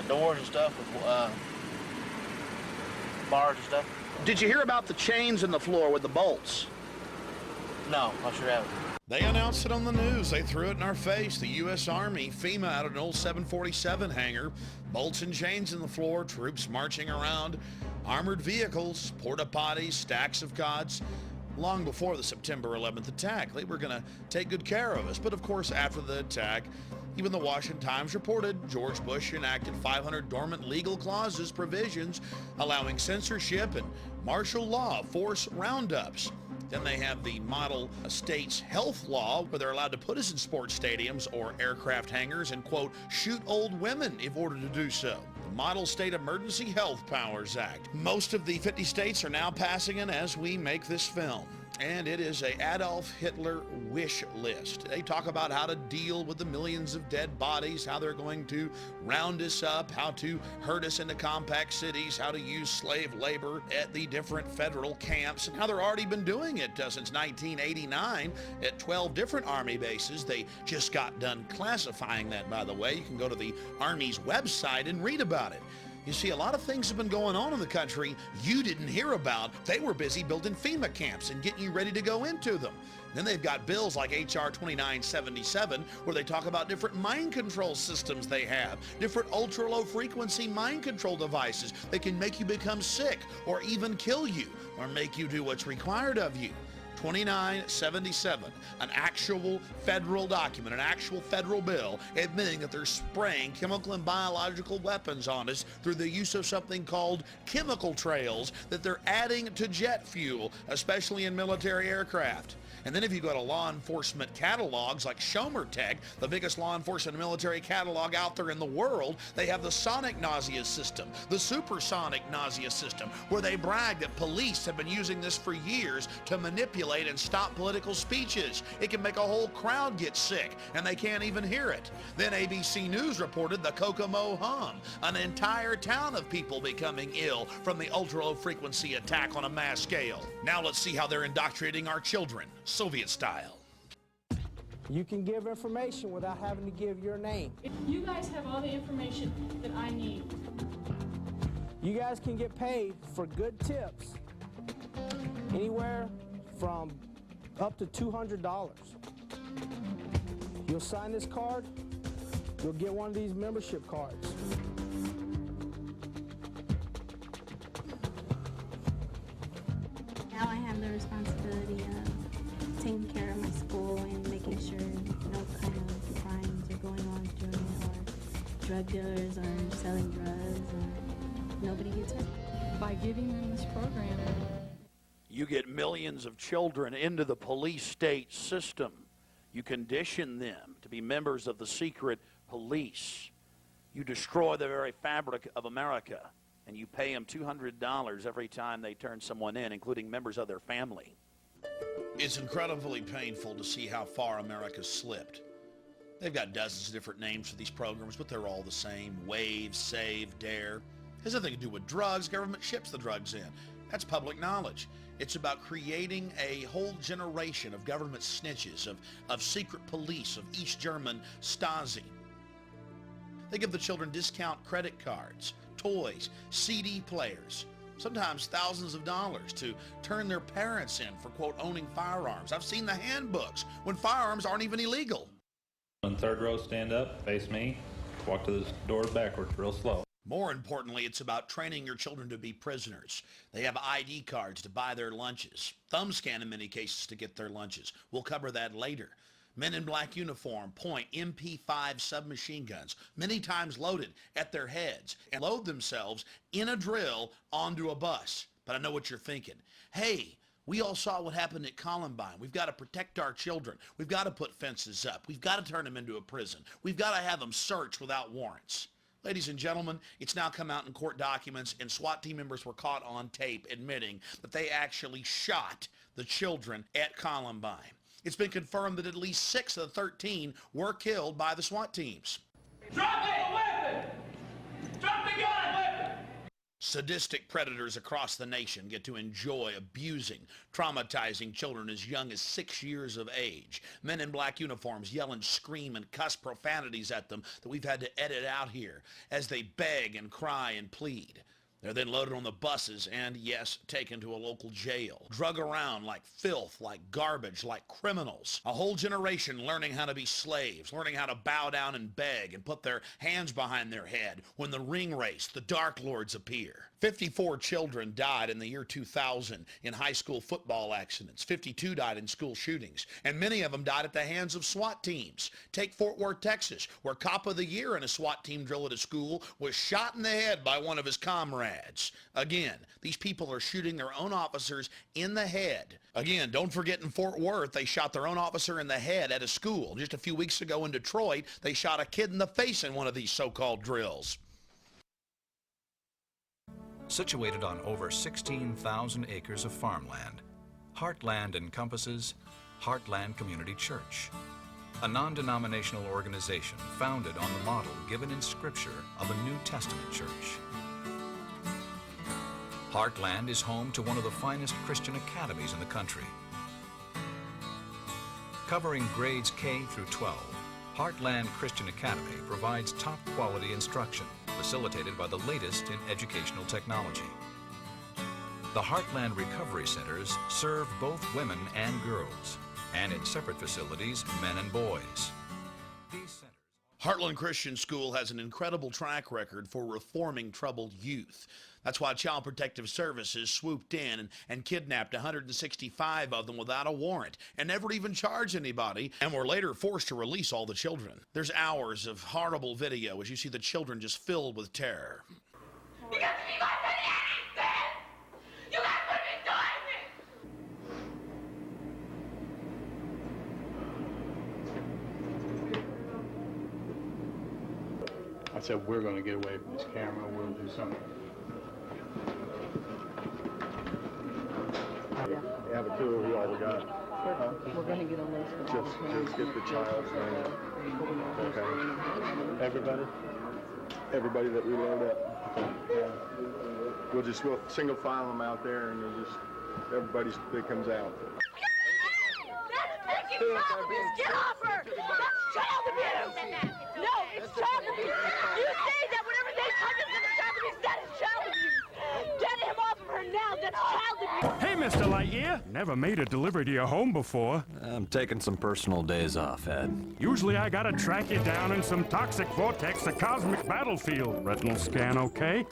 doors and stuff with bars and stuff. Did you hear about the chains in the floor with the bolts? No, I sure haven't. They announced it on the news. They threw it in our face. The U.S. Army, FEMA out of an old 747 hangar, bolts and chains in the floor, troops marching around, armored vehicles, porta potties, stacks of cots. Long before the September 11th attack, they were going to take good care of us. But of course, after the attack, even the Washington Times reported George Bush enacted 500 dormant legal clauses, provisions allowing censorship and martial law, force roundups. Then they have the model state's health law, where they're allowed to put us in sports stadiums or aircraft hangars and, quote, shoot old women if ordered to do so. The Model State Emergency Health Powers Act. Most of the 50 states are now passing it as we make this film. And it is a Adolf Hitler wish list. They talk about how to deal with the millions of dead bodies, how they're going to round us up, how to herd us into compact cities, how to use slave labor at the different federal camps, and how they've already been doing it since 1989 at 12 different Army bases. They just got done classifying that, by the way. You can go to the Army's website and read about it. You see, a lot of things have been going on in the country you didn't hear about. They were busy building FEMA camps and getting you ready to go into them. Then they've got bills like H.R. 2977 where they talk about different mind control systems they have, different ultra-low frequency mind control devices that can make you become sick or even kill you or make you do what's required of you. 2977, an actual federal document, an actual federal bill admitting that they're spraying chemical and biological weapons on us through the use of something called chemical trails that they're adding to jet fuel, especially in military aircraft. And then if you go to law enforcement catalogs like Schomer Tech, the biggest law enforcement military catalog out there in the world, they have the sonic nausea system, the supersonic nausea system, where they brag that police have been using this for years to manipulate and stop political speeches. It can make a whole crowd get sick, and they can't even hear it. Then ABC News reported the Kokomo hum, an entire town of people becoming ill from the ultra-low frequency attack on a mass scale. Now let's see how they're indoctrinating our children, Soviet style. You can give information without having to give your name. You guys have all the information that I need. You guys can get paid for good tips anywhere from up to $200. You'll sign this card, you'll get one of these membership cards. Now I have the responsibility of taking care of my school and making sure no kind of crimes are going on during it, or drug dealers are selling drugs, or nobody gets hurt. By giving them this program. You get millions of children into the police state system. You condition them to be members of the secret police. You destroy the very fabric of America, and you pay them $200 every time they turn someone in, including members of their family. It's incredibly painful to see how far America's slipped. They've got dozens of different names for these programs, but they're all the same. Wave, Save, Dare. It has nothing to do with drugs. Government ships the drugs in. That's public knowledge. It's about creating a whole generation of government snitches, of secret police, of East German Stasi. They give the children discount credit cards, toys, CD players, sometimes thousands of dollars to turn their parents in for, quote, owning firearms. I've seen the handbooks when firearms aren't even illegal. In third row, stand up, face me, walk to the doors backwards real slow. More importantly, it's about training your children to be prisoners. They have ID cards to buy their lunches, thumb scan in many cases to get their lunches. We'll cover that later. Men in black uniform point MP5 submachine guns, many times loaded, at their heads and load themselves in a drill onto a bus. But I know what you're thinking. Hey, we all saw what happened at Columbine. We've got to protect our children. We've got to put fences up. We've got to turn them into a prison. We've got to have them searched without warrants. Ladies and gentlemen, it's now come out in court documents, and SWAT team members were caught on tape admitting that they actually shot the children at Columbine. It's been confirmed that at least 6 of the 13 were killed by the SWAT teams. Drop the weapon! Drop the gun, weapon! Sadistic predators across the nation get to enjoy abusing, traumatizing children as young as 6 years of age. Men in black uniforms yell and scream and cuss profanities at them that we've had to edit out here as they beg and cry and plead. They're then loaded on the buses and, yes, taken to a local jail. Drug around like filth, like garbage, like criminals. A whole generation learning how to be slaves, learning how to bow down and beg and put their hands behind their head when the ring race, the Dark Lords appear. 54 children died in the year 2000 in high school football accidents. 52 died in school shootings, and many of them died at the hands of SWAT teams. Take Fort Worth, Texas, where Cop of the Year in a SWAT team drill at a school was shot in the head by one of his comrades. Again, these people are shooting their own officers in the head. Again, don't forget in Fort Worth, they shot their own officer in the head at a school. Just a few weeks ago in Detroit, they shot a kid in the face in one of these so-called drills. Situated on over 16,000 acres of farmland, Heartland encompasses Heartland Community Church, a non-denominational organization founded on the model given in Scripture of a New Testament church. Heartland is home to one of the finest Christian academies in the country. Covering grades K through 12, Heartland Christian Academy provides top-quality instruction facilitated by the latest in educational technology. The Heartland Recovery Centers serve both women and girls, and in separate facilities, men and boys. Heartland Christian School has an incredible track record for reforming troubled youth. That's why Child Protective Services swooped in and kidnapped 165 of them without a warrant and never even charged anybody, and were later forced to release all the children. There's hours of horrible video as you see the children just filled with terror. You got to be my You got to put me I said, we're going to get away from this camera. We'll do something. You have a clue who all we got? Huh? We're going to get a list of Just get the child's name. Okay. Everybody? Everybody that we load up. Okay. Yeah. We'll single file them out there, and we'll just everybody that comes out. That's taking child abuse. Get off her! That's child abuse! No, it's child abuse. You say that whatever they touch is in the child abuse, that is child abuse. Get him off of her now. That's child abuse. Hey, Mr. Lightyear. Never made a delivery to your home before. I'm taking some personal days off, Ed. Usually I gotta track you down in some toxic vortex, a cosmic battlefield. Retinal scan okay?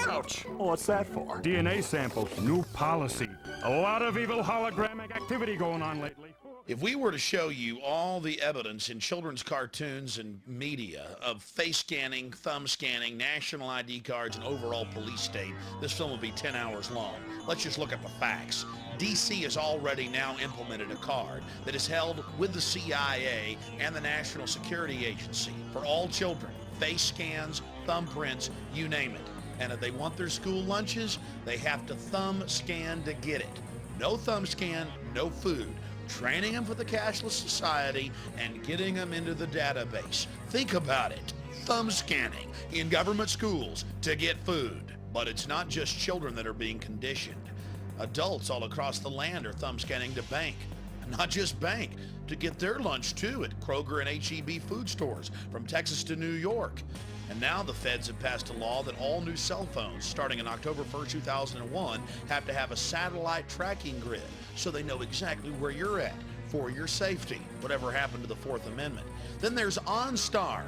Ouch! What's that for? DNA sample, new policy. A lot of evil hologramic activity going on lately. If we were to show you all the evidence in children's cartoons and media of face scanning, thumb scanning, national ID cards, and overall police state, this film would be 10 hours long. Let's just look at the facts. DC has already now implemented a card that is held with the CIA and the National Security Agency for all children. Face scans, thumbprints, you name it. And if they want their school lunches, they have to thumb scan to get it. No thumb scan, no food. Training them for the cashless society and getting them into the database. Think about it. Thumb scanning in government schools to get food. But it's not just children that are being conditioned. Adults all across the land are thumb scanning to bank. Not just bank, to get their lunch too at Kroger and H-E-B food stores from Texas to New York. And now the feds have passed a law that all new cell phones starting in October 1st, 2001 have to have a satellite tracking grid so they know exactly where you're at for your safety, whatever happened to the Fourth Amendment. Then there's OnStar.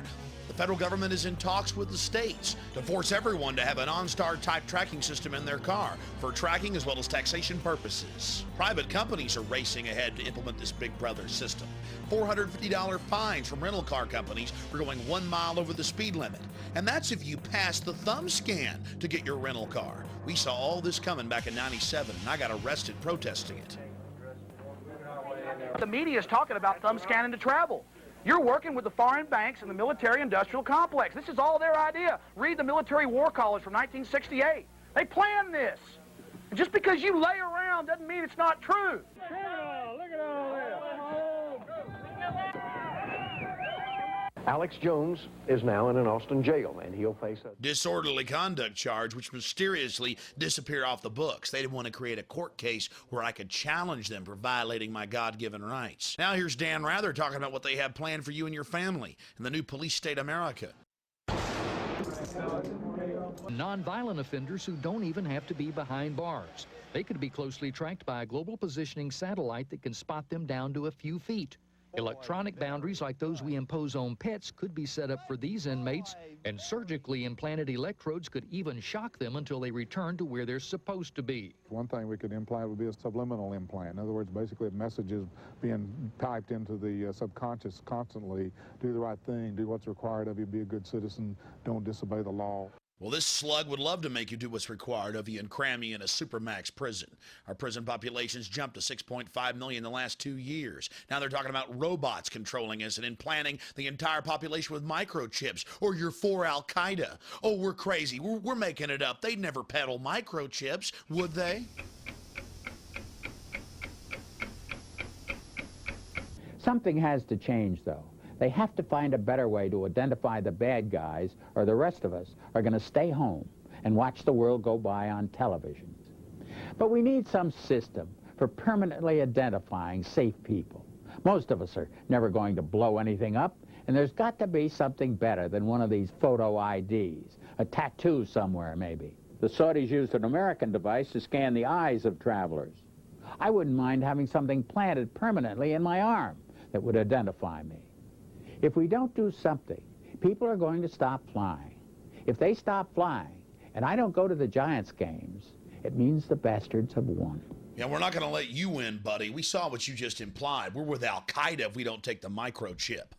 The federal government is in talks with the states to force everyone to have an OnStar type tracking system in their car for tracking as well as taxation purposes. Private companies are racing ahead to implement this Big Brother system. $450 fines from rental car companies for going 1 mile over the speed limit. And that's if you pass the thumb scan to get your rental car. We saw all this coming back in '97 and I got arrested protesting it. The media is talking about thumb scanning to travel. You're working with the foreign banks and the military-industrial complex. This is all their idea. Read the Military War College from 1968. They planned this. And just because you lay around doesn't mean it's not true. Look at all this. Alex Jones is now in an Austin jail, and he'll face a disorderly conduct charge, which mysteriously disappeared off the books. They didn't want to create a court case where I could challenge them for violating my God-given rights. Now here's Dan Rather talking about what they have planned for you and your family in the new police state America. Non-violent offenders who don't even have to be behind bars. They could be closely tracked by a global positioning satellite that can spot them down to a few feet. Electronic boundaries like those we impose on pets could be set up for these inmates, and surgically implanted electrodes could even shock them until they return to where they're supposed to be. One thing we could implant would be a subliminal implant. In other words, basically a message is being typed into the subconscious constantly. Do the right thing, do what's required of you, be a good citizen, don't disobey the law. Well, this slug would love to make you do what's required of you and cram you in a supermax prison. Our prison population's jumped to 6.5 million in the last 2 years. Now they're talking about robots controlling us and implanting the entire population with microchips, or you're for Al-Qaeda. Oh, we're crazy. We're, We're making it up. They'd never peddle microchips, would they? Something has to change, though. They have to find a better way to identify the bad guys, or the rest of us are going to stay home and watch the world go by on television. But we need some system for permanently identifying safe people. Most of us are never going to blow anything up, and there's got to be something better than one of these photo IDs, a tattoo somewhere maybe. The Saudis used an American device to scan the eyes of travelers. I wouldn't mind having something planted permanently in my arm that would identify me. If we don't do something, people are going to stop flying. If they stop flying, and I don't go to the Giants games, it means the bastards have won. Yeah, we're not going to let you win, buddy. We saw what you just implied. We're with Al-Qaeda if we don't take the microchip.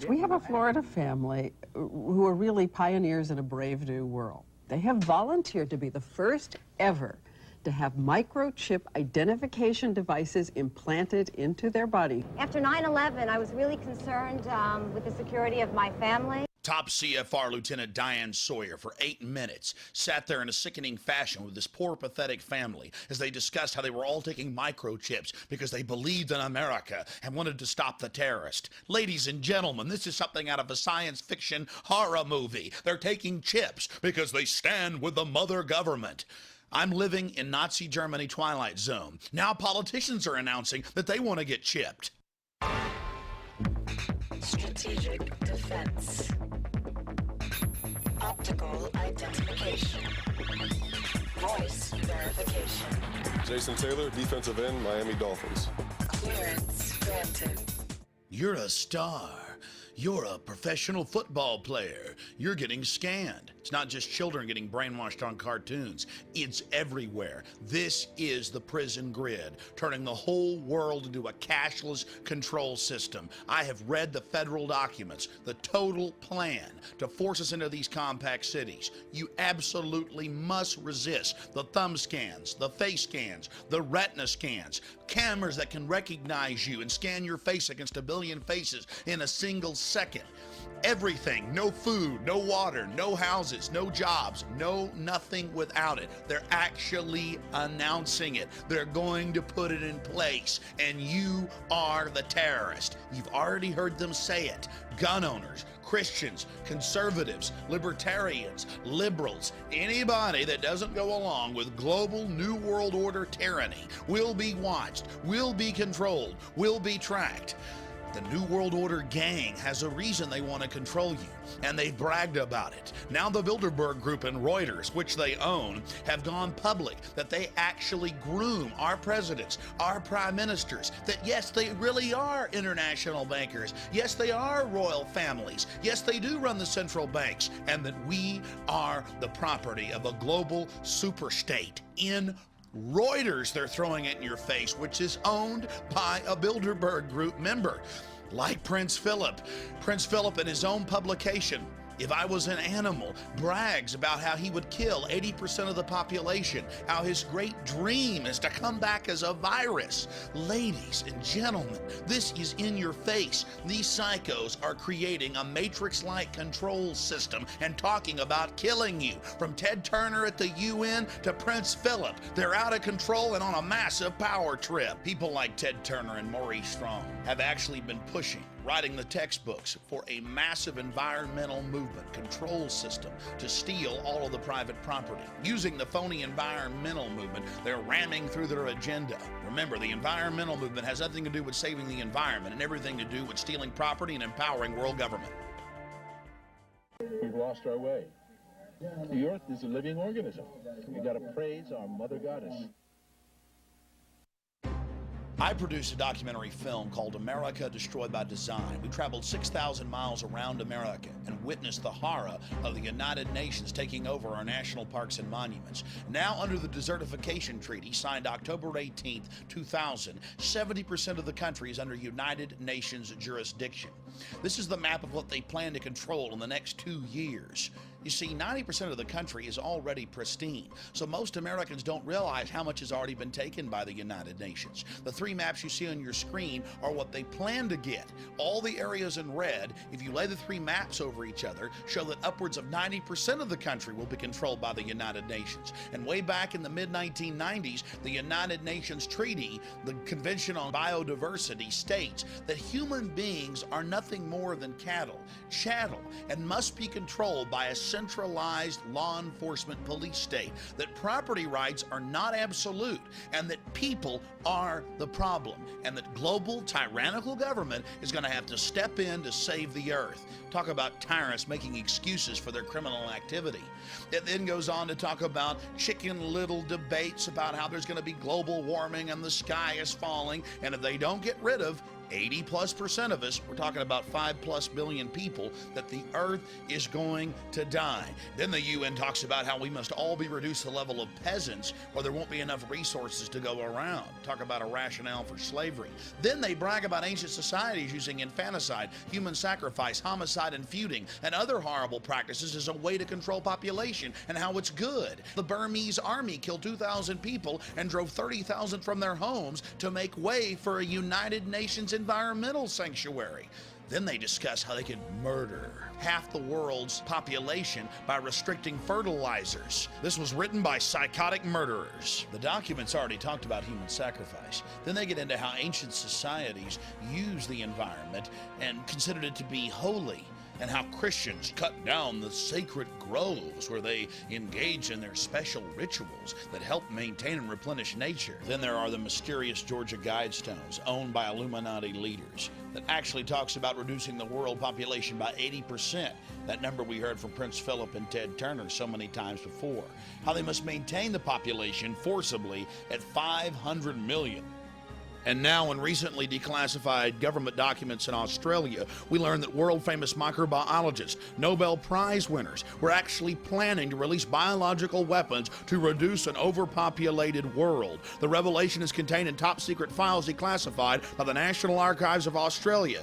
We have a Florida family who are really pioneers in a brave new world. They have volunteered to be the first ever to have microchip identification devices implanted into their body. After 9/11, I was really concerned with the security of my family. Top CFR Lieutenant Diane Sawyer, for 8 minutes, sat there in a sickening fashion with this poor, pathetic family as they discussed how they were all taking microchips because they believed in America and wanted to stop the terrorist. Ladies and gentlemen, this is something out of a science fiction horror movie. They're taking chips because they stand with the mother government. I'm living in Nazi Germany Twilight Zone. Now politicians are announcing that they want to get chipped. Strategic defense. Optical identification. Voice verification. Jason Taylor, defensive end, Miami Dolphins. Clearance granted. You're a star. You're a professional football player. You're getting scanned. It's not just children getting brainwashed on cartoons. It's everywhere. This is the prison grid, turning the whole world into a cashless control system. I have read the federal documents, the total plan to force us into these compact cities. You absolutely must resist the thumb scans, the face scans, the retina scans, cameras that can recognize you and scan your face against 1 billion faces in a single second. Everything, no food, no water, no houses, no jobs, no nothing without it. They're actually announcing it. They're going to put it in place, and you are the terrorist. You've already heard them say it. Gun owners, Christians, conservatives, libertarians, liberals, anybody that doesn't go along with global New World Order tyranny will be watched, will be controlled, will be tracked. The New World Order gang has a reason they want to control you, and they've bragged about it. Now the Bilderberg Group and Reuters, which they own, have gone public that they actually groom our presidents, our prime ministers, that yes, they really are international bankers. Yes, they are royal families. Yes, they do run the central banks, and that we are the property of a global superstate in Reuters. They're throwing it in your face, which is owned by a Bilderberg Group member, like Prince Philip. Prince Philip, in his own publication, If I Was an Animal, brags about how he would kill 80% of the population, how his great dream is to come back as a virus. Ladies and gentlemen, this is in your face. These psychos are creating a matrix-like control system and talking about killing you. From Ted Turner at the UN to Prince Philip, they're out of control and on a massive power trip. People like Ted Turner and Maurice Strong have actually been pushing, writing the textbooks for a massive environmental movement control system to steal all of the private property. Using the phony environmental movement, they're ramming through their agenda. Remember, the environmental movement has nothing to do with saving the environment and everything to do with stealing property and empowering world government. We've lost our way. The earth is a living organism. We got to praise our mother goddess. I produced a documentary film called America Destroyed by Design. We traveled 6,000 miles around America and witnessed the horror of the United Nations taking over our national parks and monuments. Now, under the Desertification Treaty signed October 18, 2000, 70% of the country is under United Nations jurisdiction. This is the map of what they plan to control in the next 2 years. You see, 90% of the country is already pristine, so most Americans don't realize how much has already been taken by the United Nations. The 3 maps you see on your screen are what they plan to get. All the areas in red, if you lay the 3 maps over each other, show that upwards of 90% of the country will be controlled by the United Nations. And way back in the mid-1990s, the United Nations Treaty, the Convention on Biodiversity, states that human beings are nothing more than cattle, chattel, and must be controlled by a centralized law enforcement police state, that property rights are not absolute, and that people are the problem, and that global tyrannical government is going to have to step in to save the earth. Talk about tyrants making excuses for their criminal activity. It then goes on to talk about chicken little debates about how there's going to be global warming and the sky is falling, and if they don't get rid of 80+% of us, we're talking about 5+ billion people, that the earth is going to die. Then the UN talks about how we must all be reduced to the level of peasants or there won't be enough resources to go around. Talk about a rationale for slavery. Then they brag about ancient societies using infanticide, human sacrifice, homicide, and feuding, and other horrible practices as a way to control population and how it's good. The Burmese army killed 2,000 people and drove 30,000 from their homes to make way for a United Nations environmental sanctuary. Then they discuss how they could murder half the world's population by restricting fertilizers. This was written by psychotic murderers. The documents already talked about human sacrifice. Then they get into how ancient societies used the environment and considered it to be holy, and how Christians cut down the sacred groves where they engage in their special rituals that help maintain and replenish nature. Then there are the mysterious Georgia Guidestones owned by Illuminati leaders that actually talks about reducing the world population by 80%. That number we heard from Prince Philip and Ted Turner so many times before. How they must maintain the population forcibly at 500 million. And now, in recently declassified government documents in Australia, we learned that world-famous microbiologists, Nobel Prize winners, were actually planning to release biological weapons to reduce an overpopulated world. The revelation is contained in top-secret files declassified by the National Archives of Australia.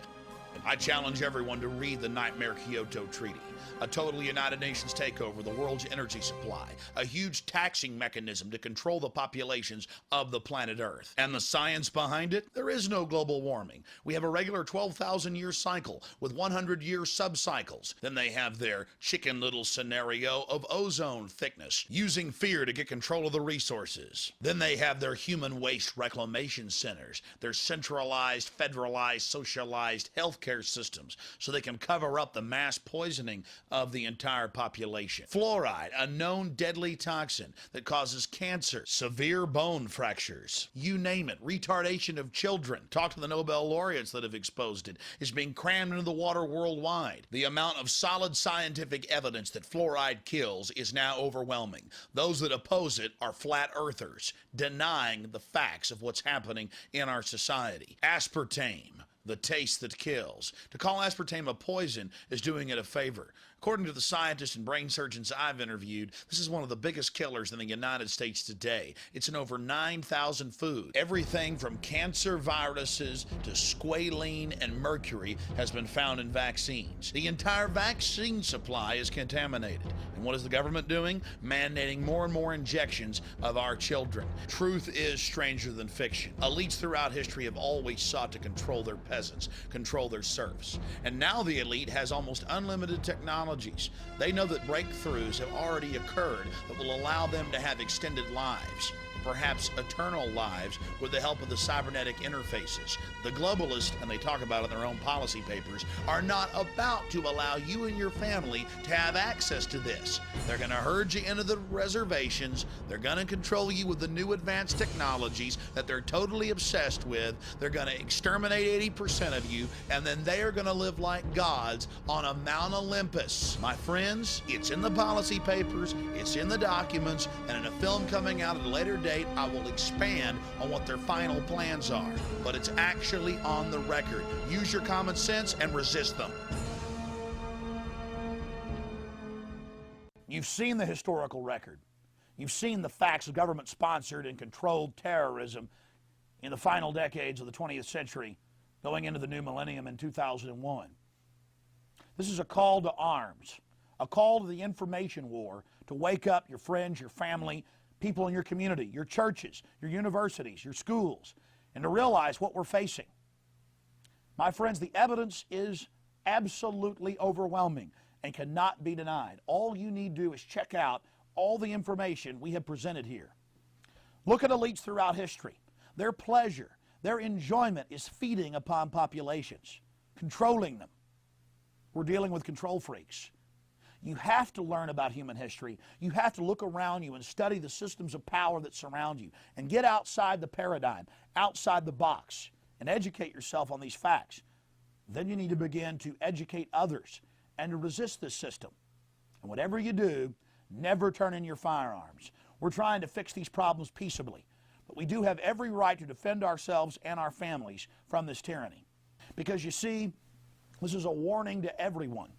I challenge everyone to read the Nightmare Kyoto Treaty, a total United Nations takeover of the world's energy supply, a huge taxing mechanism to control the populations of the planet Earth. And the science behind it? There is no global warming. We have a regular 12,000-year cycle with 100-year subcycles. Then they have their chicken little scenario of ozone thickness, using fear to get control of the resources. Then they have their human waste reclamation centers, their centralized, federalized, socialized healthcare systems, so they can cover up the mass poisoning of the entire population. Fluoride, a known deadly toxin that causes cancer, severe bone fractures, you name it, retardation of children. Talk to the Nobel laureates that have exposed it. It's being crammed into the water worldwide. The amount of solid scientific evidence that fluoride kills is now overwhelming. Those that oppose it are flat earthers, denying the facts of what's happening in our society. Aspartame, the taste that kills. To call aspartame a poison is doing it a favor. According to the scientists and brain surgeons I've interviewed, this is one of the biggest killers in the United States today. It's in over 9,000 foods. Everything from cancer viruses to squalene and mercury has been found in vaccines. The entire vaccine supply is contaminated. And what is the government doing? Mandating more and more injections of our children. Truth is stranger than fiction. Elites throughout history have always sought to control their peasants, control their serfs. And now the elite has almost unlimited technology. They know that breakthroughs have already occurred that will allow them to have extended lives, perhaps eternal lives, with the help of the cybernetic interfaces. The globalists, and they talk about it in their own policy papers, are not about to allow you and your family to have access to this. They're going to herd you into the reservations. They're going to control you with the new advanced technologies that they're totally obsessed with. They're going to exterminate 80% of you, and then they are going to live like gods on a Mount Olympus. My friends, it's in the policy papers, it's in the documents, and in a film coming out at a later date, I will expand on what their final plans are. But it's actually on the record. Use your common sense and resist them. You've seen the historical record. You've seen the facts of government-sponsored and controlled terrorism in the final decades of the 20th century, going into the new millennium in 2001. This is a call to arms, a call to the information war to wake up your friends, your family, people in your community, your churches, your universities, your schools, and to realize what we're facing. My friends, the evidence is absolutely overwhelming and cannot be denied. All you need to do is check out all the information we have presented here. Look at elites throughout history. Their pleasure, their enjoyment is feeding upon populations, controlling them. We're dealing with control freaks. You have to learn about human history. You have to look around you and study the systems of power that surround you and get outside the paradigm, outside the box, and educate yourself on these facts. Then you need to begin to educate others and to resist this system. And whatever you do, never turn in your firearms. We're trying to fix these problems peaceably, but we do have every right to defend ourselves and our families from this tyranny. Because you see, this is a warning to everyone.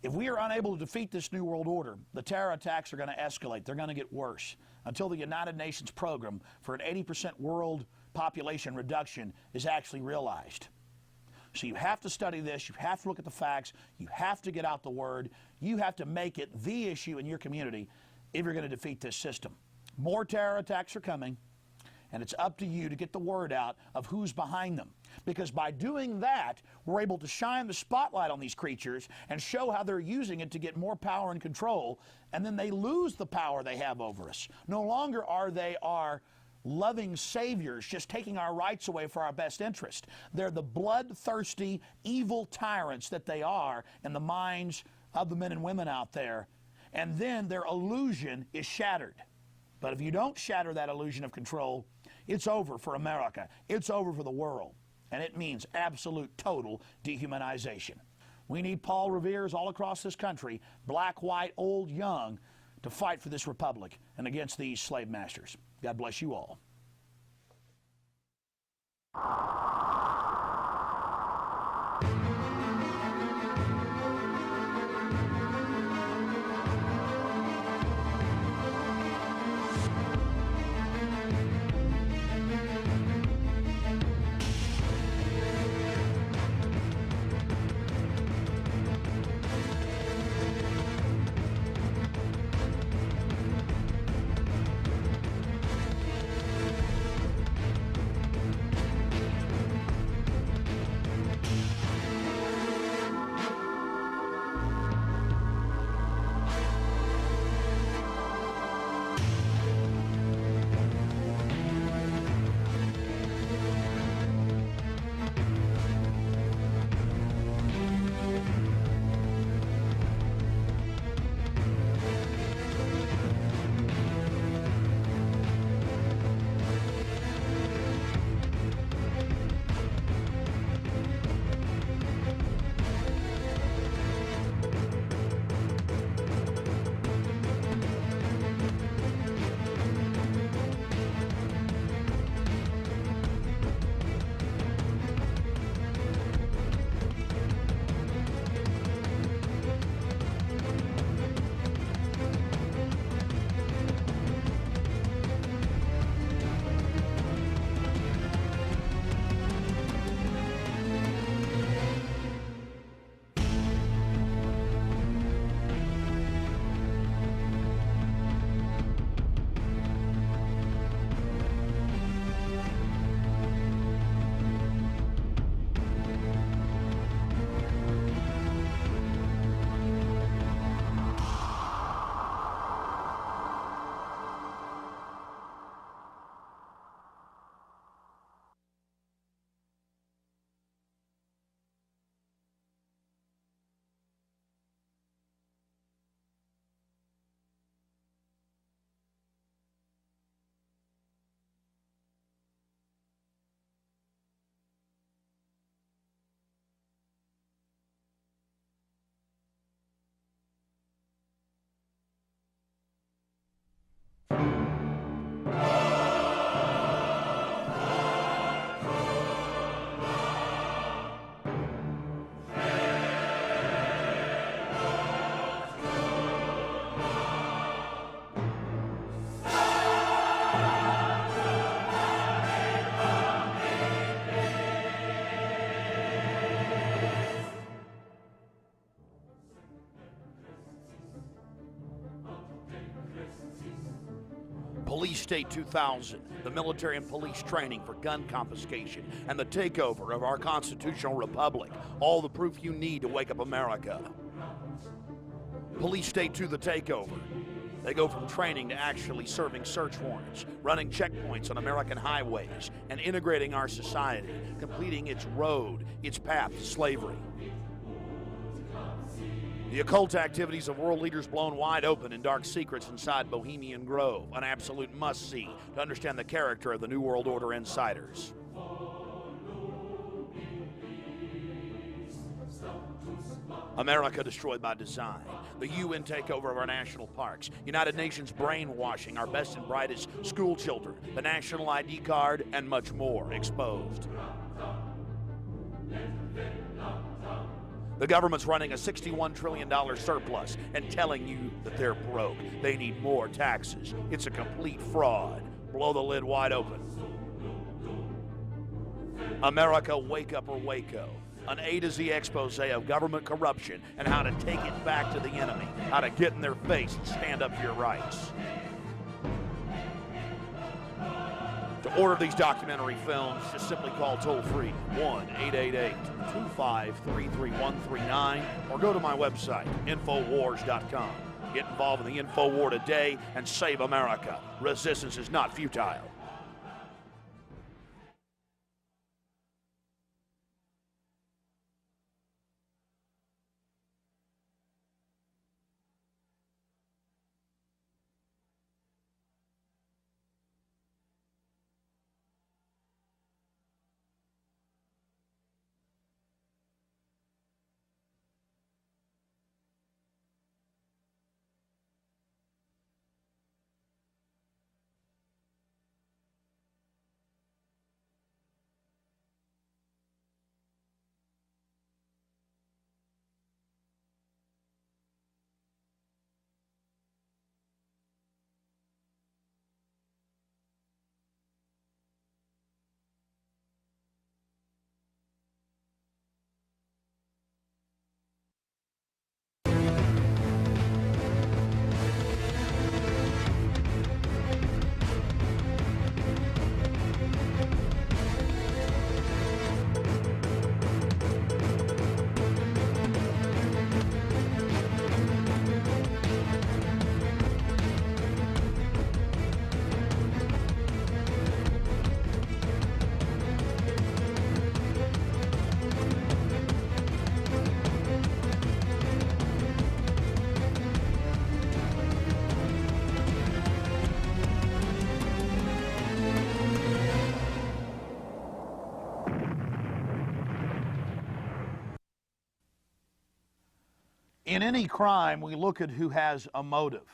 If we are unable to defeat this New World Order, the terror attacks are going to escalate. They're going to get worse until the United Nations program for an 80% world population reduction is actually realized. So you have to study this. You have to look at the facts. You have to get out the word. You have to make it the issue in your community if you're going to defeat this system. More terror attacks are coming, and it's up to you to get the word out of who's behind them. Because by doing that, we're able to shine the spotlight on these creatures and show how they're using it to get more power and control, and then they lose the power they have over us. No longer are they our loving saviors just taking our rights away for our best interest. They're the bloodthirsty, evil tyrants that they are in the minds of the men and women out there. And then their illusion is shattered. But if you don't shatter that illusion of control, it's over for America. It's over for the world. And it means absolute, total dehumanization. We need Paul Reveres all across this country, black, white, old, young, to fight for this republic and against these slave masters. God bless you all. Police State 2000, the military and police training for gun confiscation, and the takeover of our constitutional republic. All the proof you need to wake up America. Police State 2, the takeover. They go from training to actually serving search warrants, running checkpoints on American highways, and integrating our society, completing its road, its path to slavery. The occult activities of world leaders blown wide open in dark secrets inside Bohemian Grove, an absolute must-see to understand the character of the New World Order insiders. America destroyed by design, the UN takeover of our national parks, United Nations brainwashing our best and brightest school children, the national ID card, and much more exposed. The government's running a $61 trillion surplus and telling you that they're broke. They need more taxes. It's a complete fraud. Blow the lid wide open. America, wake up or waco. An A to Z expose of government corruption and how to take it back to the enemy, how to get in their face and stand up for your rights. To order these documentary films, just simply call toll-free 1-888-253-3139 or go to my website, Infowars.com. Get involved in the Info War today and save America. Resistance is not futile. In any crime, we look at who has a motive.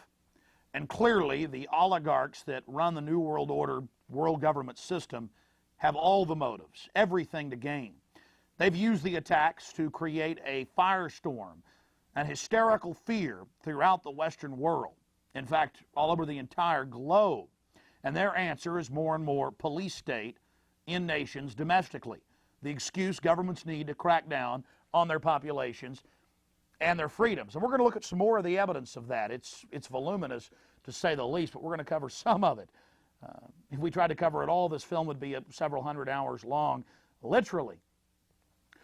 And clearly, the oligarchs that run the New World Order world government system have all the motives, everything to gain. They've used the attacks to create a firestorm, an hysterical fear throughout the Western world. In fact, all over the entire globe. And their answer is more and more police state in nations domestically. The excuse governments need to crack down on their populations and their freedoms. And we're going to look at some more of the evidence of that. It's voluminous, to say the least, but we're going to cover some of it. If we tried to cover it all, this film would be several hundred hours long, literally.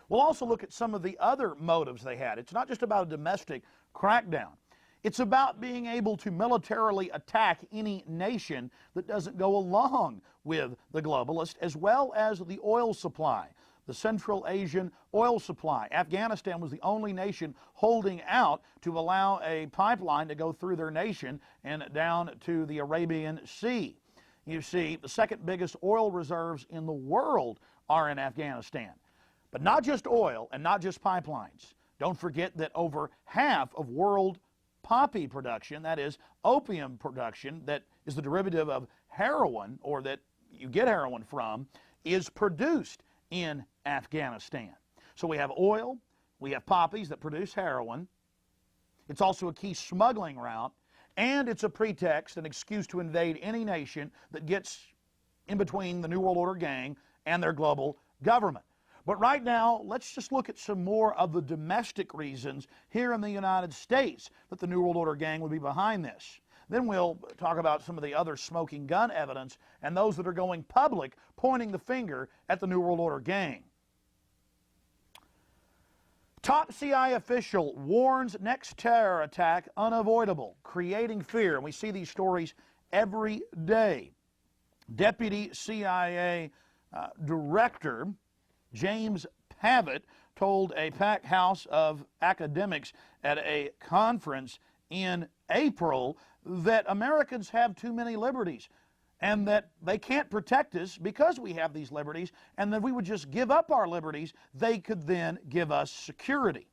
We'll also look at some of the other motives they had. It's not just about a domestic crackdown. It's about being able to militarily attack any nation that doesn't go along with the globalists, as well as the oil supply. The Central Asian oil supply. Afghanistan was the only nation holding out to allow a pipeline to go through their nation and down to the Arabian Sea. You see, the second biggest oil reserves in the world are in Afghanistan. But not just oil and not just pipelines. Don't forget that over half of world poppy production, that is opium production, that is the derivative of heroin, or that you get heroin from, is produced in Afghanistan. So we have oil, we have poppies that produce heroin. It's also a key smuggling route, and it's a pretext, an excuse to invade any nation that gets in between the New World Order gang and their global government. But right now, let's just look at some more of the domestic reasons here in the United States that the New World Order gang would be behind this. Then we'll talk about some of the other smoking gun evidence and those that are going public, pointing the finger at the New World Order gang. Top CIA official warns next terror attack unavoidable, creating fear. And we see these stories every day. Deputy CIA Director James Pavitt told a packed house of academics at a conference in April that Americans have too many liberties and that they can't protect us because we have these liberties, and that we would just give up our liberties, they could then give us security.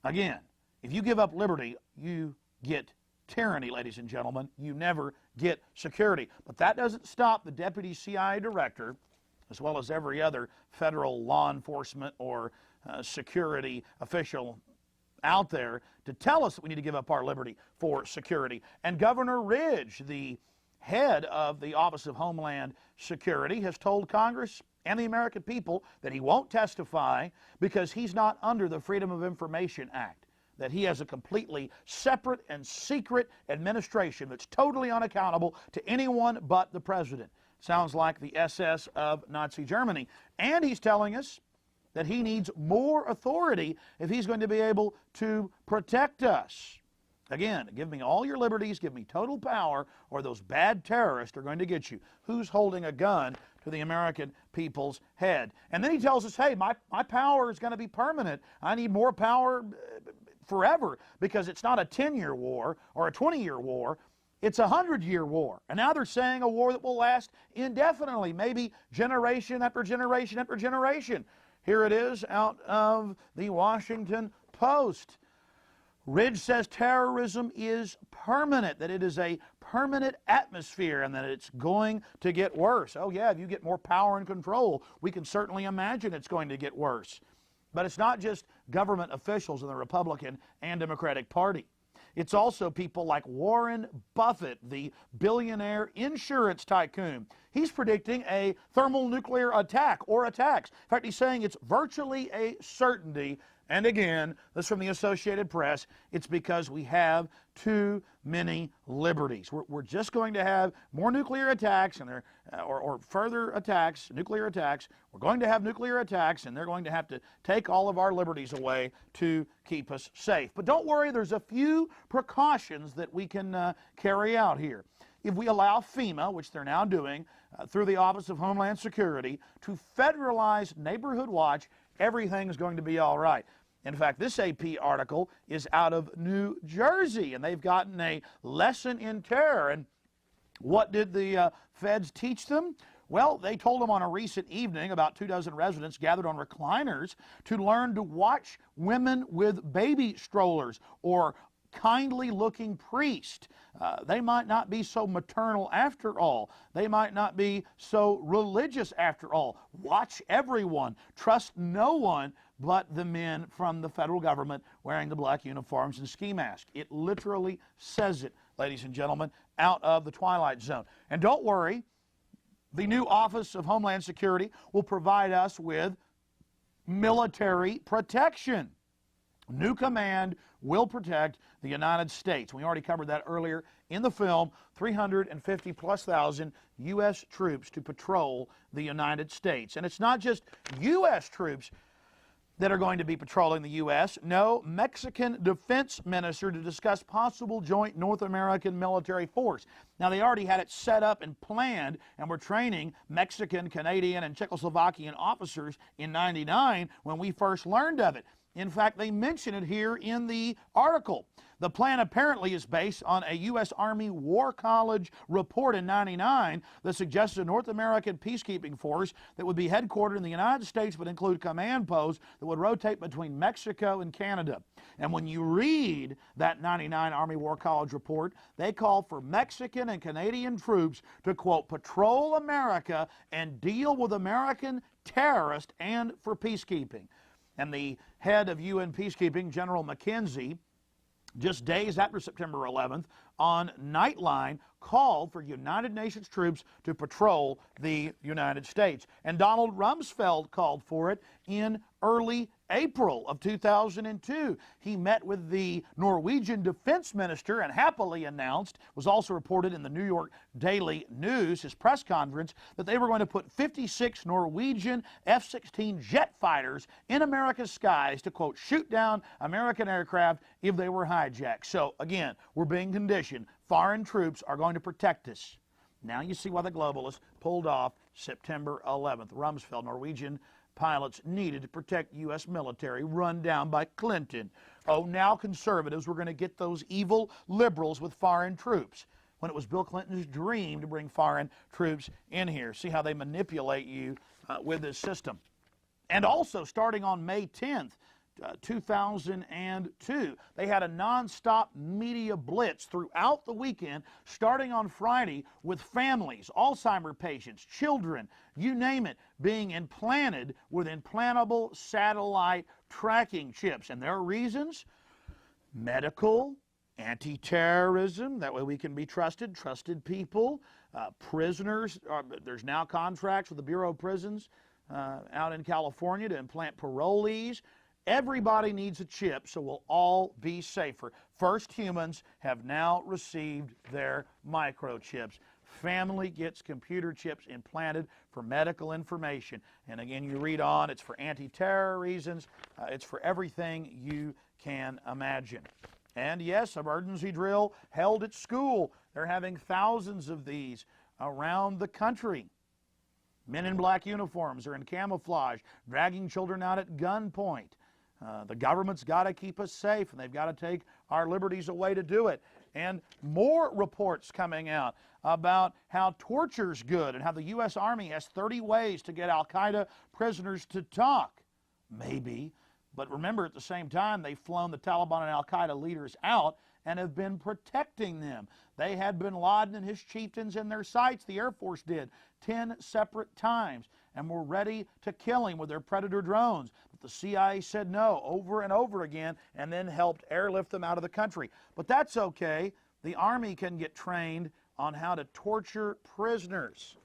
Again, if you give up liberty, you get tyranny, ladies and gentlemen. You never get security. But that doesn't stop the Deputy CIA Director, as well as every other federal law enforcement or security official out there, to tell us that we need to give up our liberty for security. And Governor Ridge, the head of the Office of Homeland Security, has told Congress and the American people that he won't testify because he's not under the Freedom of Information Act, that he has a completely separate and secret administration that's totally unaccountable to anyone but the president. Sounds like the SS of Nazi Germany. And he's telling us that he needs more authority if he's going to be able to protect us. Again, give me all your liberties, give me total power, or those bad terrorists are going to get you. Who's holding a gun to the American people's head? And then he tells us, hey, my power is going to be permanent. I need more power forever, because it's not a 10-year war or a 20-year war. It's a 100-year war. And now they're saying a war that will last indefinitely, maybe generation after generation after generation. Here it is out of the Washington Post. Ridge says terrorism is permanent, that it is a permanent atmosphere, and that it's going to get worse. Oh yeah, if you get more power and control, we can certainly imagine it's going to get worse. But it's not just government officials in the Republican and Democratic Party. It's also people like Warren Buffett, the billionaire insurance tycoon. He's predicting a thermonuclear attack or attacks. In fact, he's saying it's virtually a certainty. And again, this is from the Associated Press, it's because we have too many liberties. We're just going to have more nuclear attacks and or further attacks, nuclear attacks. We're going to have nuclear attacks, and they're going to have to take all of our liberties away to keep us safe. But don't worry, there's a few precautions that we can carry out here. If we allow FEMA, which they're now doing through the Office of Homeland Security, to federalize Neighborhood Watch, everything is going to be all right. In fact, this AP article is out of New Jersey, and they've gotten a lesson in terror. And what did the feds teach them? Well, they told them on a recent evening, about 24 residents gathered on recliners to learn to watch women with baby strollers or kindly-looking priest. They might not be so maternal after all. They might not be so religious after all. Watch everyone. Trust no one but the men from the federal government wearing the black uniforms and ski masks. It literally says it, ladies and gentlemen, out of the Twilight Zone. And don't worry, the new Office of Homeland Security will provide us with military protection. New command will protect the United States. We already covered that earlier in the film. 350,000+ U.S. troops to patrol the United States. And it's not just U.S. troops that are going to be patrolling the U.S. No, Mexican defense minister to discuss possible joint North American military force. Now, they already had it set up and planned and were training Mexican, Canadian, and Czechoslovakian officers in '99 when we first learned of it. In fact, they mention it here in the article. The plan apparently is based on a U.S. Army War College report in '99 that suggested a North American peacekeeping force that would be headquartered in the United States but include command posts that would rotate between Mexico and Canada. And when you read that '99 Army War College report, they call for Mexican and Canadian troops to, quote, patrol America and deal with American terrorists and for peacekeeping. And the head of UN peacekeeping, General McKenzie, just days after September 11th, on Nightline, called for United Nations troops to patrol the United States. And Donald Rumsfeld called for it in early April of 2002, he met with the Norwegian defense minister and happily announced, was also reported in the New York Daily News, his press conference, that they were going to put 56 Norwegian F-16 jet fighters in America's skies to, quote, shoot down American aircraft if they were hijacked. So, again, we're being conditioned. Foreign troops are going to protect us. Now you see why the globalists pulled off September 11th. Rumsfeld, Norwegian pilots needed to protect U.S. military run down by Clinton. Oh, now conservatives were going to get those evil liberals with foreign troops, when it was Bill Clinton's dream to bring foreign troops in here. See how they manipulate you with this system. And also, starting on May 10th, 2002, they had a nonstop media blitz throughout the weekend, starting on Friday, with families, Alzheimer patients, children, you name it, being implanted with implantable satellite tracking chips. And there are reasons: medical, anti-terrorism, that way we can be trusted people, prisoners. There's now contracts with the Bureau of Prisons out in California to implant parolees. Everybody needs a chip, so we'll all be safer. First humans have now received their microchips. Family gets computer chips implanted for medical information. And again, you read on, it's for anti-terror reasons. It's for everything you can imagine. And yes, emergency drill held at school. They're having thousands of these around the country. Men in black uniforms are in camouflage, dragging children out at gunpoint. The government's got to keep us safe, and they've got to take our liberties away to do it. And more reports coming out about how torture's good and how the U.S. Army has 30 ways to get al-Qaeda prisoners to talk. Maybe. But remember, at the same time, they've flown the Taliban and al-Qaeda leaders out and have been protecting them. They had bin Laden and his chieftains in their sights, the Air Force did, 10 separate times, and were ready to kill him with their Predator drones. But the CIA said no over and over again, and then helped airlift them out of the country. But that's okay. The Army can get trained on how to torture prisoners.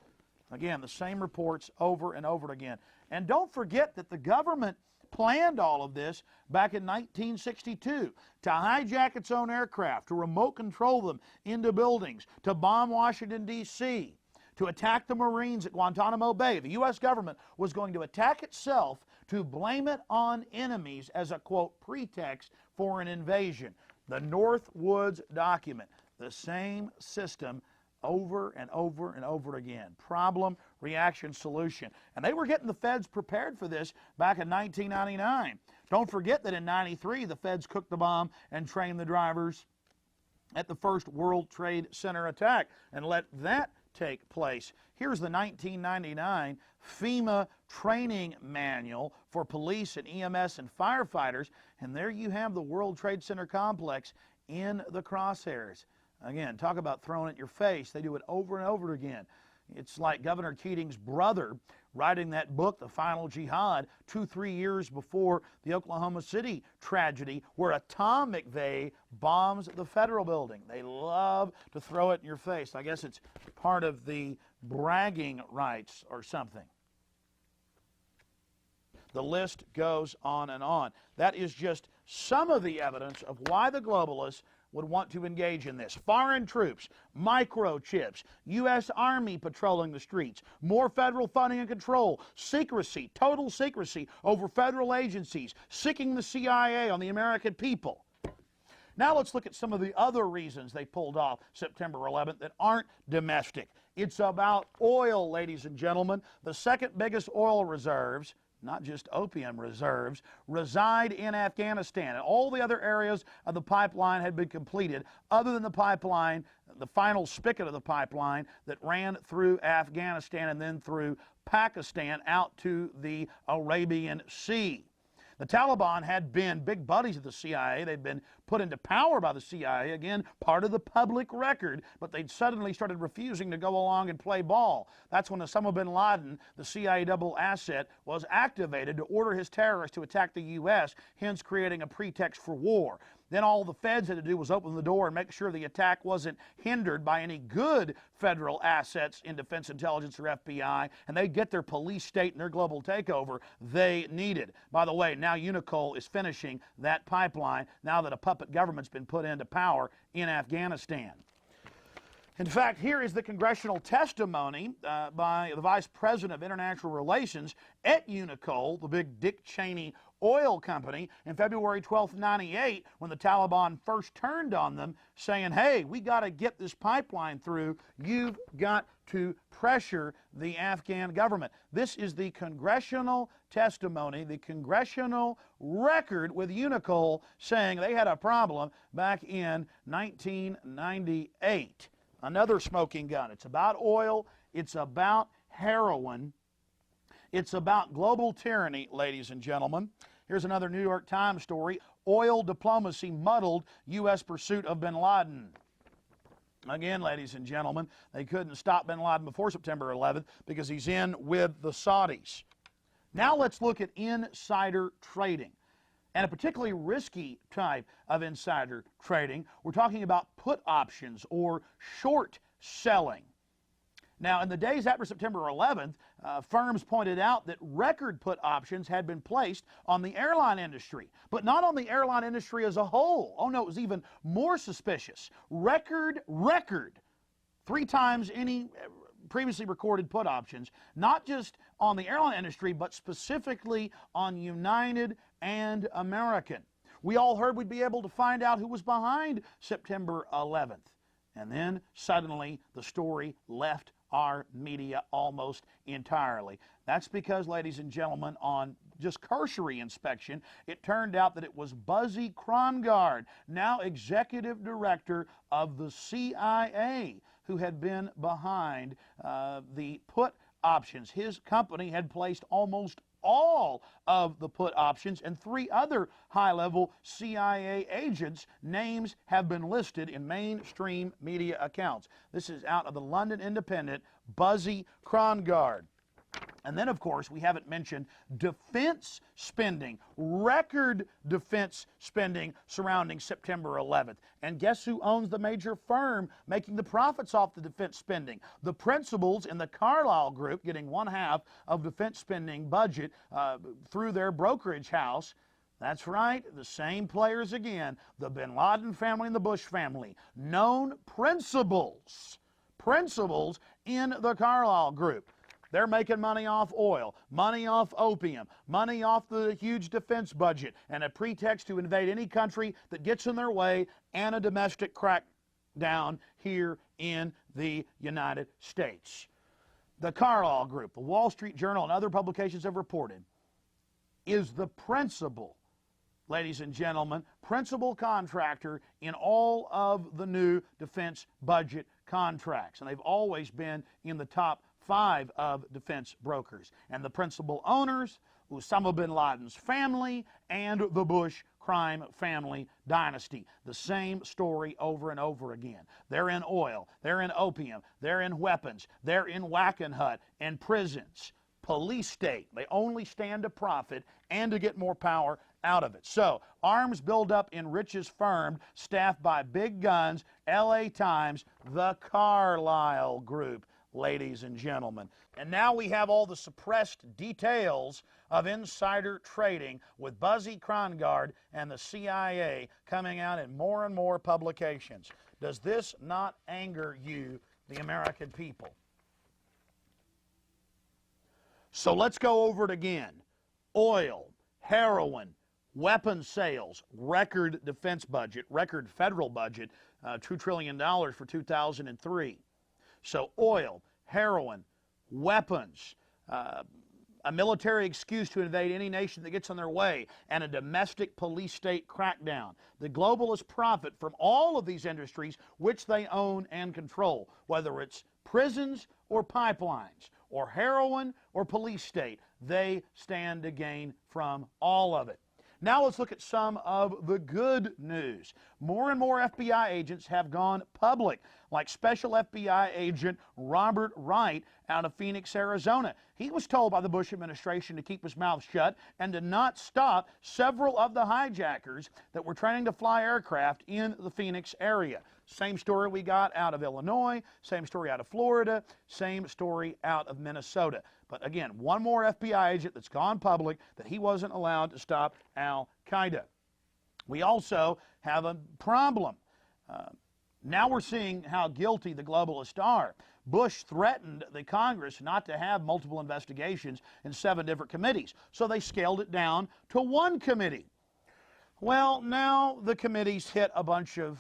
Again, the same reports over and over again. And don't forget that the government planned all of this back in 1962 to hijack its own aircraft, to remote control them into buildings, to bomb Washington, D.C., to attack the Marines at Guantanamo Bay. The U.S. government was going to attack itself to blame it on enemies as a, quote, pretext for an invasion. The Northwoods document, the same system over and over and over again. Problem, reaction, solution. And they were getting the feds prepared for this back in 1999. Don't forget that in 93, the feds cooked the bomb and trained the drivers at the first World Trade Center attack and let that take place. Here's the 1999 FEMA training manual for police and EMS and firefighters, and there you have the World Trade Center complex in the crosshairs. Again, talk about throwing it in your face. They do it over and over again. It's like Governor Keating's brother writing that book, The Final Jihad, 2-3 years before the Oklahoma City tragedy, where Tom McVeigh bombs the federal building. They love to throw it in your face. I guess it's part of the bragging rights or something. The list goes on and on. That is just some of the evidence of why the globalists would want to engage in this. Foreign troops, microchips, U.S. Army patrolling the streets, more federal funding and control, secrecy, total secrecy over federal agencies, sicking the CIA on the American people. Now let's look at some of the other reasons they pulled off September 11th that aren't domestic. It's about oil, ladies and gentlemen. The second biggest oil reserves, not just opium reserves, reside in Afghanistan. And all the other areas of the pipeline had been completed, other than the pipeline, the final spigot of the pipeline that ran through Afghanistan and then through Pakistan out to the Arabian Sea. The Taliban had been big buddies of the CIA. They'd been put into power by the CIA, again, part of the public record, but they'd suddenly started refusing to go along and play ball. That's when Osama bin Laden, the CIA double asset, was activated to order his terrorists to attack the U.S., hence creating a pretext for war. Then all the feds had to do was open the door and make sure the attack wasn't hindered by any good federal assets in Defense Intelligence or FBI, and they'd get their police state and their global takeover they needed. By the way, now Unicol is finishing that pipeline now that a puppet government's been put into power in Afghanistan. In fact, here is the congressional testimony by the Vice President of International Relations at Unicol, the big Dick Cheney oil company, in February 12th, 98, when the Taliban first turned on them, saying, hey, we got to get this pipeline through. You've got to pressure the Afghan government. This is the congressional testimony, the congressional record with Unicol saying they had a problem back in 1998. Another smoking gun. It's about oil. It's about heroin. It's about global tyranny, ladies and gentlemen. Here's another New York Times story. Oil diplomacy muddled U.S. pursuit of bin Laden. Again, ladies and gentlemen, they couldn't stop bin Laden before September 11th because he's in with the Saudis. Now let's look at insider trading, and a particularly risky type of insider trading. We're talking about put options or short selling. Now, in the days after September 11th, firms pointed out that record put options had been placed on the airline industry, but not on the airline industry as a whole. Oh no, it was even more suspicious. Record, 3 times any previously recorded put options, not just on the airline industry, but specifically on United and American. We all heard we'd be able to find out who was behind September 11th. And then suddenly the story left our media almost entirely. That's because, ladies and gentlemen, on just cursory inspection, it turned out that it was Buzzy Krongard, now executive director of the CIA, who had been behind the put options. His company had placed almost all of the put options, and 3 other high-level CIA agents' names have been listed in mainstream media accounts. This is out of the London Independent, Buzzy Krongard. And then, of course, we haven't mentioned defense spending, record defense spending surrounding September 11th. And guess who owns the major firm making the profits off the defense spending? The principals in the Carlyle Group, getting 1/2 of defense spending budget through their brokerage house. That's right, the same players again, the bin Laden family and the Bush family. Known principals in the Carlyle Group. They're making money off oil, money off opium, money off the huge defense budget, and a pretext to invade any country that gets in their way, and a domestic crackdown here in the United States. The Carlyle Group, the Wall Street Journal, and other publications have reported, is the principal, ladies and gentlemen, principal contractor in all of the new defense budget contracts. And they've always been in the top 5 of defense brokers. And the principal owners, Osama bin Laden's family and the Bush crime family dynasty. The same story over and over again. They're in oil, they're in opium, they're in weapons, they're in Wackenhut and prisons. Police state. They only stand to profit and to get more power out of it. So, arms build up in Rich's firm, staffed by big guns, LA Times, the Carlyle Group, ladies and gentlemen. And now we have all the suppressed details of insider trading with Buzzy Krongard and the CIA coming out in more and more publications. Does this not anger you, the American people? So let's go over it again. Oil, heroin, weapons sales, record defense budget, record federal budget, $2 trillion for 2003. So oil, heroin, weapons, a military excuse to invade any nation that gets in their way, and a domestic police state crackdown. The globalists profit from all of these industries which they own and control, whether it's prisons or pipelines or heroin or police state. They stand to gain from all of it. Now let's look at some of the good news. More and more FBI agents have gone public, like Special FBI Agent Robert Wright out of Phoenix, Arizona. He was told by the Bush administration to keep his mouth shut and to not stop several of the hijackers that were training to fly aircraft in the Phoenix area. Same story we got out of Illinois, same story out of Florida, same story out of Minnesota. But again, one more FBI agent that's gone public that he wasn't allowed to stop Al-Qaeda. We also have a problem. Now we're seeing how guilty the globalists are. Bush threatened the Congress not to have multiple investigations in 7 different committees, so they scaled it down to 1 committee. Well, now the committees hit a bunch of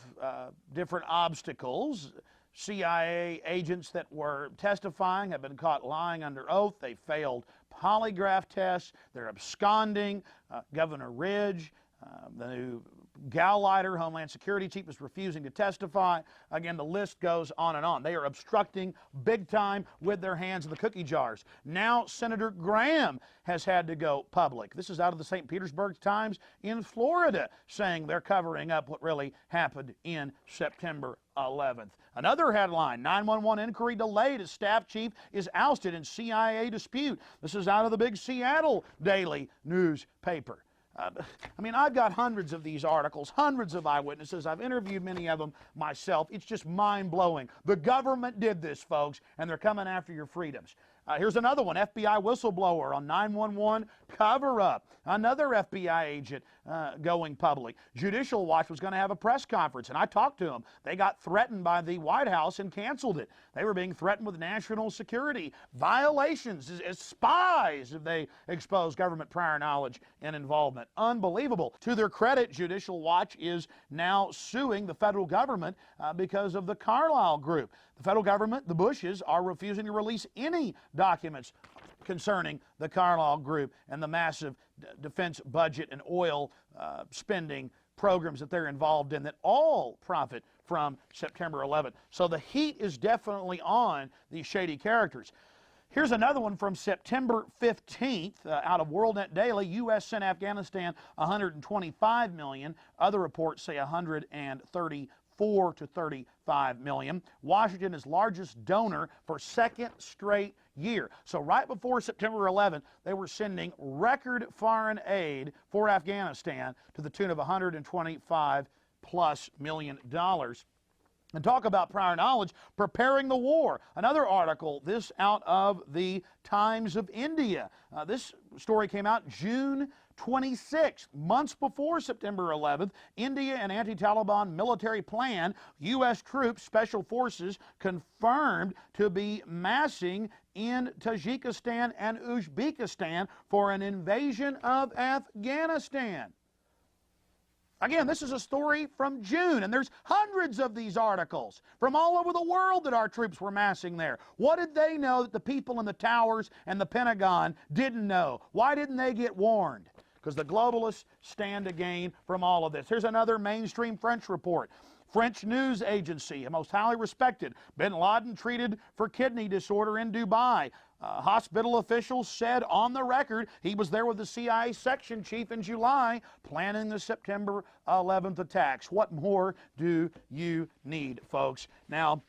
different obstacles. CIA agents that were testifying have been caught lying under oath. They failed polygraph tests. They're absconding. Governor Ridge, the new Gauleiter, Homeland Security Chief, is refusing to testify. Again, the list goes on and on. They are obstructing big time with their hands in the cookie jars. Now Senator Graham has had to go public. This is out of the St. Petersburg Times in Florida, saying they're covering up what really happened in September 11th. Another headline, 911 inquiry delayed as staff chief is ousted in CIA dispute. This is out of the big Seattle Daily newspaper. I mean, I've got hundreds of these articles, hundreds of eyewitnesses. I've interviewed many of them myself. It's just mind-blowing. The government did this, folks, and they're coming after your freedoms. Here's another one, FBI whistleblower on 911 cover-up. Another FBI agent going public. Judicial Watch was going to have a press conference, and I talked to them. They got threatened by the White House and canceled it. They were being threatened with national security violations as spies if they exposed government prior knowledge and involvement. Unbelievable. To their credit, Judicial Watch is now suing the federal government because of the Carlyle Group. The federal government, the Bushes, are refusing to release any documents concerning the Carlyle Group and the massive defense budget and oil spending programs that they're involved in that all profit from September 11th. So the heat is definitely on these shady characters. Here's another one from September 15th out of WorldNet Daily. U.S. sent Afghanistan $125 million. Other reports say $134 to $35 million. Washington is largest donor for second straight year. So right before September 11th, they were sending record foreign aid for Afghanistan to the tune of $125+ million. And talk about prior knowledge, preparing the war. Another article, this out of the Times of India. This story came out June 26th, months before September 11th. India and anti-Taliban military plan. U.S. troops, special forces, confirmed to be massing in Tajikistan and Uzbekistan for an invasion of Afghanistan. Again, this is a story from June, and there's hundreds of these articles from all over the world that our troops were massing there. What did they know that the people in the towers and the Pentagon didn't know? Why didn't they get warned? Because the globalists stand to gain from all of this. Here's another mainstream French report. French news agency, most highly respected. Bin Laden treated for kidney disorder in Dubai. Hospital officials said on the record he was there with the CIA section chief in July planning the September 11th attacks. What more do you need, folks? Now,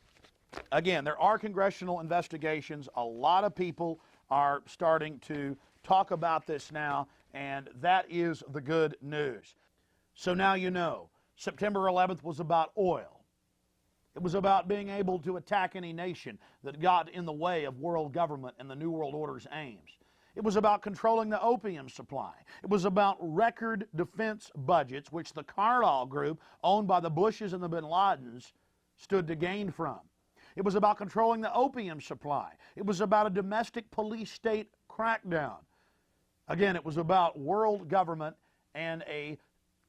again, there are congressional investigations. A lot of people are starting to talk about this now, and that is the good news. So now you know, September 11th was about oil. It was about being able to attack any nation that got in the way of world government and the New World Order's aims. It was about controlling the opium supply. It was about record defense budgets, which the Carlyle Group, owned by the Bushes and the Bin Ladens, stood to gain from. It was about controlling the opium supply. It was about a domestic police state crackdown. Again, it was about world government and a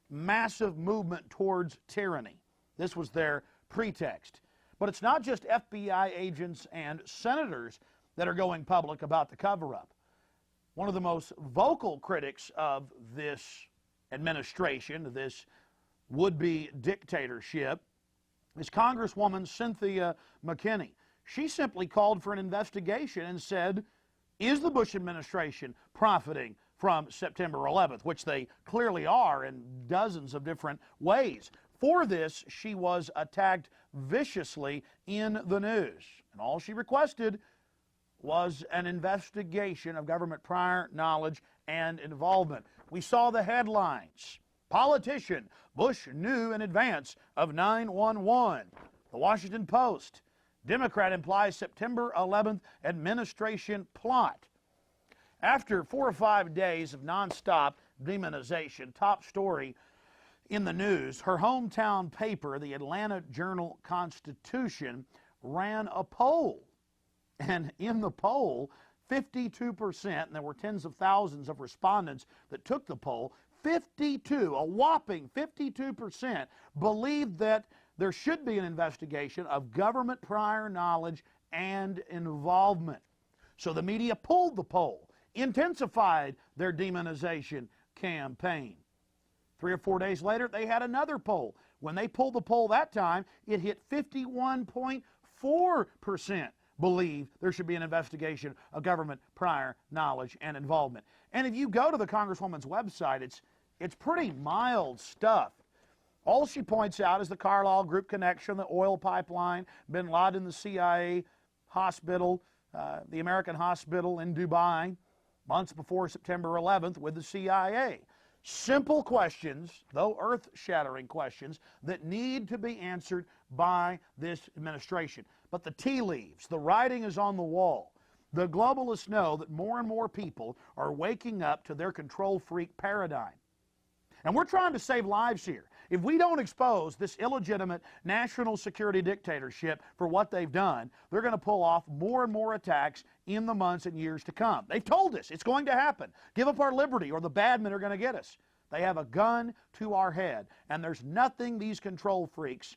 massive movement towards tyranny. This was their pretext. But it's not just FBI agents and senators that are going public about the cover-up. One of the most vocal critics of this administration, this would-be dictatorship, is Congresswoman Cynthia McKinney. She simply called for an investigation and said, is the Bush administration profiting from September 11th, which they clearly are in dozens of different ways. For this, she was attacked viciously in the news. And all she requested was an investigation of government prior knowledge and involvement. We saw the headlines. Politician, Bush knew in advance of 9/11. The Washington Post, Democrat implies September 11th administration plot. After 4 or 5 days of nonstop demonization, top story in the news, her hometown paper, the Atlanta Journal-Constitution, ran a poll. And in the poll, 52%, and there were tens of thousands of respondents that took the poll, a whopping 52% believed that there should be an investigation of government prior knowledge and involvement. So the media pulled the poll, intensified their demonization campaign. 3 or 4 days later, they had another poll. When they pulled the poll that time, it hit 51.4% believe there should be an investigation of government prior knowledge and involvement. And if you go to the Congresswoman's website, it's pretty mild stuff. All she points out is the Carlyle Group connection, the oil pipeline, bin Laden, the CIA hospital, the American hospital in Dubai, months before September 11th with the CIA. Simple questions, though earth-shattering questions, that need to be answered by this administration. But the tea leaves, the writing is on the wall. The globalists know that more and more people are waking up to their control freak paradigm. And we're trying to save lives here. If we don't expose this illegitimate national security dictatorship for what they've done, they're going to pull off more and more attacks in the months and years to come. They've told us it's going to happen. Give up our liberty or the bad men are going to get us. They have a gun to our head, and there's nothing these control freaks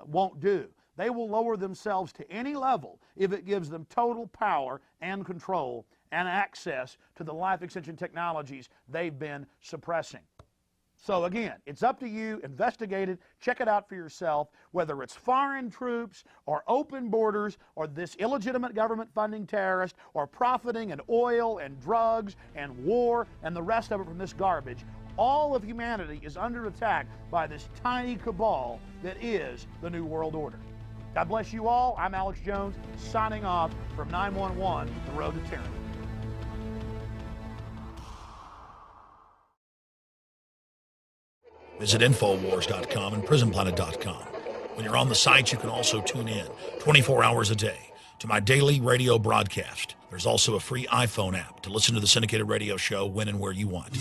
won't do. They will lower themselves to any level if it gives them total power and control and access to the life extension technologies they've been suppressing. So again, it's up to you. Investigate it. Check it out for yourself. Whether it's foreign troops or open borders or this illegitimate government funding terrorist or profiting in oil and drugs and war and the rest of it from this garbage, all of humanity is under attack by this tiny cabal that is the New World Order. God bless you all. I'm Alex Jones, signing off from 911, The Road to Tyranny. Visit Infowars.com and PrisonPlanet.com. When you're on the site, you can also tune in 24 hours a day to my daily radio broadcast. There's also a free iPhone app to listen to the syndicated radio show when and where you want.